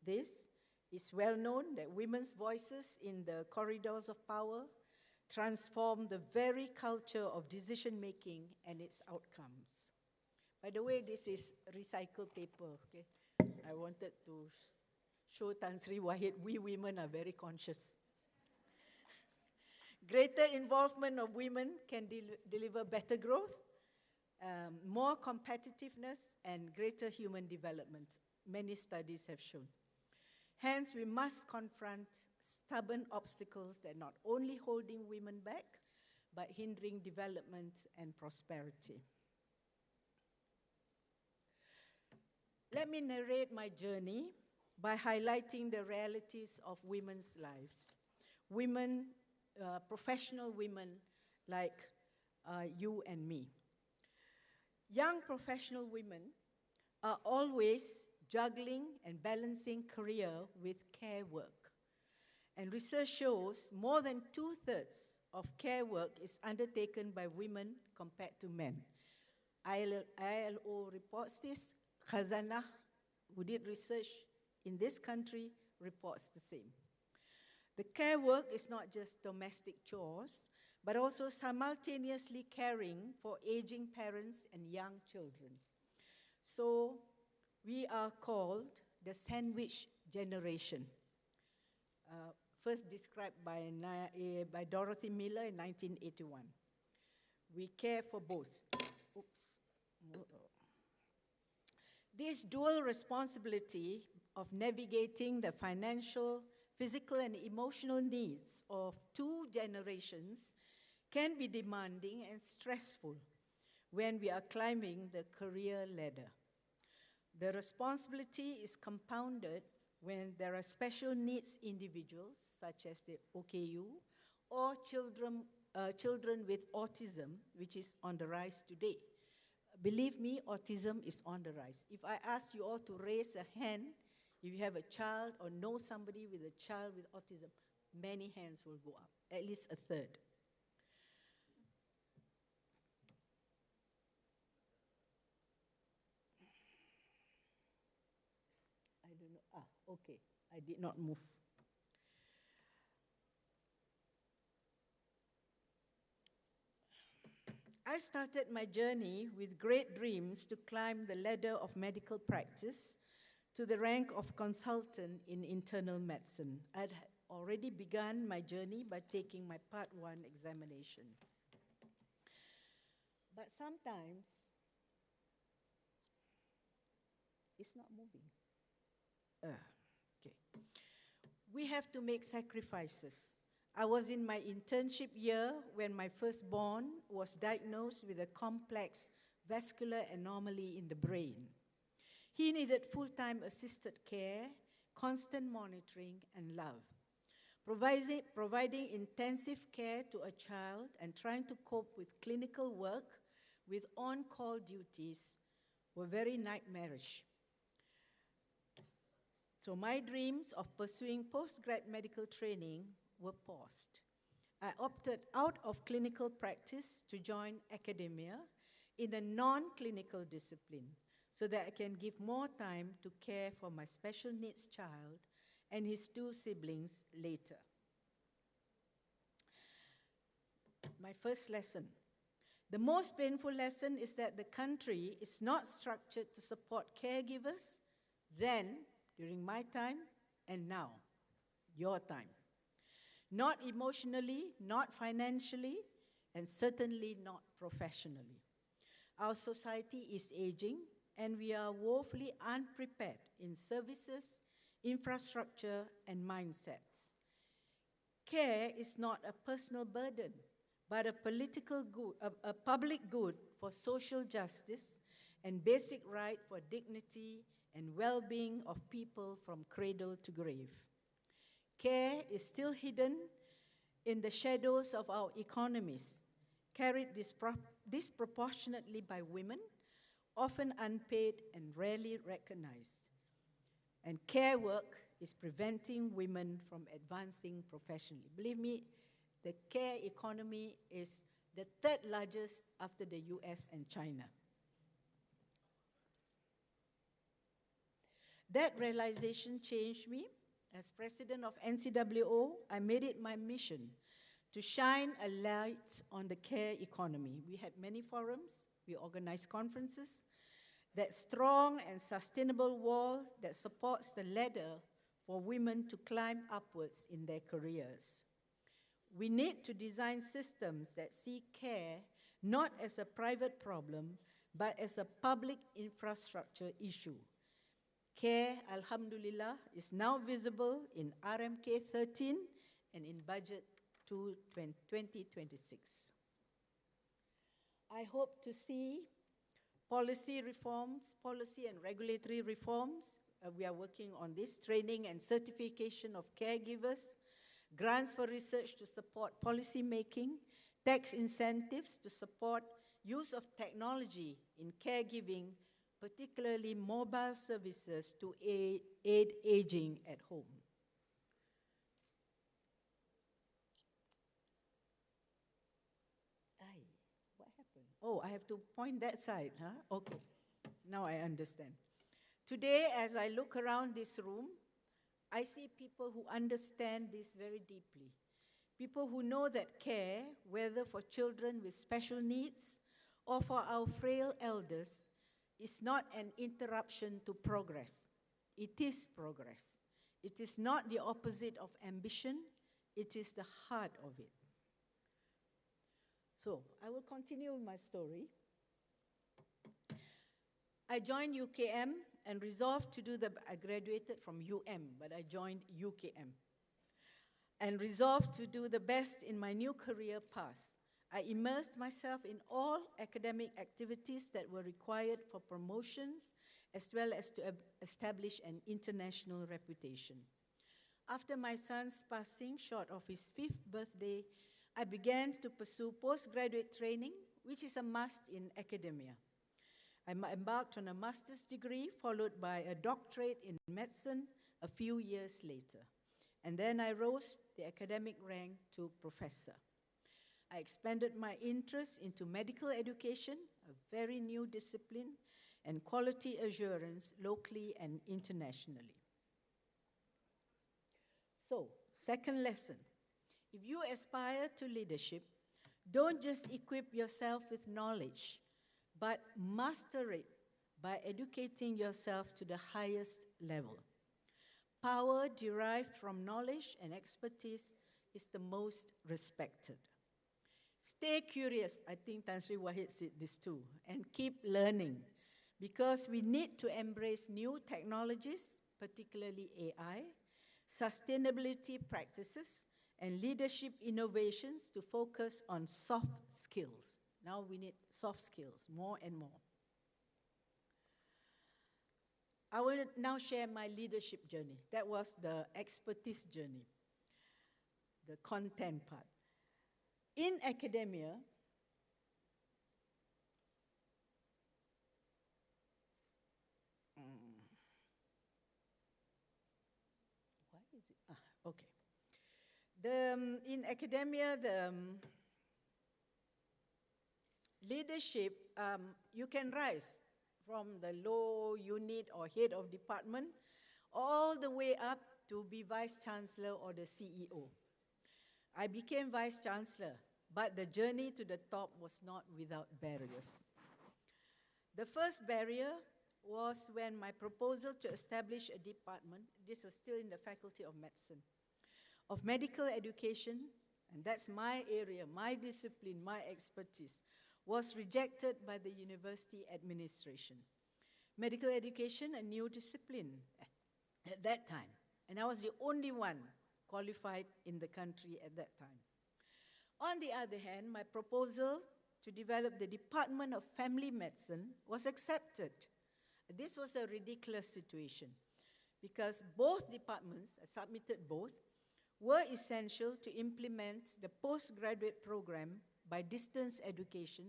S12: this, it's well known that women's voices in the corridors of power transform the very culture of decision-making and its outcomes. By the way, this is recycled paper, okay? I wanted to show Tan Sri Wahid, we women are very conscious. Greater involvement of women can deliver better growth, more competitiveness, and greater human development. Many studies have shown. Hence, we must confront stubborn obstacles that are not only holding women back, but hindering development and prosperity. Let me narrate my journey by highlighting the realities of women's lives. Women, professional women like you and me. Young professional women are always juggling and balancing career with care work. And research shows more than 2/3 of care work is undertaken by women compared to men. ILO reports this. Khazanah, who did research in this country, reports the same. The care work is not just domestic chores, but also simultaneously caring for aging parents and young children. So we are called the sandwich generation. First described by Dorothy Miller in 1981. We care for both. Oops. This dual responsibility of navigating the financial, physical, and emotional needs of two generations can be demanding and stressful when we are climbing the career ladder. The responsibility is compounded when there are special needs individuals, such as the OKU, or children with autism, which is on the rise today. Believe me, autism is on the rise. If I ask you all to raise a hand, if you have a child or know somebody with a child with autism, many hands will go up, at least a third. I don't know. Ah, okay. I did not move. I started my journey with great dreams to climb the ladder of medical practice to the rank of consultant in internal medicine. I'd already begun my journey by taking my Part 1 examination. But sometimes, it's not moving. Okay. We have to make sacrifices. I was in my internship year when my firstborn was diagnosed with a complex vascular anomaly in the brain. He needed full-time assisted care, constant monitoring, and love. Providing intensive care to a child and trying to cope with clinical work with on-call duties were very nightmarish. So my dreams of pursuing postgrad medical training were paused. I opted out of clinical practice to join academia in a non-clinical discipline so that I can give more time to care for my special needs child and his 2 siblings later. My first lesson. The most painful lesson is that the country is not structured to support caregivers then, during my time, and now, your time. Not emotionally, not financially, and certainly not professionally. Our society is aging, and we are woefully unprepared in services, infrastructure, and mindsets. Care is not a personal burden, but a political good, a public good for social justice and basic right for dignity and well-being of people from cradle to grave. Care is still hidden in the shadows of our economies, carried disproportionately by women, often unpaid and rarely recognized. And care work is preventing women from advancing professionally. Believe me, the care economy is the 3rd largest after the US and China. That realization changed me. As president of NCWO, I made it my mission to shine a light on the care economy. We had many forums, we organized conferences, that strong and sustainable wall that supports the ladder for women to climb upwards in their careers. We need to design systems that see care not as a private problem, but as a public infrastructure issue. Care, alhamdulillah, is now visible in RMK 13 and in budget 2026. I hope to see policy reforms, policy and regulatory reforms. We are working on this, training and certification of caregivers, grants for research to support policy making, tax incentives to support use of technology in caregiving, particularly mobile services to aid aging at home. What happened? Oh, I have to point that side, huh? Okay, now I understand. Today, as I look around this room, I see people who understand this very deeply. People who know that care, whether for children with special needs or for our frail elders, is not an interruption to progress. It is progress. It is not the opposite of ambition. It is the heart of it. So, I will continue my story. I joined UKM and resolved to do I graduated from but I joined UKM. And resolved to do the best in my new career path. I immersed myself in all academic activities that were required for promotions, as well as to establish an international reputation. After my son's passing, short of his 5th birthday, I began to pursue postgraduate training, which is a must in academia. I embarked on a master's degree, followed by a doctorate in medicine a few years later. And then I rose the academic rank to professor. I expanded my interest into medical education, a very new discipline, and quality assurance locally and internationally. So, second lesson, if you aspire to leadership, don't just equip yourself with knowledge, but master it by educating yourself to the highest level. Power derived from knowledge and expertise is the most respected. Stay curious, I think Tan Sri Wahid said this too, and keep learning, because we need to embrace new technologies, particularly AI, sustainability practices, and leadership innovations to focus on soft skills. Now we need soft skills more and more. I will now share my leadership journey. That was the expertise journey, the content part. In academia, why is it? Okay. In academia, the leadership, you can rise from the low unit or head of department all the way up to be vice chancellor or the CEO. I became vice chancellor, but the journey to the top was not without barriers. The first barrier was when my proposal to establish a department, this was still in the Faculty of Medicine, of medical education, and that's my area, my discipline, my expertise, was rejected by the university administration. Medical education, a new discipline at that time, and I was the only one qualified in the country at that time. On the other hand, my proposal to develop the Department of Family Medicine was accepted. This was a ridiculous situation because both departments, I submitted both, were essential to implement the postgraduate program by distance education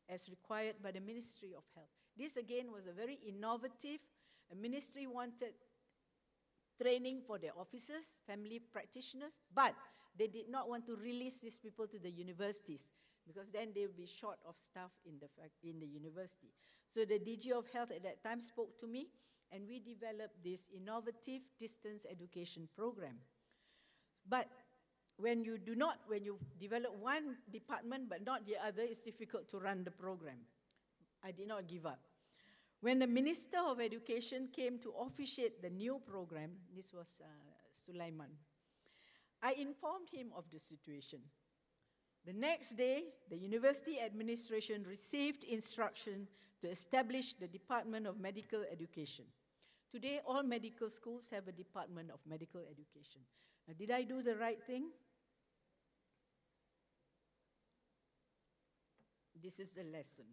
S12: as required by the Ministry of Health. This again was a very innovative, the ministry wanted training for their officers, family practitioners, but they did not want to release these people to the universities because then they would be short of staff in the university. So the DG of Health at that time spoke to me and we developed this innovative distance education program. But when you develop one department but not the other, it's difficult to run the program. I did not give up. When the Minister of Education came to officiate the new program, this was Sulaiman, I informed him of the situation. The next day, the university administration received instruction to establish the Department of Medical Education. Today, all medical schools have a Department of Medical Education. Now, did I do the right thing? This is the lesson.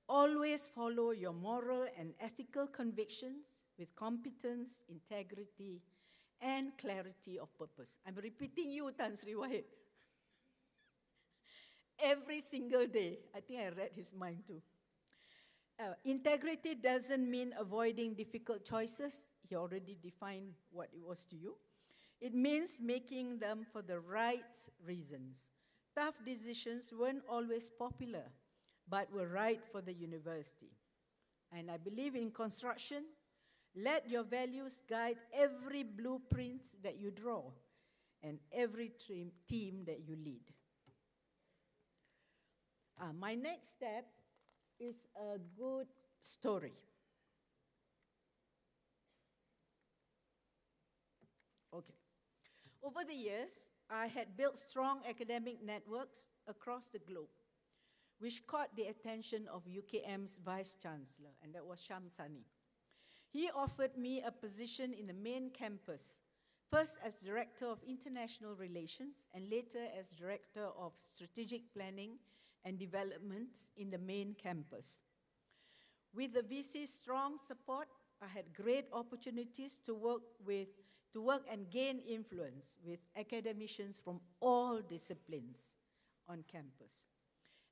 S12: Always follow your moral and ethical convictions with competence, integrity, and clarity of purpose. I'm repeating you, Tan Sri Wahid. Every single day. I think I read his mind too. Integrity doesn't mean avoiding difficult choices. He already defined what it was to you. It means making them for the right reasons. Tough decisions weren't always popular, but were right for the university. And I believe in construction. Let your values guide every blueprint that you draw and every team that you lead. My next step is a good story. Okay. Over the years, I had built strong academic networks across the globe, which caught the attention of UKM's Vice Chancellor, and that was Shamsani. He offered me a position in the main campus, first as Director of International Relations and later as Director of Strategic Planning and Development in the main campus. With the VC's strong support, I had great opportunities to work and gain influence with academicians from all disciplines on campus.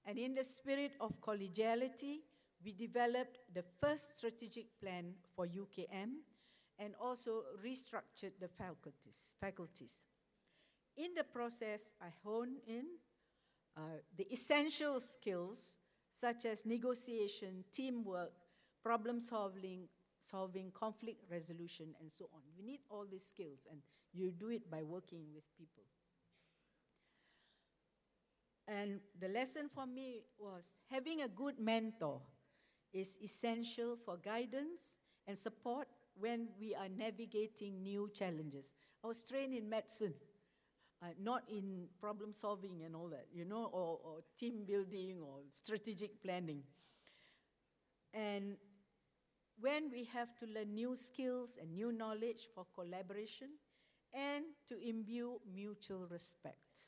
S12: And in the spirit of collegiality, we developed the first strategic plan for UKM and also restructured the faculties. In the process, I honed in the essential skills such as negotiation, teamwork, problem solving, conflict resolution, and so on. You need all these skills, and you do it by working with people. And the lesson for me was having a good mentor is essential for guidance and support when we are navigating new challenges. I was trained in medicine, not in problem solving and all that, you know, or team building or strategic planning. And when we have to learn new skills and new knowledge for collaboration and to imbue mutual respect.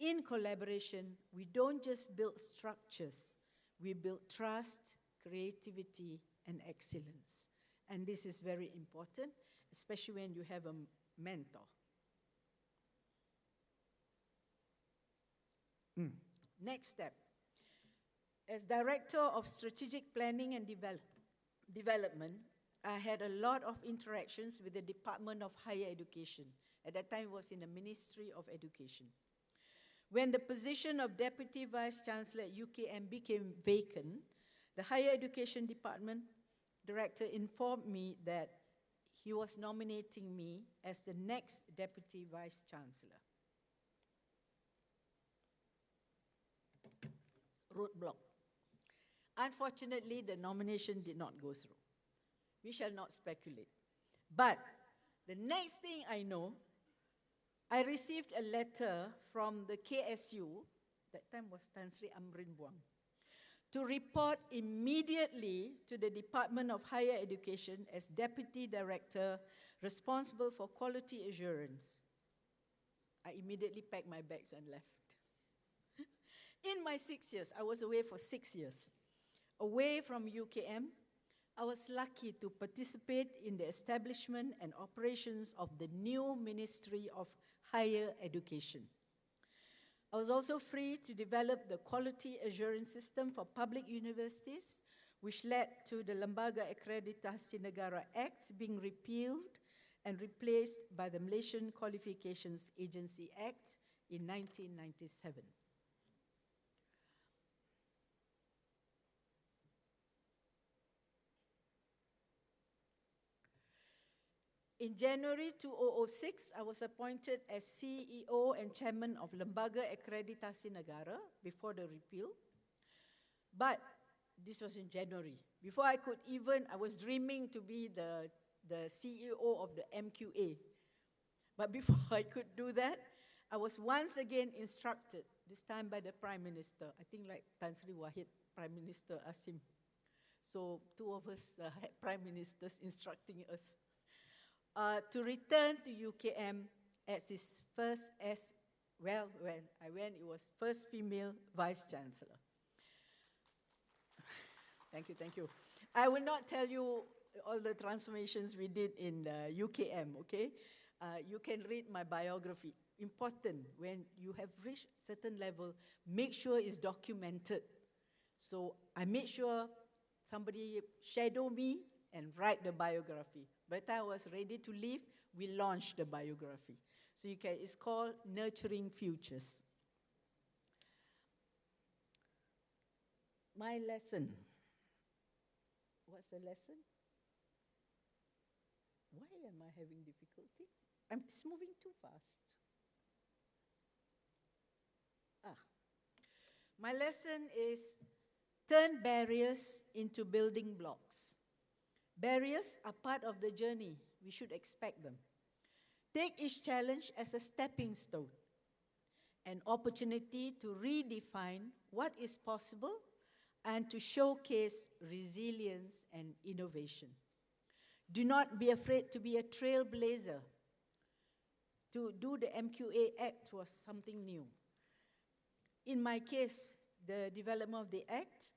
S12: In collaboration, we don't just build structures, we build trust, creativity, and excellence. And this is very important, especially when you have a mentor. Next step. As Director of Strategic Planning and Development, I had a lot of interactions with the Department of Higher Education. At that time, it was in the Ministry of Education. When the position of Deputy Vice Chancellor at UKM became vacant, the Higher Education Department Director informed me that he was nominating me as the next Deputy Vice Chancellor. Roadblock. Unfortunately, the nomination did not go through. We shall not speculate. But the next thing I know, I received a letter from the KSU, that time was Tan Sri Amrin Buang, to report immediately to the Department of Higher Education as Deputy Director responsible for quality assurance. I immediately packed my bags and left. In my 6 years, I was away for 6 years. Away from UKM, I was lucky to participate in the establishment and operations of the new Ministry of Higher Education. I was also free to develop the quality assurance system for public universities, which led to the Lembaga Akreditasi Negara Act being repealed and replaced by the Malaysian Qualifications Agency Act in 1997. In January 2006, I was appointed as CEO and Chairman of Lembaga Akreditasi Negara before the repeal. But this was in January. Before I could even, I was dreaming to be the CEO of the MQA. But before I could do that, I was once again instructed, this time by the Prime Minister, I think like Tan Sri Wahid, Prime Minister Asim. So two of us had Prime Ministers instructing us. To return to UKM as his first, when I went, it was first female Vice Chancellor. Thank you. I will not tell you all the transformations we did in UKM, okay? You can read my biography. Important, when you have reached a certain level, make sure it's documented. So I made sure somebody shadow me and write the biography. By the time I was ready to leave, we launched the biography. So it's called Nurturing Futures. My lesson. What's the lesson? Why am I having difficulty? It's moving too fast. My lesson is turn barriers into building blocks. Barriers are part of the journey. We should expect them. Take each challenge as a stepping stone, an opportunity to redefine what is possible and to showcase resilience and innovation. Do not be afraid to be a trailblazer. To do the MQA Act was something new. In my case, the development of the Act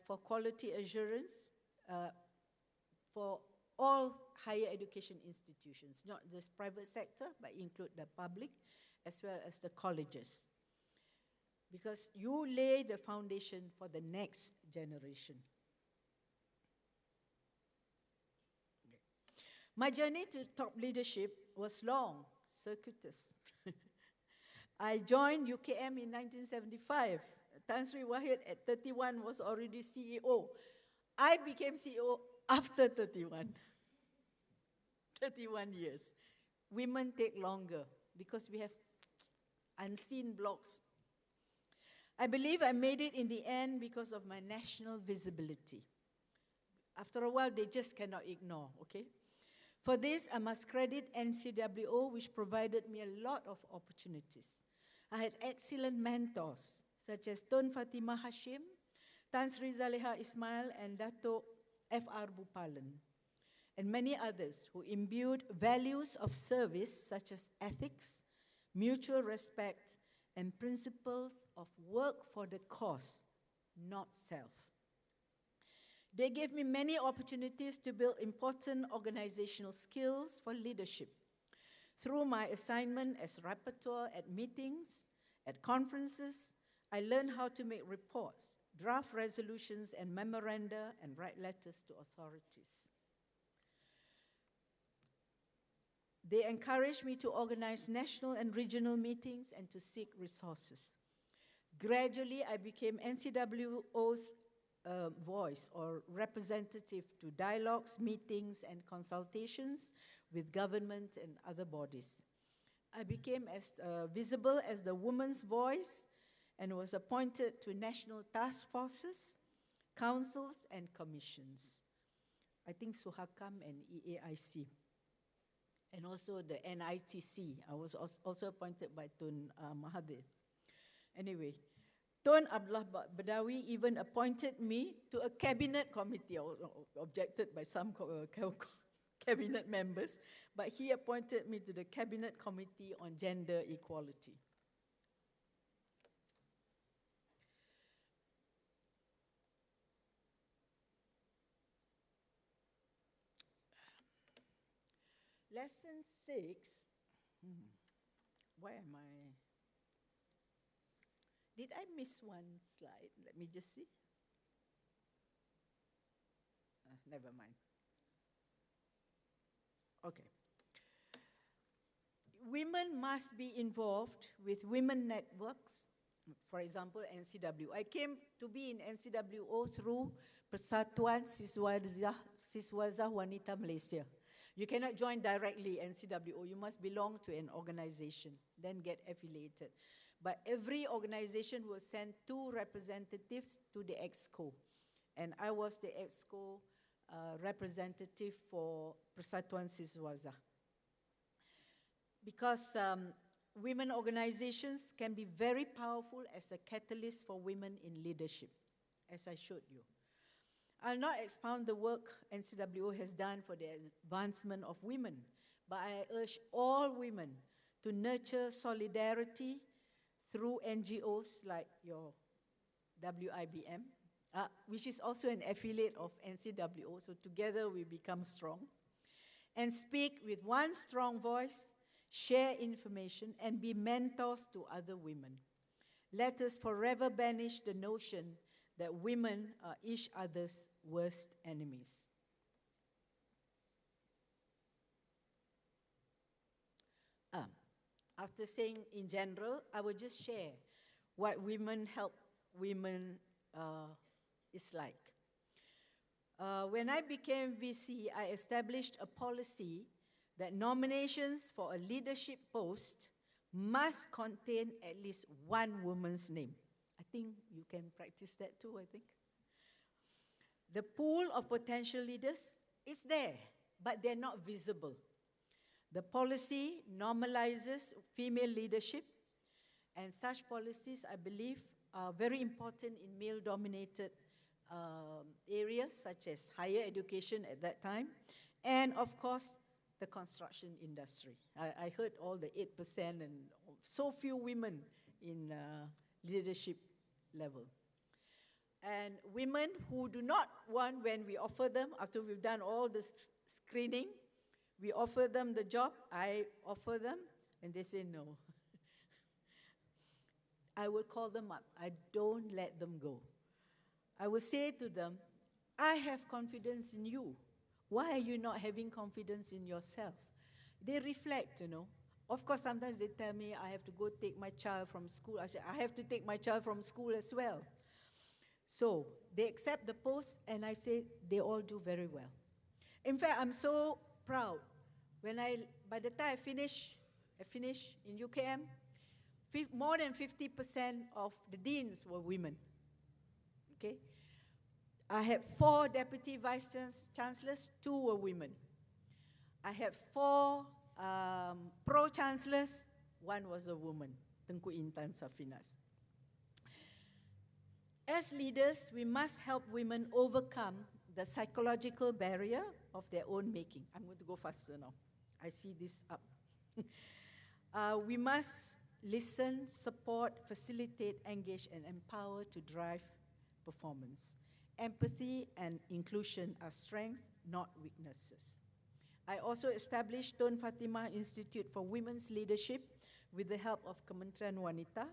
S12: for quality assurance for all higher education institutions, not just private sector, but include the public as well as the colleges. because you lay the foundation for the next generation. My journey to top leadership was long, circuitous. I joined UKM in 1975. Tan Sri Wahid at 31 was already CEO. I became CEO after 31. 31 years. Women take longer because we have unseen blocks. I believe I made it in the end because of my national visibility. After a while, they just cannot ignore, okay? For this, I must credit NCWO, which provided me a lot of opportunities. I had excellent mentors, such as Tun Fatimah Hashim, Tan Sri Zaleha Ismail, and Dato F.R. Bupalan, and many others who imbued values of service such as ethics, mutual respect, and principles of work for the cause, not self. They gave me many opportunities to build important organizational skills for leadership. Through my assignment as rapporteur at meetings, at conferences, I learned how to make reports, draft resolutions and memoranda, and write letters to authorities. They encouraged me to organize national and regional meetings and to seek resources. Gradually, I became NCWO's voice or representative to dialogues, meetings, and consultations with government and other bodies. I became as visible as the woman's voice and was appointed to national task forces, councils, and commissions. I think Suhakam and EAIC. And also the NITC. I was also appointed by Tun Mahathir. Anyway, Tun Abdullah Badawi even appointed me to a cabinet committee, objected by some cabinet members, but he appointed me to the Cabinet Committee on Gender Equality. Lesson 6, where am I? Did I miss one slide? Let me just see. Never mind. Okay. Women must be involved with women networks, for example, NCW. I came to be in NCWO through Persatuan Siswazah Wanita Malaysia. You cannot join directly NCWO. You must belong to an organization, then get affiliated. But every organization will send 2 representatives to the EXCO. And I was the EXCO representative for Persatuan Siswazah. Because women organizations can be very powerful as a catalyst for women in leadership, as I showed you. I'll not expound the work NCWO has done for the advancement of women, but I urge all women to nurture solidarity through NGOs like your WIBM, which is also an affiliate of NCWO, so together we become strong, and speak with one strong voice, share information, and be mentors to other women. Let us forever banish the notion that women are each other's worst enemies. After saying in general, I will just share what women help women is like. When I became VC, I established a policy that nominations for a leadership post must contain at least one woman's name. I think you can practice that too, I think. The pool of potential leaders is there, but they're not visible. The policy normalizes female leadership, and such policies, I believe, are very important in male-dominated areas, such as higher education at that time, and of course, the construction industry. I heard all the 8% and so few women in leadership level. And women who do not want, when we offer them, after we've done all the screening, we offer them the job, I offer them, and they say no. I will call them up. I don't let them go. I will say to them, I have confidence in you. Why are you not having confidence in yourself? They reflect, you know. Of course, sometimes they tell me I have to go take my child from school. I say, I have to take my child from school as well. So they accept the post, and I say they all do very well. In fact, I'm so proud. By the time I finish in UKM, more than 50% of the deans were women. Okay? I had 4 deputy vice chancellors, 2 were women. I had 4 pro-chancellors, 1 was a woman, Tengku Intan Safinas. As leaders, we must help women overcome the psychological barrier of their own making. I'm going to go faster now. I see this up. We must listen, support, facilitate, engage, and empower to drive performance. Empathy and inclusion are strengths, not weaknesses. I also established Tun Fatimah Institute for Women's Leadership with the help of Kementerian Wanita,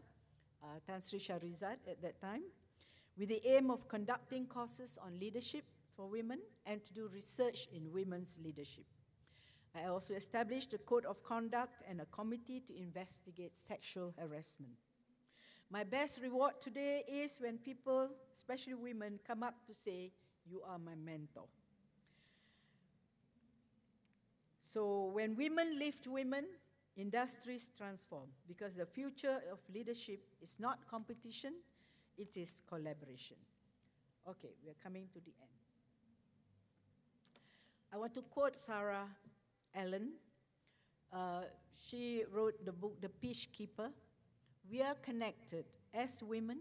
S12: Tan Sri Sharizad at that time, with the aim of conducting courses on leadership for women and to do research in women's leadership. I also established a code of conduct and a committee to investigate sexual harassment. My best reward today is when people, especially women, come up to say, you are my mentor. So when women lift women, industries transform, because the future of leadership is not competition, it is collaboration. Okay, we are coming to the end. I want to quote Sarah Allen. She wrote the book, The Peacekeeper. We are connected as women.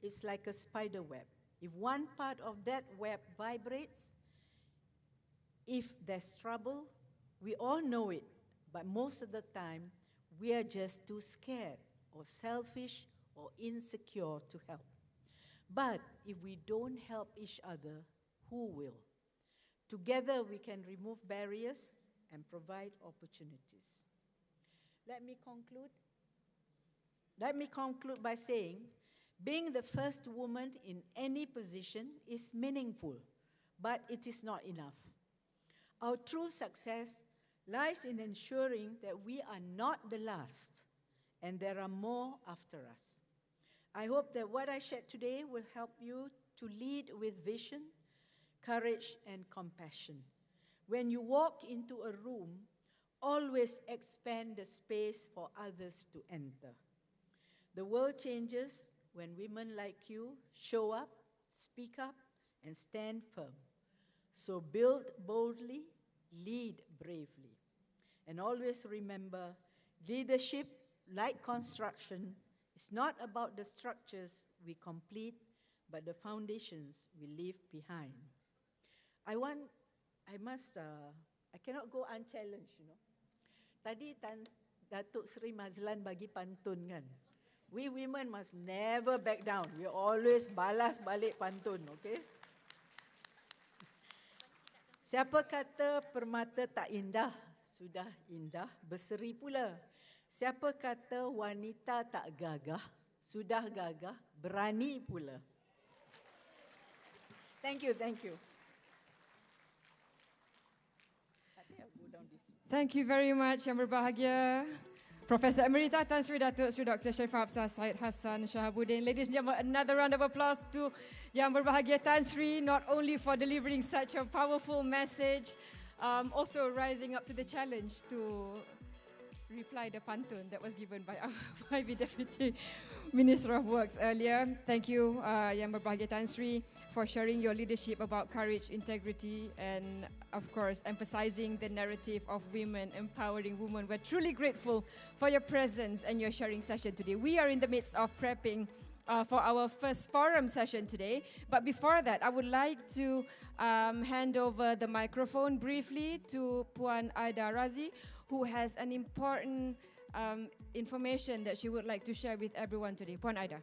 S12: It's like a spider web. If one part of that web vibrates, if there's trouble, we all know it, but most of the time, we are just too scared or selfish or insecure to help. But if we don't help each other, who will? Together, we can remove barriers and provide opportunities. Let me conclude by saying, being the first woman in any position is meaningful, but it is not enough. Our true success lies in ensuring that we are not the last and there are more after us. I hope that what I shared today will help you to lead with vision, courage, and compassion. When you walk into a room, always expand the space for others to enter. The world changes when women like you show up, speak up, and stand firm. So build boldly, lead bravely. And always remember, leadership, like construction, is not about the structures we complete, but the foundations we leave behind. I cannot go unchallenged, you know. Tadi Datuk Seri Maslan bagi pantun kan. We women must never back down. We always balas balik pantun, okay? Siapa kata permata tak indah, sudah indah berseri pula. Siapa kata wanita tak gagah, sudah gagah berani pula. Thank you, thank you.
S1: Thank you very much, Yang Berbahagia, Professor Emerita Tan Sri Datuk Sri Dr. Sharifah, Hapsah, Syed, Hasan, Shahabudin. Ladies and gentlemen, another round of applause to Yang Berbahagia Tan Sri, not only for delivering such a powerful message, also rising up to the challenge to reply the pantun that was given by our YB Deputy Minister of Works earlier. Thank you, Yang Berbahagia Tan Sri, for sharing your leadership about courage, integrity, and of course, emphasizing the narrative of women, empowering women. We're truly grateful for your presence and your sharing session today. We are in the midst of prepping for our first forum session today. But before that, I would like to hand over the microphone briefly to Puan Aida Razi, who has an important information that she would like to share with everyone today. Puan Aida.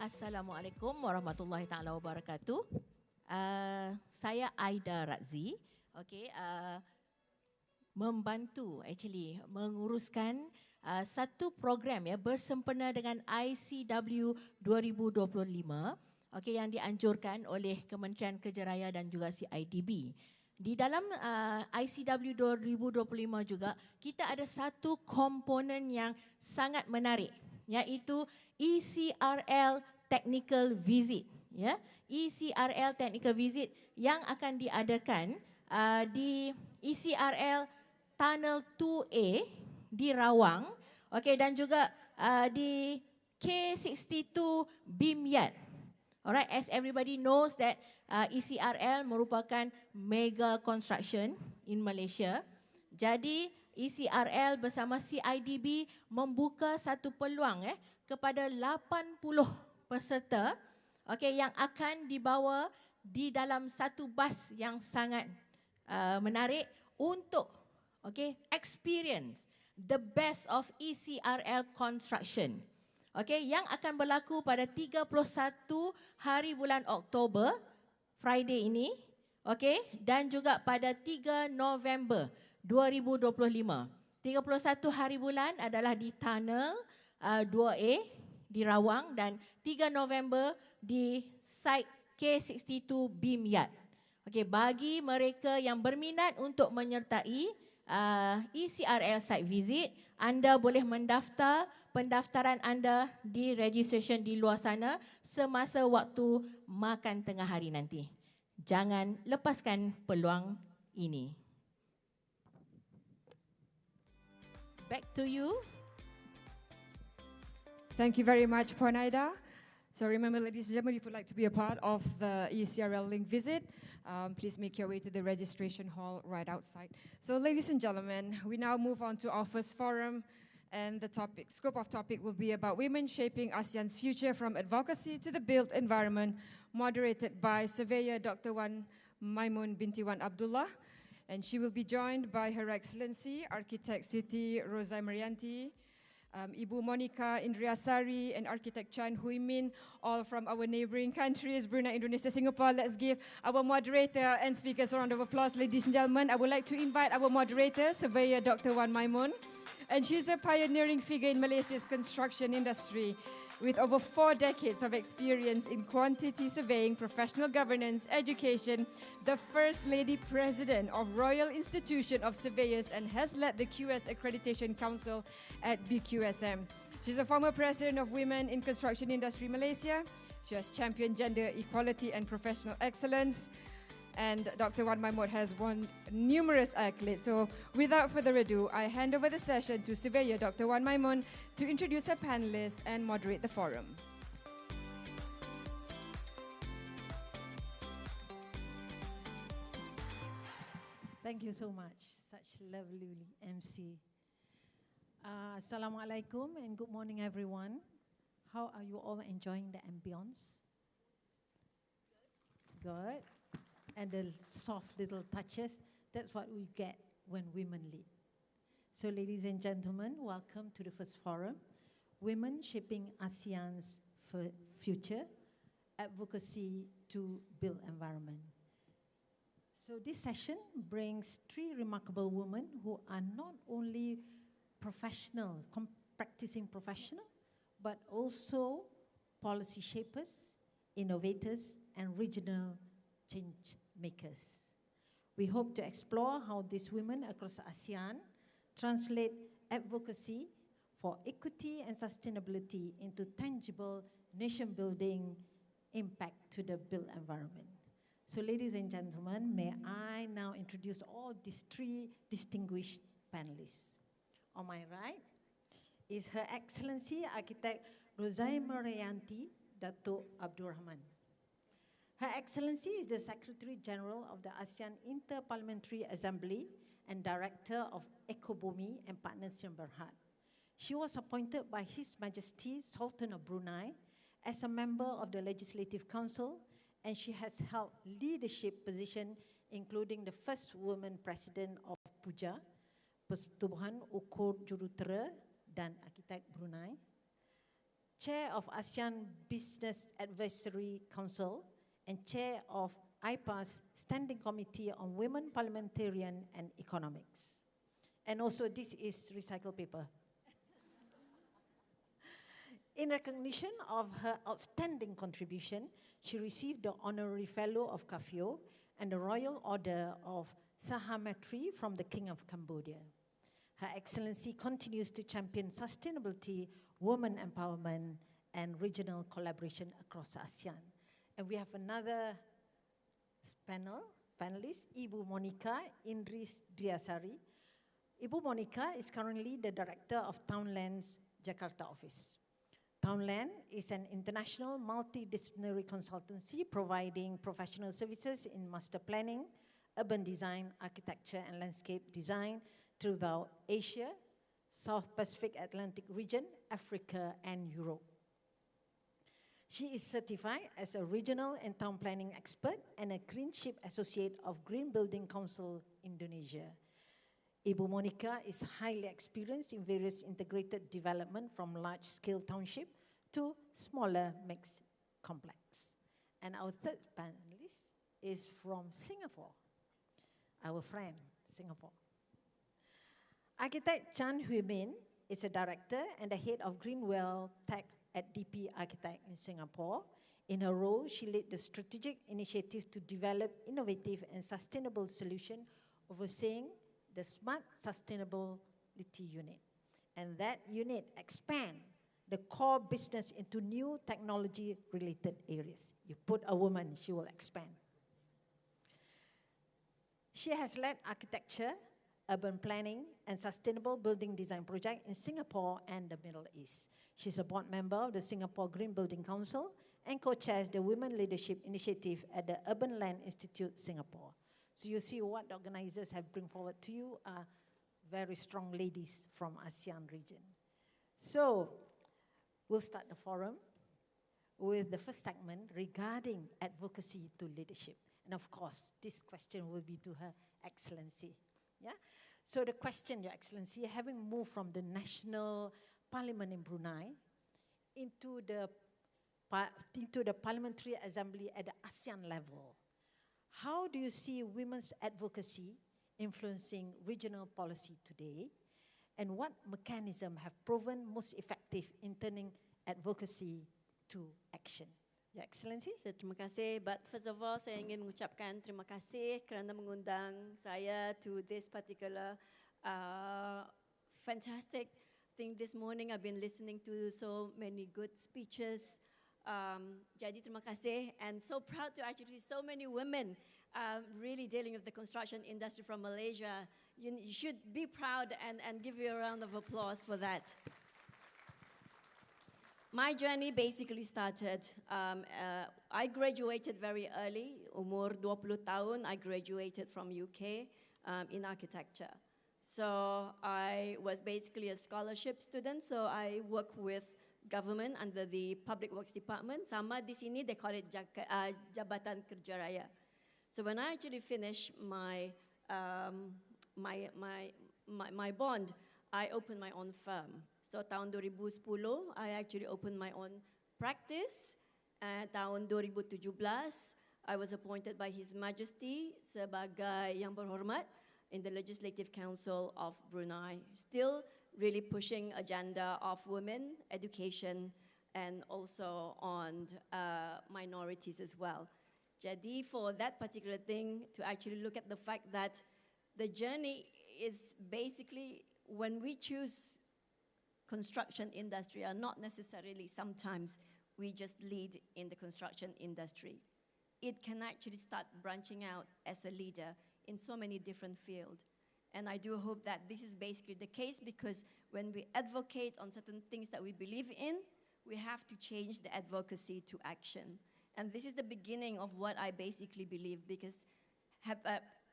S8: Assalamualaikum warahmatullahi taala wabarakatuh. Saya Aida Razi. Okay, membantu menguruskan satu program ya bersempena dengan ICW 2025 yang dianjurkan oleh Kementerian Kerja Raya dan juga CIDB. Di dalam ICW 2025 juga kita ada satu komponen yang sangat menarik, iaitu ECRL Technical Visit. Ya, ECRL Technical Visit yang akan diadakan di ECRL Tunnel 2A di Rawang, dan juga di K62 BIM Yard. Alright, as everybody knows that ECRL merupakan mega construction in Malaysia. Jadi ECRL bersama CIDB membuka satu peluang kepada 80 peserta yang akan dibawa di dalam satu bas yang sangat menarik untuk experience the best of ECRL construction. Yang akan berlaku pada 31 hari bulan Oktober, Friday ini, dan juga pada 3 November 2025. 31 hari bulan adalah di Tunnel 2A di Rawang dan 3 November di site K62 BIM Yard. Bagi mereka yang berminat untuk menyertai ECRL site visit, anda boleh mendaftar pendaftaran anda di registration di luar sana semasa waktu makan tengah hari nanti. Jangan lepaskan peluang ini. Back to you.
S1: Thank you very much, Puan Aida. So remember, ladies and gentlemen, if you'd like to be a part of the ECRL link visit, please make your way to the registration hall right outside. So ladies and gentlemen, we now move on to our first forum, and the scope of topic will be about women shaping ASEAN's future from advocacy to the built environment, moderated by Surveyor Dr. Wan Maimun binti Wan Abdullah, and she will be joined by Her Excellency Architect Siti Rozai Marianti, Ibu Monica Indriasari, and Architect Chan Hui Min, all from our neighboring countries, Brunei, Indonesia, Singapore. Let's give our moderator and speakers a round of applause, ladies and gentlemen. I would like to invite our moderator, Surveyor Dr. Wan Maimun, and she's a pioneering figure in Malaysia's construction industry with over 4 decades of experience in quantity surveying, professional governance, education, the First Lady President of Royal Institution of Surveyors, and has led the QS Accreditation Council at BQSM. She's a former president of Women in Construction Industry Malaysia. She has championed gender equality and professional excellence. And Dr. Wan Maimun has won numerous accolades. So without further ado, I hand over the session to Surveyor Dr. Wan Maimun to introduce her panelists and moderate the forum.
S12: Thank you so much. Such lovely MC. Assalamualaikum and good morning, everyone. How are you all enjoying the ambience? Good. And the soft little touches, that's what we get when women lead. So ladies and gentlemen, welcome to the first forum, Women Shaping ASEAN's Future, Advocacy to Built Environment. So this session brings 3 remarkable women who are not only professional, practicing professional, but also policy shapers, innovators, and regional change makers. We hope to explore how these women across ASEAN translate advocacy for equity and sustainability into tangible nation-building impact to the built environment. So ladies and gentlemen, may I now introduce all these 3 distinguished panelists. On my right is Her Excellency Architect Rozai Marianti, Dato Abdul Rahman. Her Excellency is the Secretary General of the ASEAN Inter-Parliamentary Assembly and Director of Ekobumi and Partners Sdn Bhd. She was appointed by His Majesty Sultan of Brunei as a member of the Legislative Council, and she has held leadership positions including the first woman president of PUJA, Pertubuhan Ukur Jurutera dan Arkitek Brunei, Chair of ASEAN Business Advisory Council, and Chair of IPA's Standing Committee on Women, Parliamentarian and Economics. And also this is recycled paper. In recognition of her outstanding contribution, she received the Honorary Fellow of CAFIO and the Royal Order of Sahamatri from the King of Cambodia. Her Excellency continues to champion sustainability, women empowerment, and regional collaboration across ASEAN. And we have another panelist, Ibu Monica Indris Driasari. Ibu Monica is currently the Director of Townland's Jakarta office. Townland is an international multidisciplinary consultancy providing professional services in master planning, urban design, architecture, and landscape design throughout Asia, South Pacific Atlantic region, Africa, and Europe. She is certified as a regional and town planning expert and a Greenship Associate of Green Building Council Indonesia. Ibu Monica is highly experienced in various integrated development from large-scale township to smaller mixed complex. And our third panelist is from Singapore, our friend, Singapore. Architect Chan Hui Min is a director and the head of Greenwell Tech at DP Architect in Singapore. In her role, she led the strategic initiative to develop innovative and sustainable solutions, overseeing the Smart Sustainability Unit. And that unit expands the core business into new technology-related areas. You put a woman, she will expand. She has led architecture, urban planning, and sustainable building design projects in Singapore and the Middle East. She's a board member of the Singapore Green Building Council and co-chairs the Women Leadership Initiative at the Urban Land Institute, Singapore. So you see what the organizers have bring forward to you are very strong ladies from ASEAN region. So we'll start the forum with the first segment regarding advocacy to leadership. And of course, this question will be to Her Excellency. Yeah? So the question, Your Excellency, having moved from the National Parliament in Brunei into the Parliamentary Assembly at the ASEAN level, how do you see women's advocacy influencing regional policy today? And what mechanisms have proven most effective in turning advocacy to action? Your Excellency.
S13: Terima kasih. But first of all, saya ingin mengucapkan terima kasih kerana mengundang saya to this particular fantastic thing this morning. I've been listening to so many good speeches. Jadi terima kasih, and so proud to actually see so many women really dealing with the construction industry from Malaysia. You should be proud and give you a round of applause for that. My journey basically started, I graduated very early, umur 20 tahun, I graduated from UK in architecture. So I was basically a scholarship student, so I work with government under the Public Works Department. Sama di sini, they call it Jabatan Kerja Raya. So when I actually finished my bond, I opened my own firm. So tahun 2010, I actually opened my own practice. Tahun 2017, I was appointed by His Majesty sebagai Yang Berhormat in the Legislative Council of Brunei. Still really pushing agenda of women, education, and also on minorities as well. Jadi for that particular thing, to actually look at the fact that the journey is basically when we choose construction industry are not necessarily sometimes we just lead in the construction industry. It can actually start branching out as a leader in so many different fields. And I do hope that this is basically the case, because when we advocate on certain things that we believe in, we have to change the advocacy to action. And this is the beginning of what I basically believe, because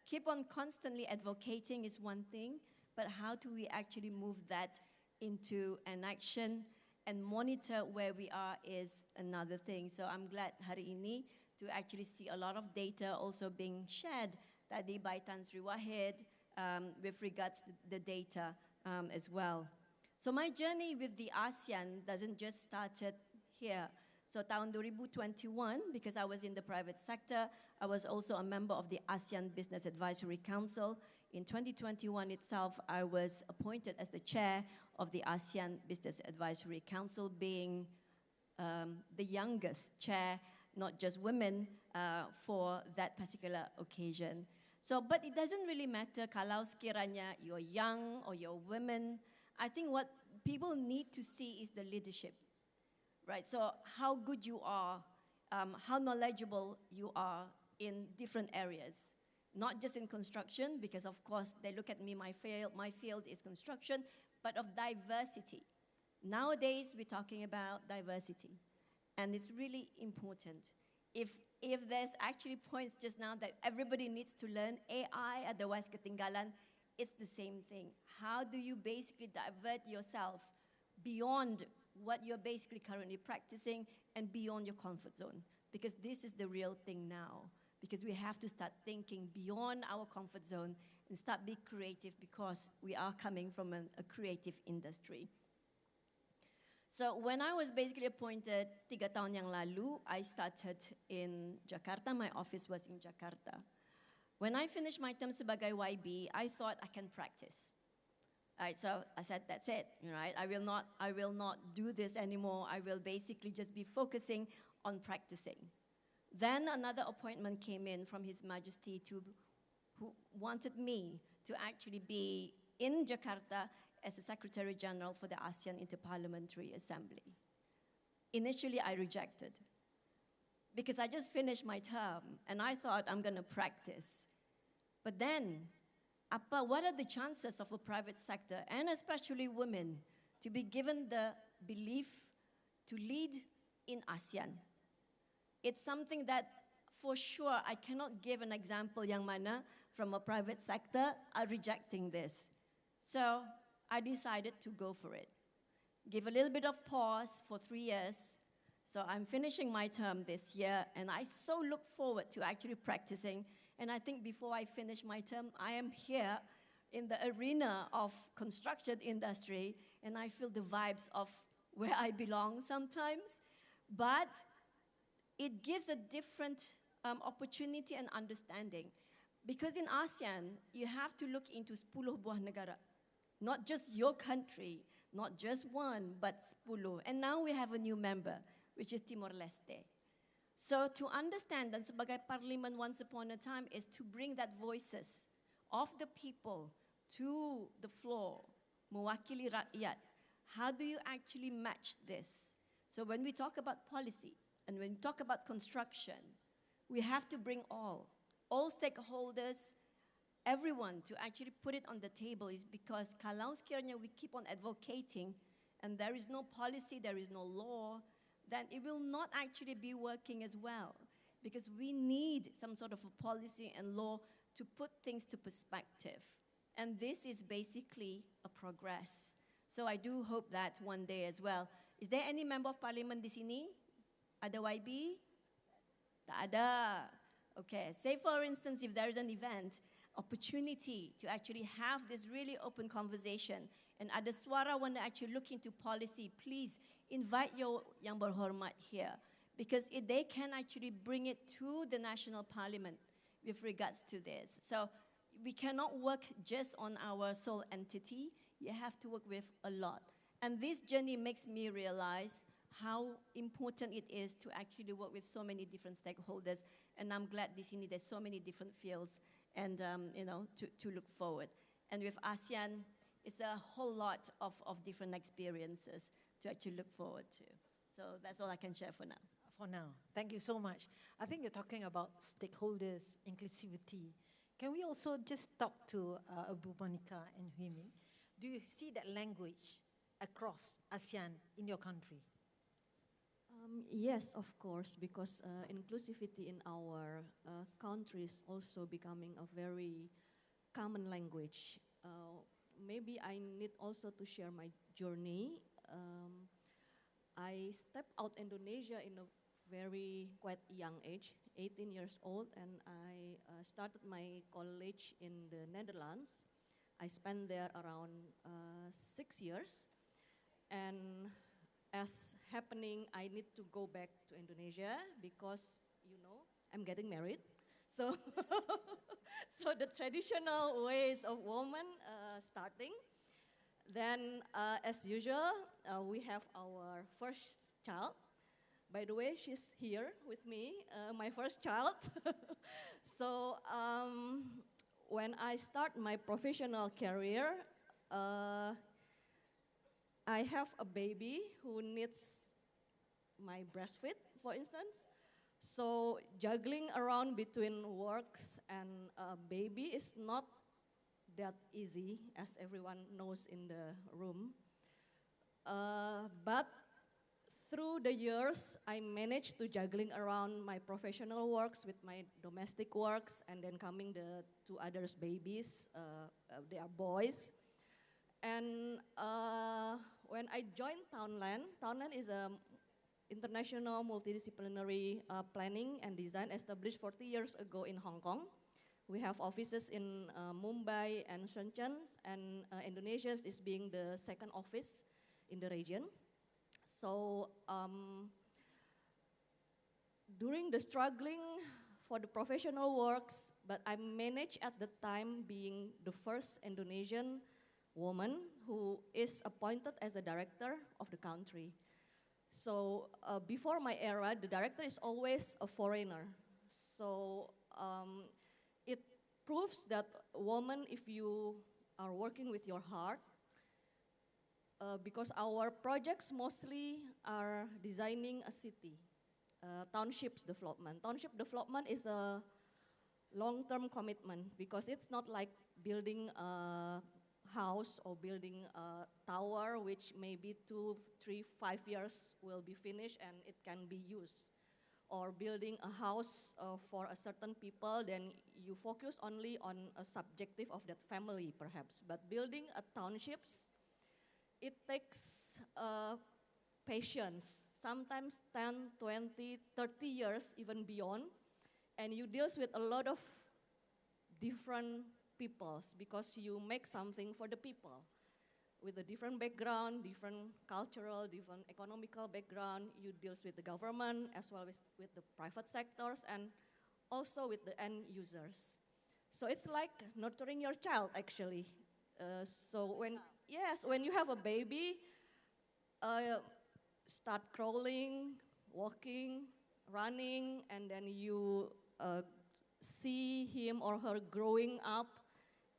S13: keep on constantly advocating is one thing, but how do we actually move that into an action and monitor where we are is another thing. So I'm glad hari ini to actually see a lot of data also being shared tadi by Tan Sri Wahid with regards to the data as well. So my journey with the ASEAN doesn't just started here. So tahun 2021, because I was in the private sector, I was also a member of the ASEAN Business Advisory Council. In 2021 itself, I was appointed as the chair of the ASEAN Business Advisory Council, being the youngest chair, not just women, for that particular occasion. So, but it doesn't really matter kalau sekiranya you're young or you're women. I think what people need to see is the leadership, right? So how good you are, how knowledgeable you are in different areas, not just in construction, because of course they look at me, my field is construction, but of diversity. Nowadays, we're talking about diversity, and it's really important. If there's actually points just now that everybody needs to learn AI, otherwise ketinggalan, it's the same thing. How do you basically divert yourself beyond what you're basically currently practicing and beyond your comfort zone? Because this is the real thing now. Because we have to start thinking beyond our comfort zone and start being creative, because we are coming from a creative industry. So when I was basically appointed 3 tahun yang lalu, I started in Jakarta. My office was in Jakarta. When I finished my term sebagai YB, I thought I can practice. All right, so I said, that's it, right? I will not do this anymore. I will basically just be focusing on practicing. Then another appointment came in from His Majesty who wanted me to actually be in Jakarta as a Secretary General for the ASEAN Interparliamentary Assembly. Initially, I rejected, because I just finished my term, and I thought I'm going to practice. But then, what are the chances of a private sector, and especially women, to be given the belief to lead in ASEAN? It's something that, for sure, I cannot give an example yang mana from a private sector are rejecting this. So I decided to go for it. Give a little bit of pause for 3 years. So I'm finishing my term this year, and I so look forward to actually practicing. And I think before I finish my term, I am here in the arena of construction industry, and I feel the vibes of where I belong sometimes. But it gives a different opportunity and understanding. Because in ASEAN, you have to look into 10 buah negara. Not just your country, not just one, but 10. And now we have a new member, which is Timor-Leste. So to understand, dan sebagai parlimen once upon a time, is to bring that voices of the people to the floor, mewakili rakyat. How do you actually match this? So when we talk about policy, and when we talk about construction, we have to bring all stakeholders, everyone to actually put it on the table, is because kalau sekiranya we keep on advocating and there is no policy, there is no law, then it will not actually be working as well, because we need some sort of a policy and law to put things to perspective. And this is basically a progress. So I do hope that one day as well. Is there any member of parliament di sini? Ada YB? Tak ada. Okay, say for instance, if there is an event, opportunity to actually have this really open conversation, and ada suara want to actually look into policy, please invite your yang berhormat here, because they can actually bring it to the national parliament with regards to this. So we cannot work just on our sole entity. You have to work with a lot. And this journey makes me realize how important it is to actually work with so many different stakeholders. And I'm glad di sini there's so many different fields and to look forward. And with ASEAN, it's a whole lot of different experiences to actually look forward to. So that's all I can share for now.
S14: For now, thank you so much. I think you're talking about stakeholders, inclusivity. Can we also just talk to Abu Monica and Huimin? Do you see that language across ASEAN in your country?
S15: Yes, of course, because inclusivity in our country is also becoming a very common language. Maybe I need also to share my journey. I stepped out Indonesia in a very quite young age, 18 years old, and I started my college in the Netherlands. I spent there around 6 years. And as happening, I need to go back to Indonesia because, you know, I'm getting married. So, so the traditional ways of woman starting. Then, as usual, we have our first child. By the way, she's here with me, my first child. So, when I start my professional career, I have a baby who needs my breastfeed, for instance. So juggling around between works and baby is not that easy, as everyone knows in the room. But through the years, I managed to juggling around my professional works with my domestic works, and then coming the two others babies, they are boys. And when I joined Townland is a international multidisciplinary planning and design established 40 years ago in Hong Kong. We have offices in Mumbai and Shenzhen, and Indonesia is being the second office in the region. So during the struggling for the professional works, but I managed at the time being the first Indonesian woman who is appointed as a director of the country. So before my era, the director is always a foreigner. So it proves that woman, if you are working with your heart, because our projects mostly are designing a city, townships development. Township development is a long-term commitment because it's not like building a house or building a tower which maybe 2, 3, 5 years will be finished and it can be used. Or building a house for a certain people, then you focus only on a subjective of that family perhaps. But building a townships, it takes patience, sometimes 10, 20, 30 years, even beyond. And you deal with a lot of different peoples because you make something for the people. With a different background, different cultural, different economical background, you deal with the government as well as with the private sectors and also with the end users. So it's like nurturing your child actually. So when you have a baby, start crawling, walking, running, and then you see him or her growing up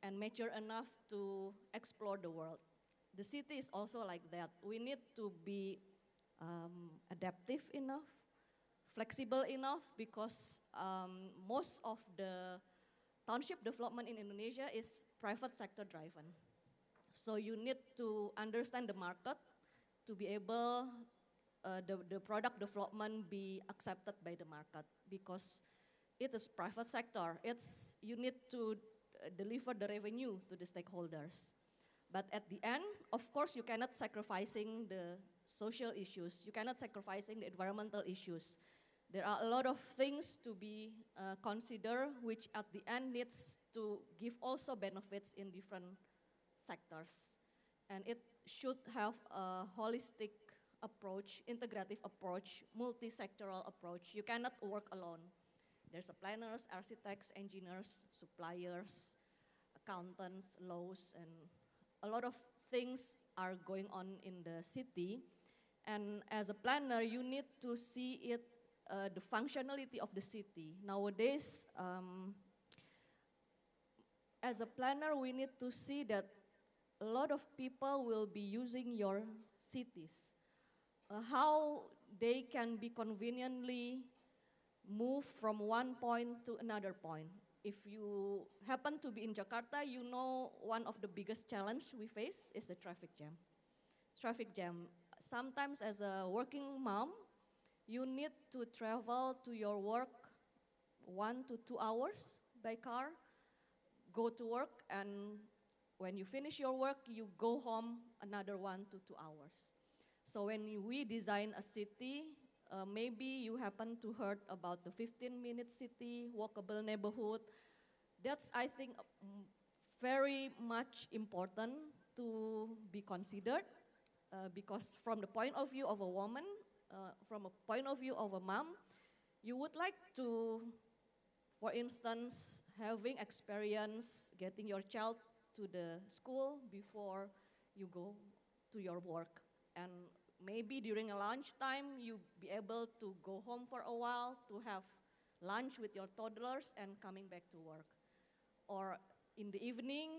S15: and mature enough to explore the world. The city is also like that. We need to be adaptive enough, flexible enough, because most of the township development in Indonesia is private sector driven. So you need to understand the market to be able, the product development be accepted by the market, because it is private sector. You need to deliver the revenue to the stakeholders. But at the end, of course, you cannot sacrificing the social issues. You cannot sacrificing the environmental issues. There are a lot of things to be considered, which at the end needs to give also benefits in different sectors. And it should have a holistic approach, integrative approach, multi-sectoral approach. You cannot work alone. There's planners, architects, engineers, suppliers, accountants, laws, and a lot of things are going on in the city. And as a planner, you need to see it, the functionality of the city. Nowadays, as a planner, we need to see that a lot of people will be using your cities. How they can be conveniently moved from one point to another point. If you happen to be in Jakarta, you know one of the biggest challenge we face is the traffic jam. Traffic jam. Sometimes as a working mom, you need to travel to your work 1 to 2 hours by car, go to work, and when you finish your work, you go home another 1 to 2 hours. So when we design a city, maybe you happen to heard about the 15-minute city, walkable neighborhood. That's, I think, very much important to be considered because from the point of view of a woman, from a point of view of a mom, you would like to, for instance, having experience getting your child to the school before you go to your work. And maybe during a lunchtime, you be able to go home for a while to have lunch with your toddlers and coming back to work. Or in the evening,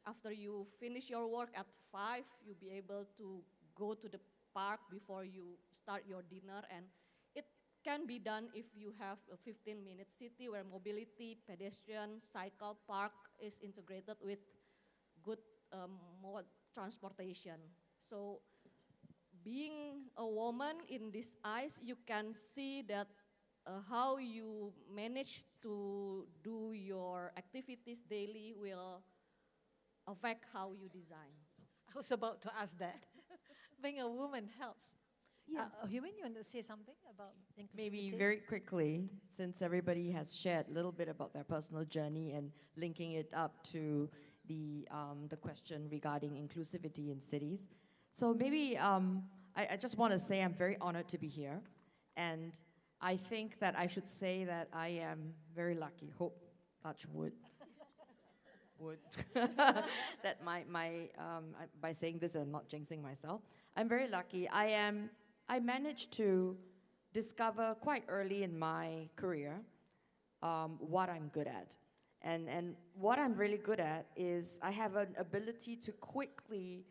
S15: after you finish your work at 5, you'll be able to go to the park before you start your dinner. And it can be done if you have a 15-minute city where mobility, pedestrian, cycle, park is integrated with good mode transportation. So being a woman in this eyes, you can see that how you manage to do your activities daily will affect how you design.
S14: I was about to ask that. Being a woman helps.
S16: Yes.
S14: Human, you want to say something about inclusivity?
S16: Maybe very quickly, since everybody has shared a little bit about their personal journey and linking it up to the question regarding inclusivity in cities. So maybe I just want to say I'm very honored to be here. And I think that I should say that I am very lucky, hope, touch wood, that by saying this and not jinxing myself, I'm very lucky. I managed to discover quite early in my career what I'm good at. And what I'm really good at is I have an ability to quickly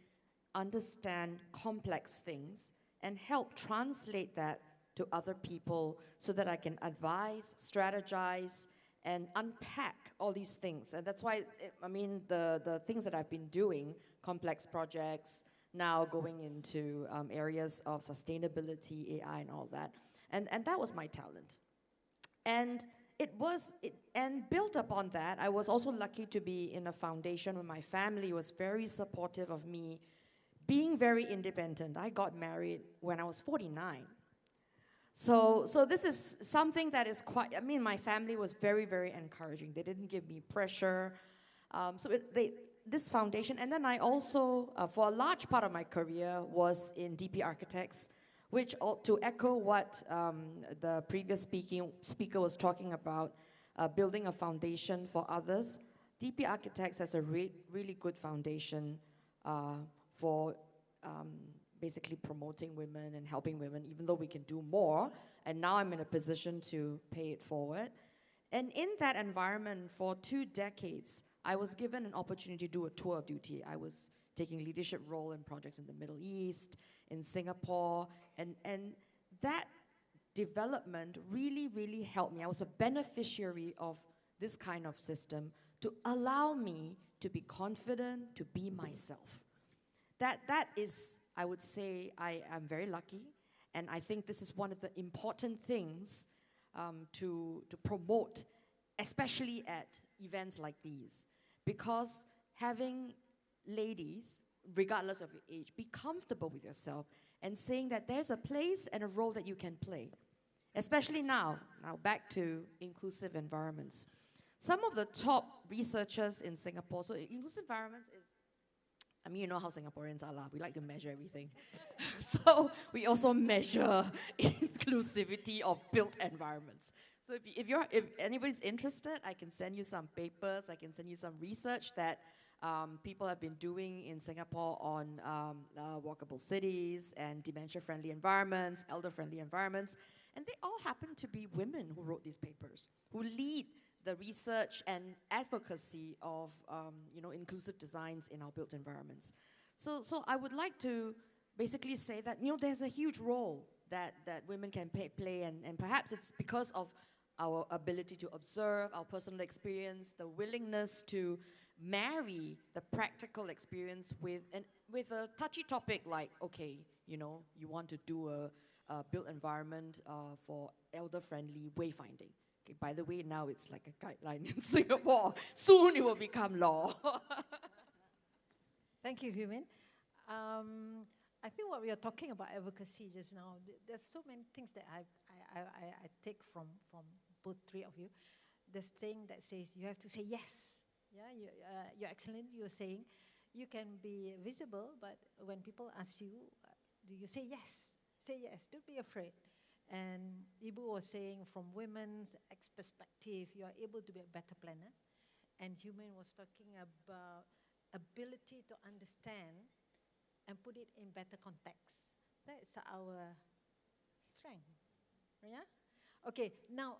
S16: understand complex things and help translate that to other people so that I can advise, strategize, and unpack all these things. And that's why, the things that I've been doing, complex projects, now going into areas of sustainability, AI, and all that. And that was my talent. And and built upon that, I was also lucky to be in a foundation where my family was very supportive of me being very independent. I got married when I was 49. So this is something that is quite, my family was very, very encouraging. They didn't give me pressure. This foundation, and then I also, for a large part of my career, was in DP Architects, which, to echo what the previous speaker was talking about, building a foundation for others, DP Architects has a really good foundation for basically promoting women and helping women, even though we can do more. And now I'm in a position to pay it forward. And in that environment, for 2 decades, I was given an opportunity to do a tour of duty. I was taking leadership role in projects in the Middle East, in Singapore, and that development really, really helped me. I was a beneficiary of this kind of system to allow me to be confident, to be myself. That is, I would say, I am very lucky, and I think this is one of the important things to promote, especially at events like these, because having ladies, regardless of your age, be comfortable with yourself and saying that there's a place and a role that you can play, especially now back to inclusive environments. Some of the top researchers in Singapore, so inclusive environments is, you know how Singaporeans are, we like to measure everything. So we also measure inclusivity of built environments. So if anybody's interested, I can send you some papers, I can send you some research that people have been doing in Singapore on walkable cities and dementia-friendly environments, elder-friendly environments, and they all happen to be women who wrote these papers, who lead the research and advocacy of inclusive designs in our built environments. So I would like to basically say that there's a huge role that women can play, and perhaps it's because of our ability to observe, our personal experience, the willingness to marry the practical experience with a touchy topic like, okay, you want to do a built environment for elder-friendly wayfinding. Okay, by the way, now it's like a guideline in Singapore. Soon it will become law.
S14: Thank you, Human. I think what we are talking about advocacy just now, there's so many things that I take from both three of you. There's saying that says you have to say yes. Yeah, you're excellent. You're saying you can be visible, but when people ask you, you say yes. Say yes. Don't be afraid. And Ibu was saying from women's perspective, you are able to be a better planner. And Human was talking about ability to understand and put it in better context. That's our strength. Yeah? Okay, now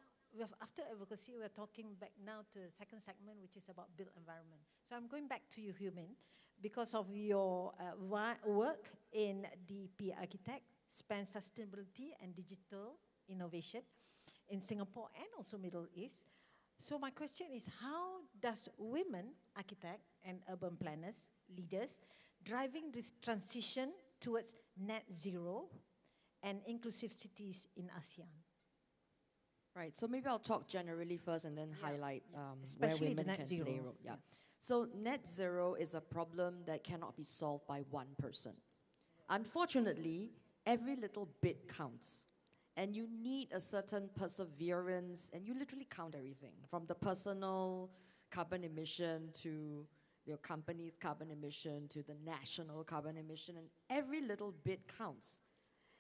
S14: after advocacy, we're talking back now to the second segment, which is about built environment. So I'm going back to you, Human, because of your work in the Architect, span sustainability and digital innovation in Singapore and also Middle East. So my question is, how does women architect and urban planners, leaders, driving this transition towards net zero and inclusive cities in ASEAN?
S16: Right, so maybe I'll talk generally first and then highlight where women can play a role. Yeah. So net zero is a problem that cannot be solved by one person. Unfortunately, every little bit counts. And you need a certain perseverance, and you literally count everything, from the personal carbon emission to your company's carbon emission to the national carbon emission, and every little bit counts.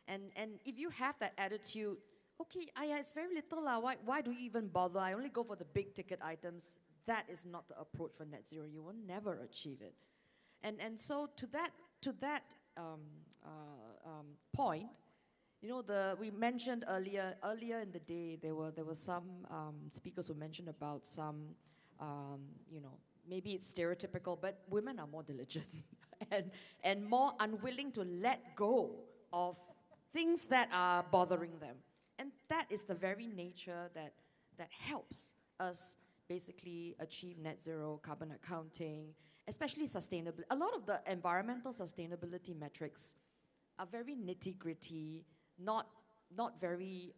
S16: And if you have that attitude, okay, it's very little, why do you even bother? I only go for the big ticket items. That is not the approach for net zero. You will never achieve it. And so to that point, you know, we mentioned earlier in the day, there were some speakers who mentioned about some, you know, maybe it's stereotypical, but women are more diligent and more unwilling to let go of things that are bothering them. And that is the very nature that helps us basically achieve net zero carbon accounting, especially sustainability. A lot of the environmental sustainability metrics are very nitty-gritty, not very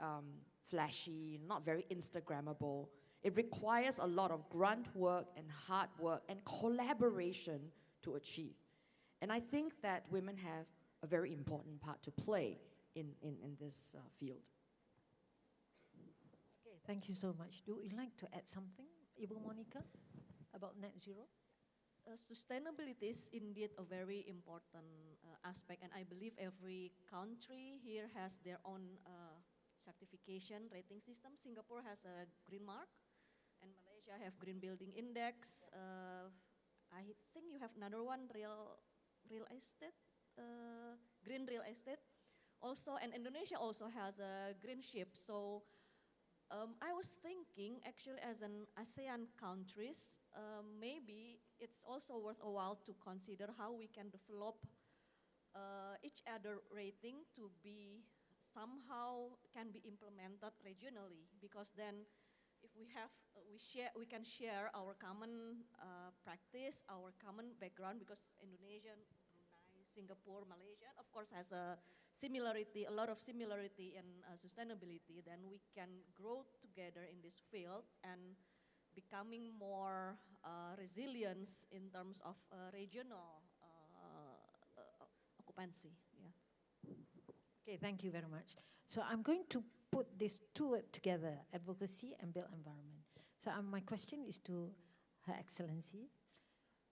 S16: flashy, not very Instagrammable. It requires a lot of grunt work and hard work and collaboration to achieve. And I think that women have a very important part to play in this field.
S14: Okay, thank you so much. Do you like to add something, Ibu Monica, about net zero?
S15: Sustainability is indeed a very important aspect, and I believe every country here has their own certification rating system. Singapore has a green mark, and Malaysia have green building index. I think you have another one, real estate, green real estate. Also, and Indonesia also has a green ship. So I was thinking, actually, as an ASEAN countries, maybe it's also worth a while to consider how we can develop each other rating to be somehow can be implemented regionally, because then if we can share our common practice, our common background, because Indonesia, Brunei, Singapore, Malaysia, of course, has a lot of similarity in sustainability. Then we can grow together in this field and becoming more resilient in terms of regional occupancy. Yeah.
S14: Okay, thank you very much. So I'm going to put these two words together, advocacy and built environment. So my question is to Her Excellency,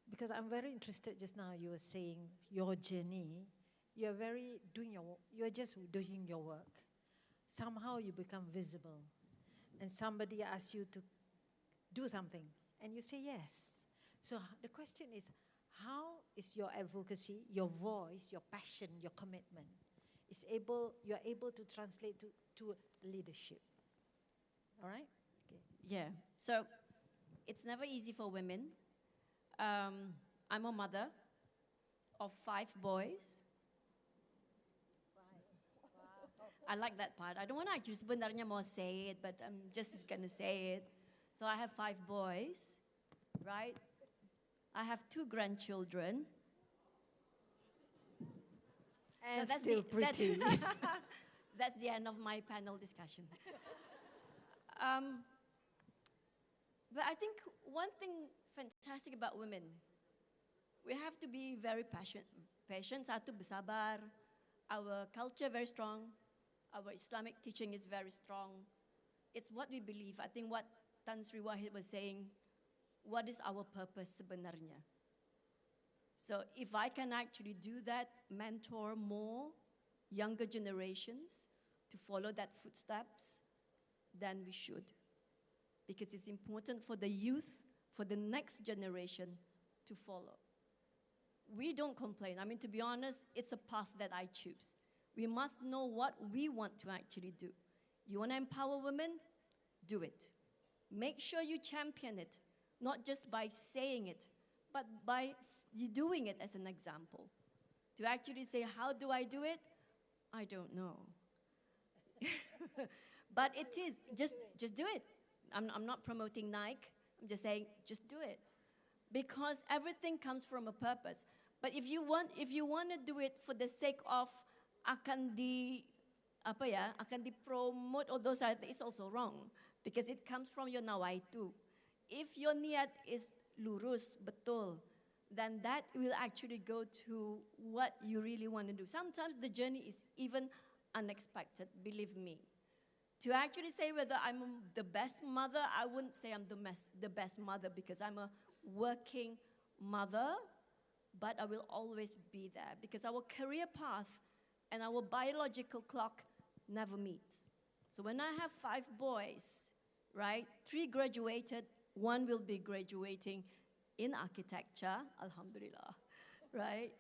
S14: because I'm very interested just now, you were saying your journey, you're just doing your work. Somehow you become visible, and somebody asks you to do something, and you say yes. So the question is, how is your advocacy, your voice, your passion, your commitment, you're able to translate to leadership? All right? Okay.
S13: Yeah, so it's never easy for women. I'm a mother of 5 boys. I like that part. I don't want to actually sebenarnya mau say it, but I'm just going to say it. So I have 5 boys, right? I have 2 grandchildren.
S14: And so still pretty.
S13: That's the end of my panel discussion. But I think one thing fantastic about women, we have to be very patient. Satu, bersabar. Our culture very strong. Our Islamic teaching is very strong. It's what we believe. I think what Tan Sri Wahid was saying, what is our purpose sebenarnya? So if I can actually do that, mentor more younger generations to follow that footsteps, then we should. Because it's important for the youth, for the next generation to follow. We don't complain. I mean, to be honest, it's a path that I choose. We must know what we want to actually do. You want to empower women? Do it. Make sure you champion it, not just by saying it, but by you doing it as an example. To actually say, how do I do it? I don't know. But it is, just do it. I'm not promoting Nike. I'm just saying, just do it. Because everything comes from a purpose. But if you want to do it for the sake of akan di-promote or those are, it's also wrong. Because it comes from your nawaitu. If your niat is lurus, betul, then that will actually go to what you really want to do. Sometimes the journey is even unexpected, believe me. To actually say whether I'm the best mother, I wouldn't say I'm the best mother because I'm a working mother, but I will always be there because our career path and our biological clock never meets. So when I have 5 boys, right, 3 graduated, 1 will be graduating in architecture, alhamdulillah, right,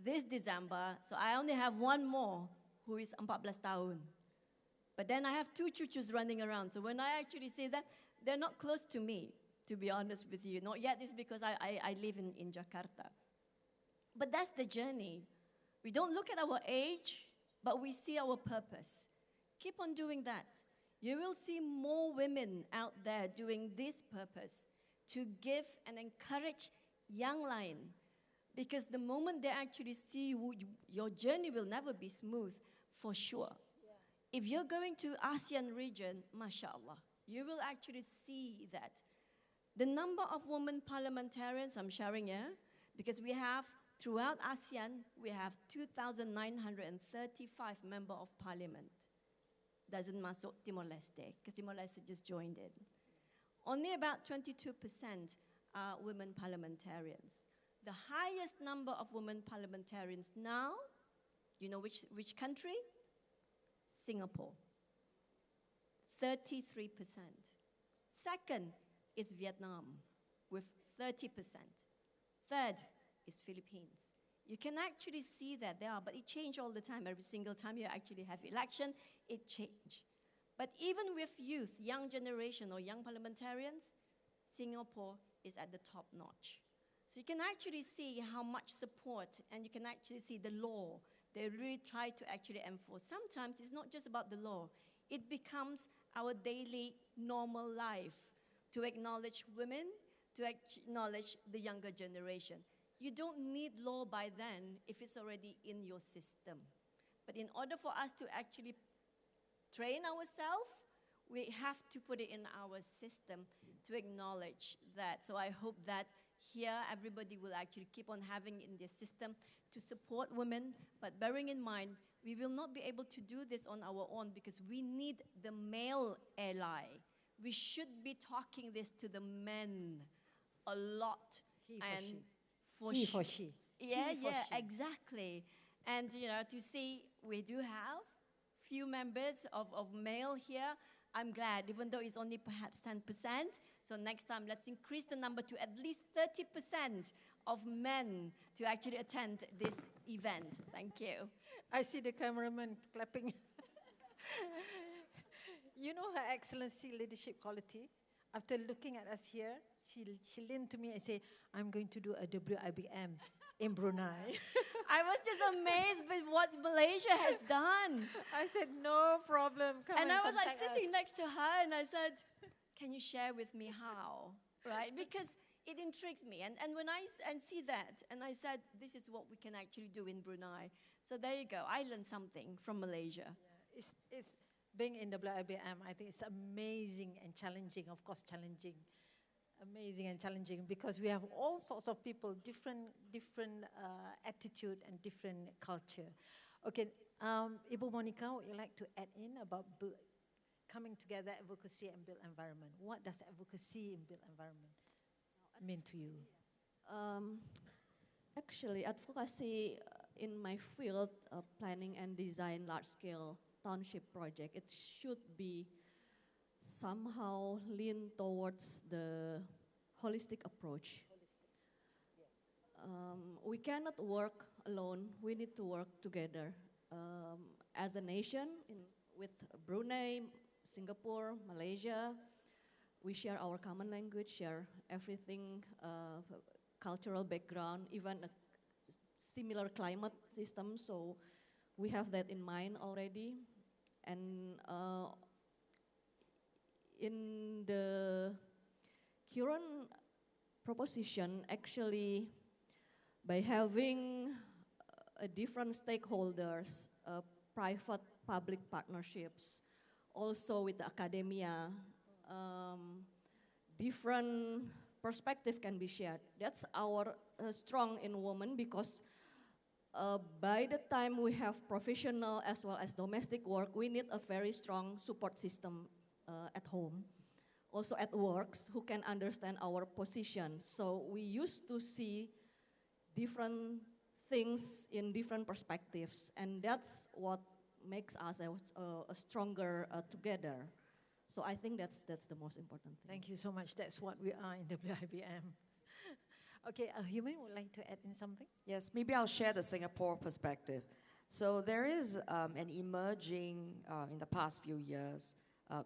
S13: this December. So I only have 1 more who is 14 tahun. But then I have 2 chuchus running around. So when I actually say that, they're not close to me, to be honest with you. Not yet, it's because I live in Jakarta. But that's the journey. We don't look at our age, but we see our purpose. Keep on doing that. You will see more women out there doing this purpose to give and encourage young lion. Because the moment they actually see you, your journey will never be smooth, for sure. If you're going to ASEAN region, mashallah, you will actually see that. The number of women parliamentarians, I'm sharing here, because we have, throughout ASEAN, we have 2,935 members of parliament. Doesn't masuk Timor-Leste, because Timor-Leste just joined in. Only about 22% are women parliamentarians. The highest number of women parliamentarians now, you know which country? Singapore, 33%. Second is Vietnam with 30%. Third is Philippines. You can actually see that there are, but it changes all the time. Every single time you actually have election, it changes. But even with youth, young generation or young parliamentarians, Singapore is at the top notch. So you can actually see how much support, and you can actually see the law. They really try to actually enforce. Sometimes it's not just about the law. It becomes our daily normal life to acknowledge women, to acknowledge the younger generation. You don't need law by then if it's already in your system. But in order for us to actually train ourselves, we have to put it in our system to acknowledge that. So I hope that here everybody will actually keep on having in their system to support women, but bearing in mind, we will not be able to do this on our own because we need the male ally. We should be talking this to the men a lot.
S14: He
S13: for
S14: or she.
S13: Yeah, exactly. And to see we do have few members of male here. I'm glad, even though it's only perhaps 10%. So next time, let's increase the number to at least 30% of men to actually attend this event. Thank you.
S14: I see the cameraman clapping. You know Her Excellency leadership quality? After looking at us here, she leaned to me and said, I'm going to do a WIBM in Brunei.
S13: I was just amazed with what Malaysia has done.
S14: I said, no problem, come and
S13: I was like sitting
S14: us.
S13: next to her and I said, can you share with me how, right? Because it intrigues me. And when I see that, and I said, this is what we can actually do in Brunei. So there you go. I learned something from Malaysia.
S14: Yeah, it's being in WIBM, I think it's amazing and challenging, of course challenging. Amazing and challenging because we have all sorts of people, different attitude and different culture. Okay, Ibu Monica, would you like to add in about coming together, advocacy and built environment? What does advocacy in built environment mean to you?
S15: Actually, advocacy in my field, planning and design large-scale township project, it should be somehow lean towards the holistic approach. We cannot work alone. We need to work together. As a nation, with Brunei, Singapore, Malaysia, we share our common language, share everything, cultural background, even a similar climate system. So we have that in mind already. And in the current proposition, actually, by having different stakeholders, private-public partnerships, also with the academia, different perspective can be shared. That's our strong in women, because by the time we have professional as well as domestic work, we need a very strong support system at home, also at works, who can understand our position. So we used to see different things in different perspectives, and that's what makes us a stronger together. So I think that's the most important thing.
S14: Thank you so much. That's what we are in WIBM. Okay, Human would like to add in something?
S16: Yes, maybe I'll share the Singapore perspective. So there is an emerging, in the past few years,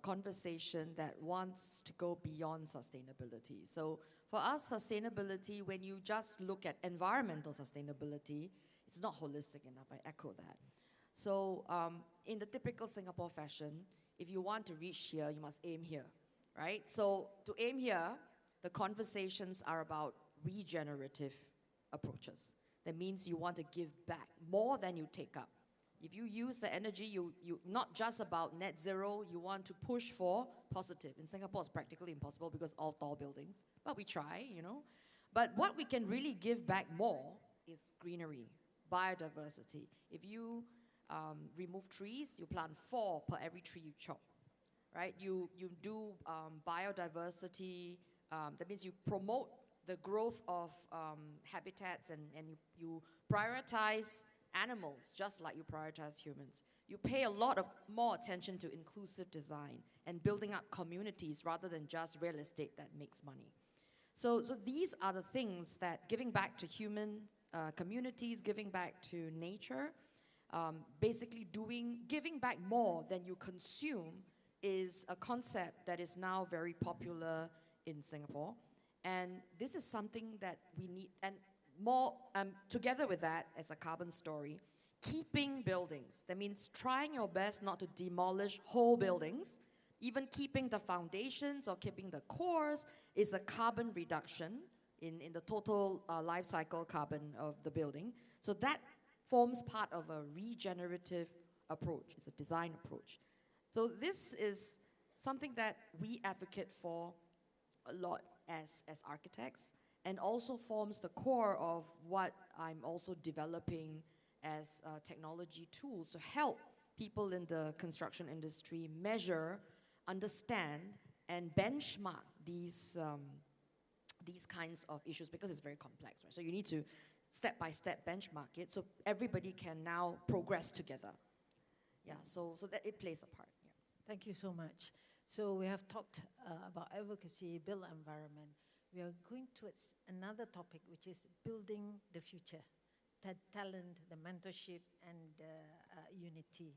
S16: conversation that wants to go beyond sustainability. So for us, sustainability, when you just look at environmental sustainability, it's not holistic enough. I echo that. So in the typical Singapore fashion, if you want to reach here, you must aim here, right? So to aim here, the conversations are about regenerative approaches. That means you want to give back more than you take up. If you use the energy, you not just about net zero, you want to push for positive. In Singapore, it's practically impossible because all tall buildings, but we try, you know. But what we can really give back more is greenery, biodiversity. If you remove trees, you plant 4 per every tree you chop, right? You do biodiversity, that means you promote the growth of habitats, and you prioritize animals just like you prioritize humans. You pay a lot of more attention to inclusive design and building up communities rather than just real estate that makes money. So these are the things that giving back to human communities, giving back to nature, basically giving back more than you consume is a concept that is now very popular in Singapore. And this is something that we need, and more, together with that, as a carbon story, keeping buildings. That means trying your best not to demolish whole buildings. Even keeping the foundations or keeping the cores is a carbon reduction in the total life cycle carbon of the building. So that forms part of a regenerative approach. It's a design approach. So this is something that we advocate for a lot as architects, and also forms the core of what I'm also developing as technology tools to help people in the construction industry measure, understand, and benchmark these kinds of issues, because it's very complex, right? So you need to step-by-step benchmark it so everybody can now progress together. Yeah, so that it plays a part. Yeah.
S14: Thank you so much. So we have talked about advocacy, build environment. We are going towards another topic, which is building the future, the talent, the mentorship, and unity.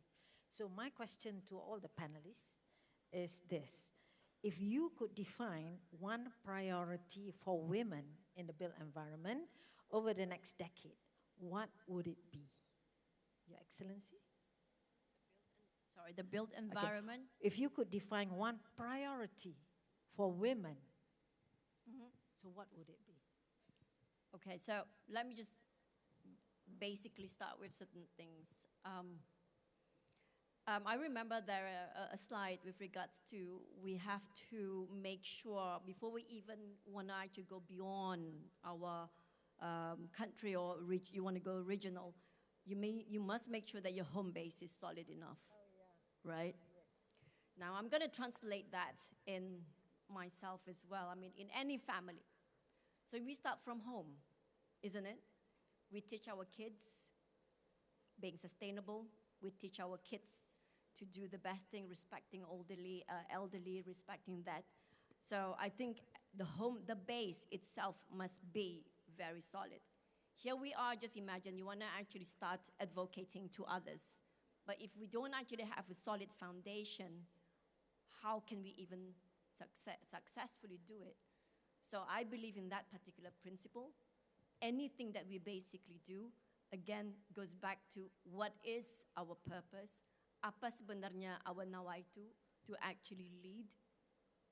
S14: So my question to all the panelists is this. If you could define one priority for women in the built environment over the next decade, what would it be? Your Excellency?
S8: Sorry, the built environment?
S14: Okay. If you could define one priority for women, so what would it be?
S8: Okay, so let me just basically start with certain things. I remember there a slide with regards to we have to make sure before we even want to actually go beyond our country, or you want to go regional, you must make sure that your home base is solid enough, right? Yes. Now I'm going to translate that in myself as well. I mean, in any family. So we start from home, isn't it? We teach our kids
S13: being sustainable. We teach our kids to do the best thing, respecting elderly, respecting that. So I think the base itself must be very solid. Here we are, just imagine you want to actually start advocating to others. But if we don't actually have a solid foundation, how can we even successfully do it? So I believe in that particular principle. Anything that we basically do, again, goes back to what is our purpose, apa sebenarnya our nawaitu, to actually lead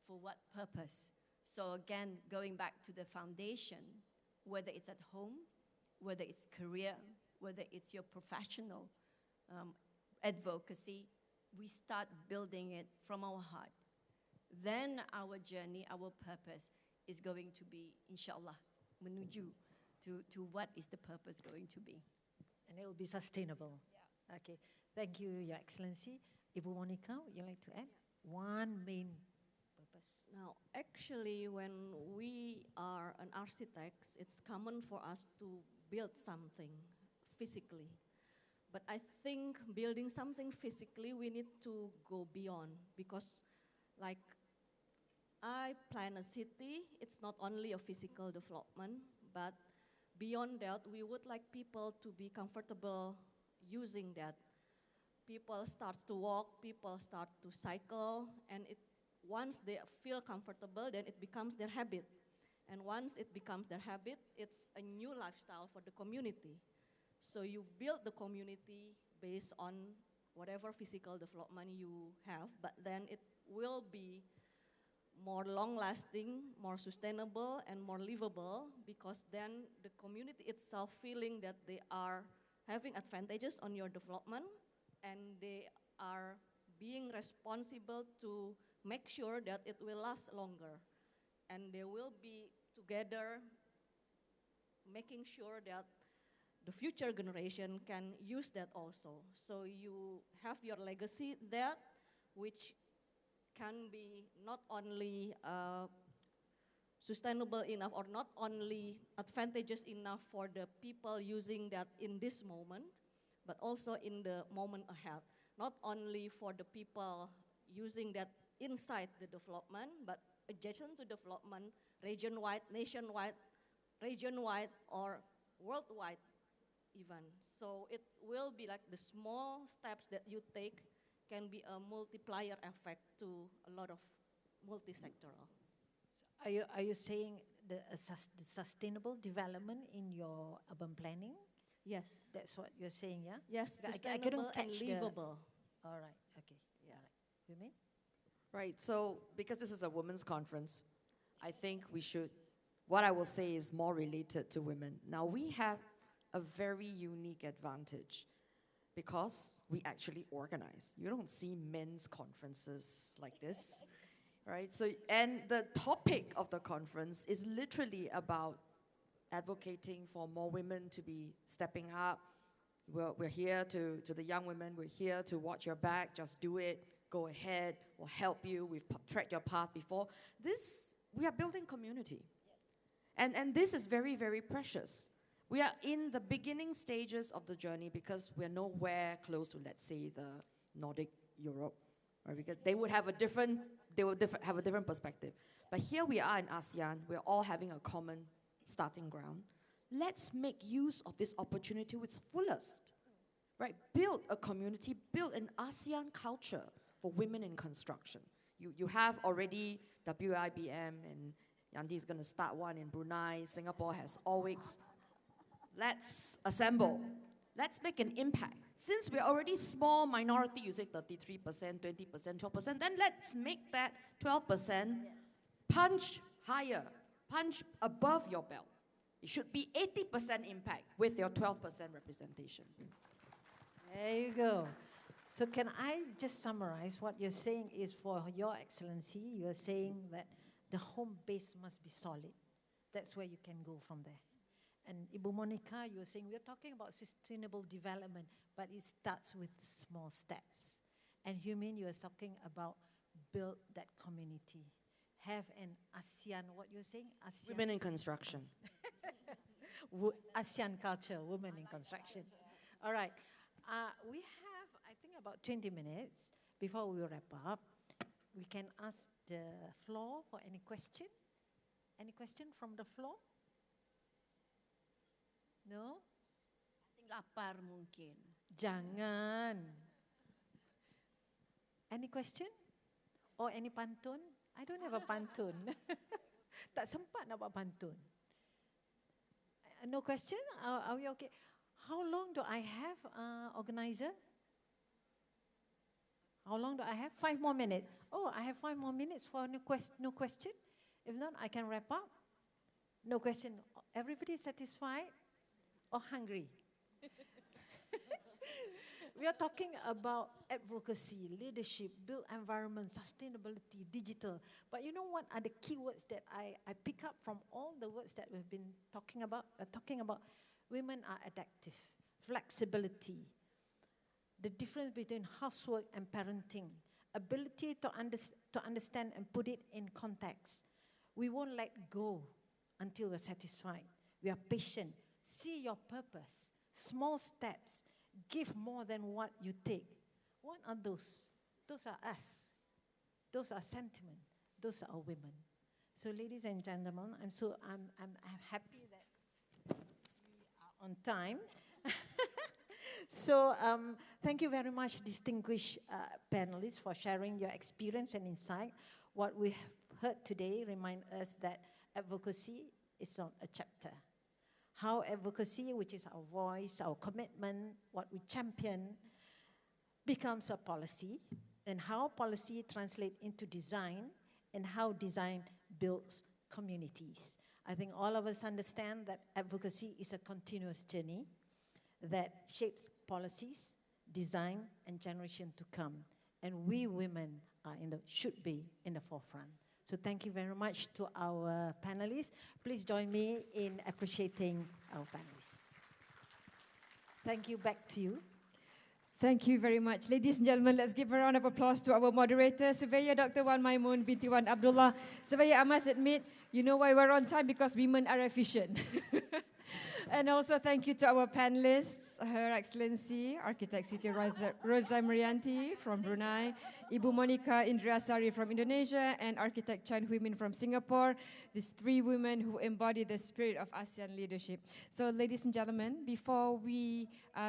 S13: for what purpose. So again, going back to the foundation, whether it's at home, whether it's career, whether it's your professional advocacy, we start building it from our heart. Then our journey, our purpose is going to be, inshallah, menuju to what is the purpose going to be.
S14: And it will be sustainable. Yeah. Okay. Thank you, Your Excellency. Ibu Monica, would you like to add? One main purpose.
S15: Now, actually, when we are an architect, it's common for us to build something physically. But I think building something physically, we need to go beyond, because like I plan a city, it's not only a physical development, but beyond that, we would like people to be comfortable using that. People start to walk, people start to cycle, and once they feel comfortable, then it becomes their habit. And once it becomes their habit, it's a new lifestyle for the community. So you build the community based on whatever physical development you have, but then it will be more long-lasting, more sustainable, and more livable, because then the community itself feeling that they are having advantages on your development, and they are being responsible to make sure that it will last longer. And they will be together making sure that the future generation can use that also. So you have your legacy there, which can be not only sustainable enough or not only advantageous enough for the people using that in this moment, but also in the moment ahead. Not only for the people using that inside the development, but adjacent to development, region-wide, nationwide, region-wide, or worldwide even. So it will be like the small steps that you take can be a multiplier effect to a lot of multi-sectoral.
S14: So are you saying the sustainable development in your urban planning?
S15: Yes.
S14: That's what you're saying, yeah?
S15: Yes,
S14: I
S15: sustainable
S14: couldn't
S15: and
S14: catch
S15: livable.
S14: All right, okay.
S15: Yeah.
S14: All right. You mean?
S16: Right, so because this is a women's conference, I think what I will say is more related to women. Now, we have a very unique advantage because we actually organize. You don't see men's conferences like this, right? So, and the topic of the conference is literally about advocating for more women to be stepping up. We're here to the young women, we're here to watch your back, just do it, go ahead, we'll help you, we've trekked your path before. We are building community. Yes. And this is very, very precious. We are in the beginning stages of the journey because we're nowhere close to, let's say, the Nordic Europe, right? Because they would have a different perspective. But here we are in ASEAN, we're all having a common starting ground. Let's make use of this opportunity to its fullest, right? Build a community, build an ASEAN culture for women in construction. You have already WIBM, and Yanti is going to start one in Brunei. Singapore has always. Let's assemble. Let's make an impact. Since we're already small minority, you say 33%, 20%, 12%, then let's make that 12% punch higher, punch above your belt. It should be 80% impact with your 12% representation.
S14: There you go. So can I just summarize what you're saying is, for Your Excellency, you're saying that the home base must be solid. That's where you can go from there. And Ibu Monica, you're saying we're talking about sustainable development, but it starts with small steps. And Humin, you're talking about build that community. Have an ASEAN, what you're saying? ASEAN.
S16: Women in construction.
S14: ASEAN culture, women in construction. All right. We have, I think, about 20 minutes before we wrap up. We can ask the floor for any question. Any question from the floor? No?
S17: I think lapar mungkin.
S14: Jangan. Any question? Or any pantun? I don't have a pantun. Tak sempat nak buat pantun. No question? Are we okay? How long do I have, organizer? How long do I have? 5 more minutes. Oh, I have 5 more minutes for no question. If not, I can wrap up. No question. Everybody satisfied or hungry? We are talking about advocacy, leadership, built environment, sustainability, digital. But you know what are the keywords that I pick up from all the words that we've been talking about? Women are adaptive, flexibility, the difference between housework and parenting, ability to understand and put it in context. We won't let go until we're satisfied. We are patient. See your purpose. Small steps. Give more than what you take. What are those? Those are us. Those are sentiment. Those are women. So, ladies and gentlemen, I'm happy that we are on time. So, thank you very much, distinguished panelists, for sharing your experience and insight. What we have heard today reminds us that advocacy is not a chapter. How advocacy, which is our voice, our commitment, what we champion, becomes a policy, and how policy translates into design, and how design builds communities. I think all of us understand that advocacy is a continuous journey that shapes policies, design, and generation to come. And we women are should be in the forefront. So thank you very much to our panelists. Please join me in appreciating our panelists. Thank you. Back to you.
S1: Thank you very much. Ladies and gentlemen, let's give a round of applause to our moderator, Surveyor Dr. Wan Maimun binti Wan Abdullah. Surveyor, I must admit, you know why we're on time? Because women are efficient. And also thank you to our panelists, Her Excellency, Architect Siti Rozai Marianti from Brunei, Ibu Monica Indriasari from Indonesia, and Architect Chan Hui Min from Singapore, these 3 women who embody the spirit of ASEAN leadership. So ladies and gentlemen, before we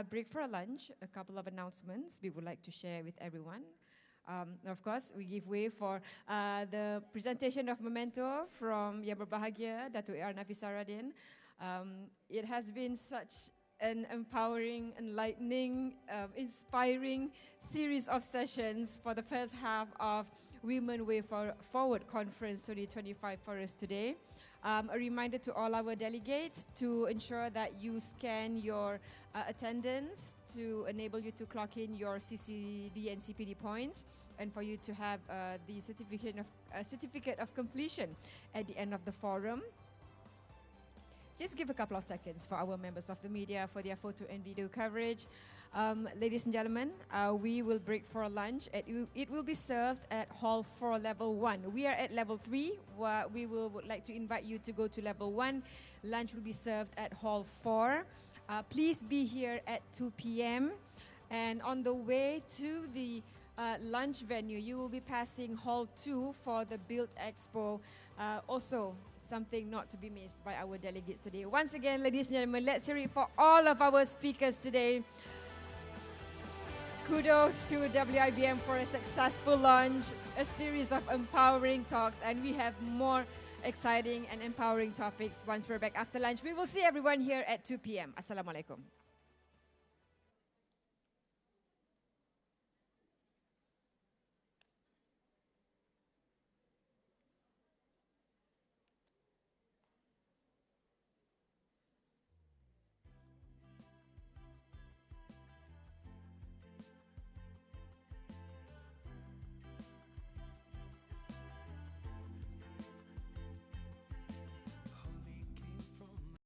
S1: break for a lunch, a couple of announcements we would like to share with everyone. Of course, we give way for the presentation of memento from YBhg, Datuk Nafisah Radin. It has been such an empowering, enlightening, inspiring series of sessions for the first half of Women Way Forward Conference 2025 for us today. A reminder to all our delegates to ensure that you scan your attendance to enable you to clock in your CCD and CPD points, and for you to have the certificate of completion at the end of the forum. Just give a couple of seconds for our members of the media for their photo and video coverage. Ladies and gentlemen, we will break for lunch. It will be served at Hall 4, Level 1. We are at Level 3. We would like to invite you to go to Level 1. Lunch will be served at Hall 4. Please be here at 2 p.m. And on the way to the lunch venue, you will be passing Hall 2 for the BuiltXPO. Also, something not to be missed by our delegates today. Once again, ladies and gentlemen, let's hear it for all of our speakers today. Kudos to WIBM for a successful launch, a series of empowering talks, and we have more exciting and empowering topics once we're back after lunch. We will see everyone here at 2 p.m. Assalamualaikum.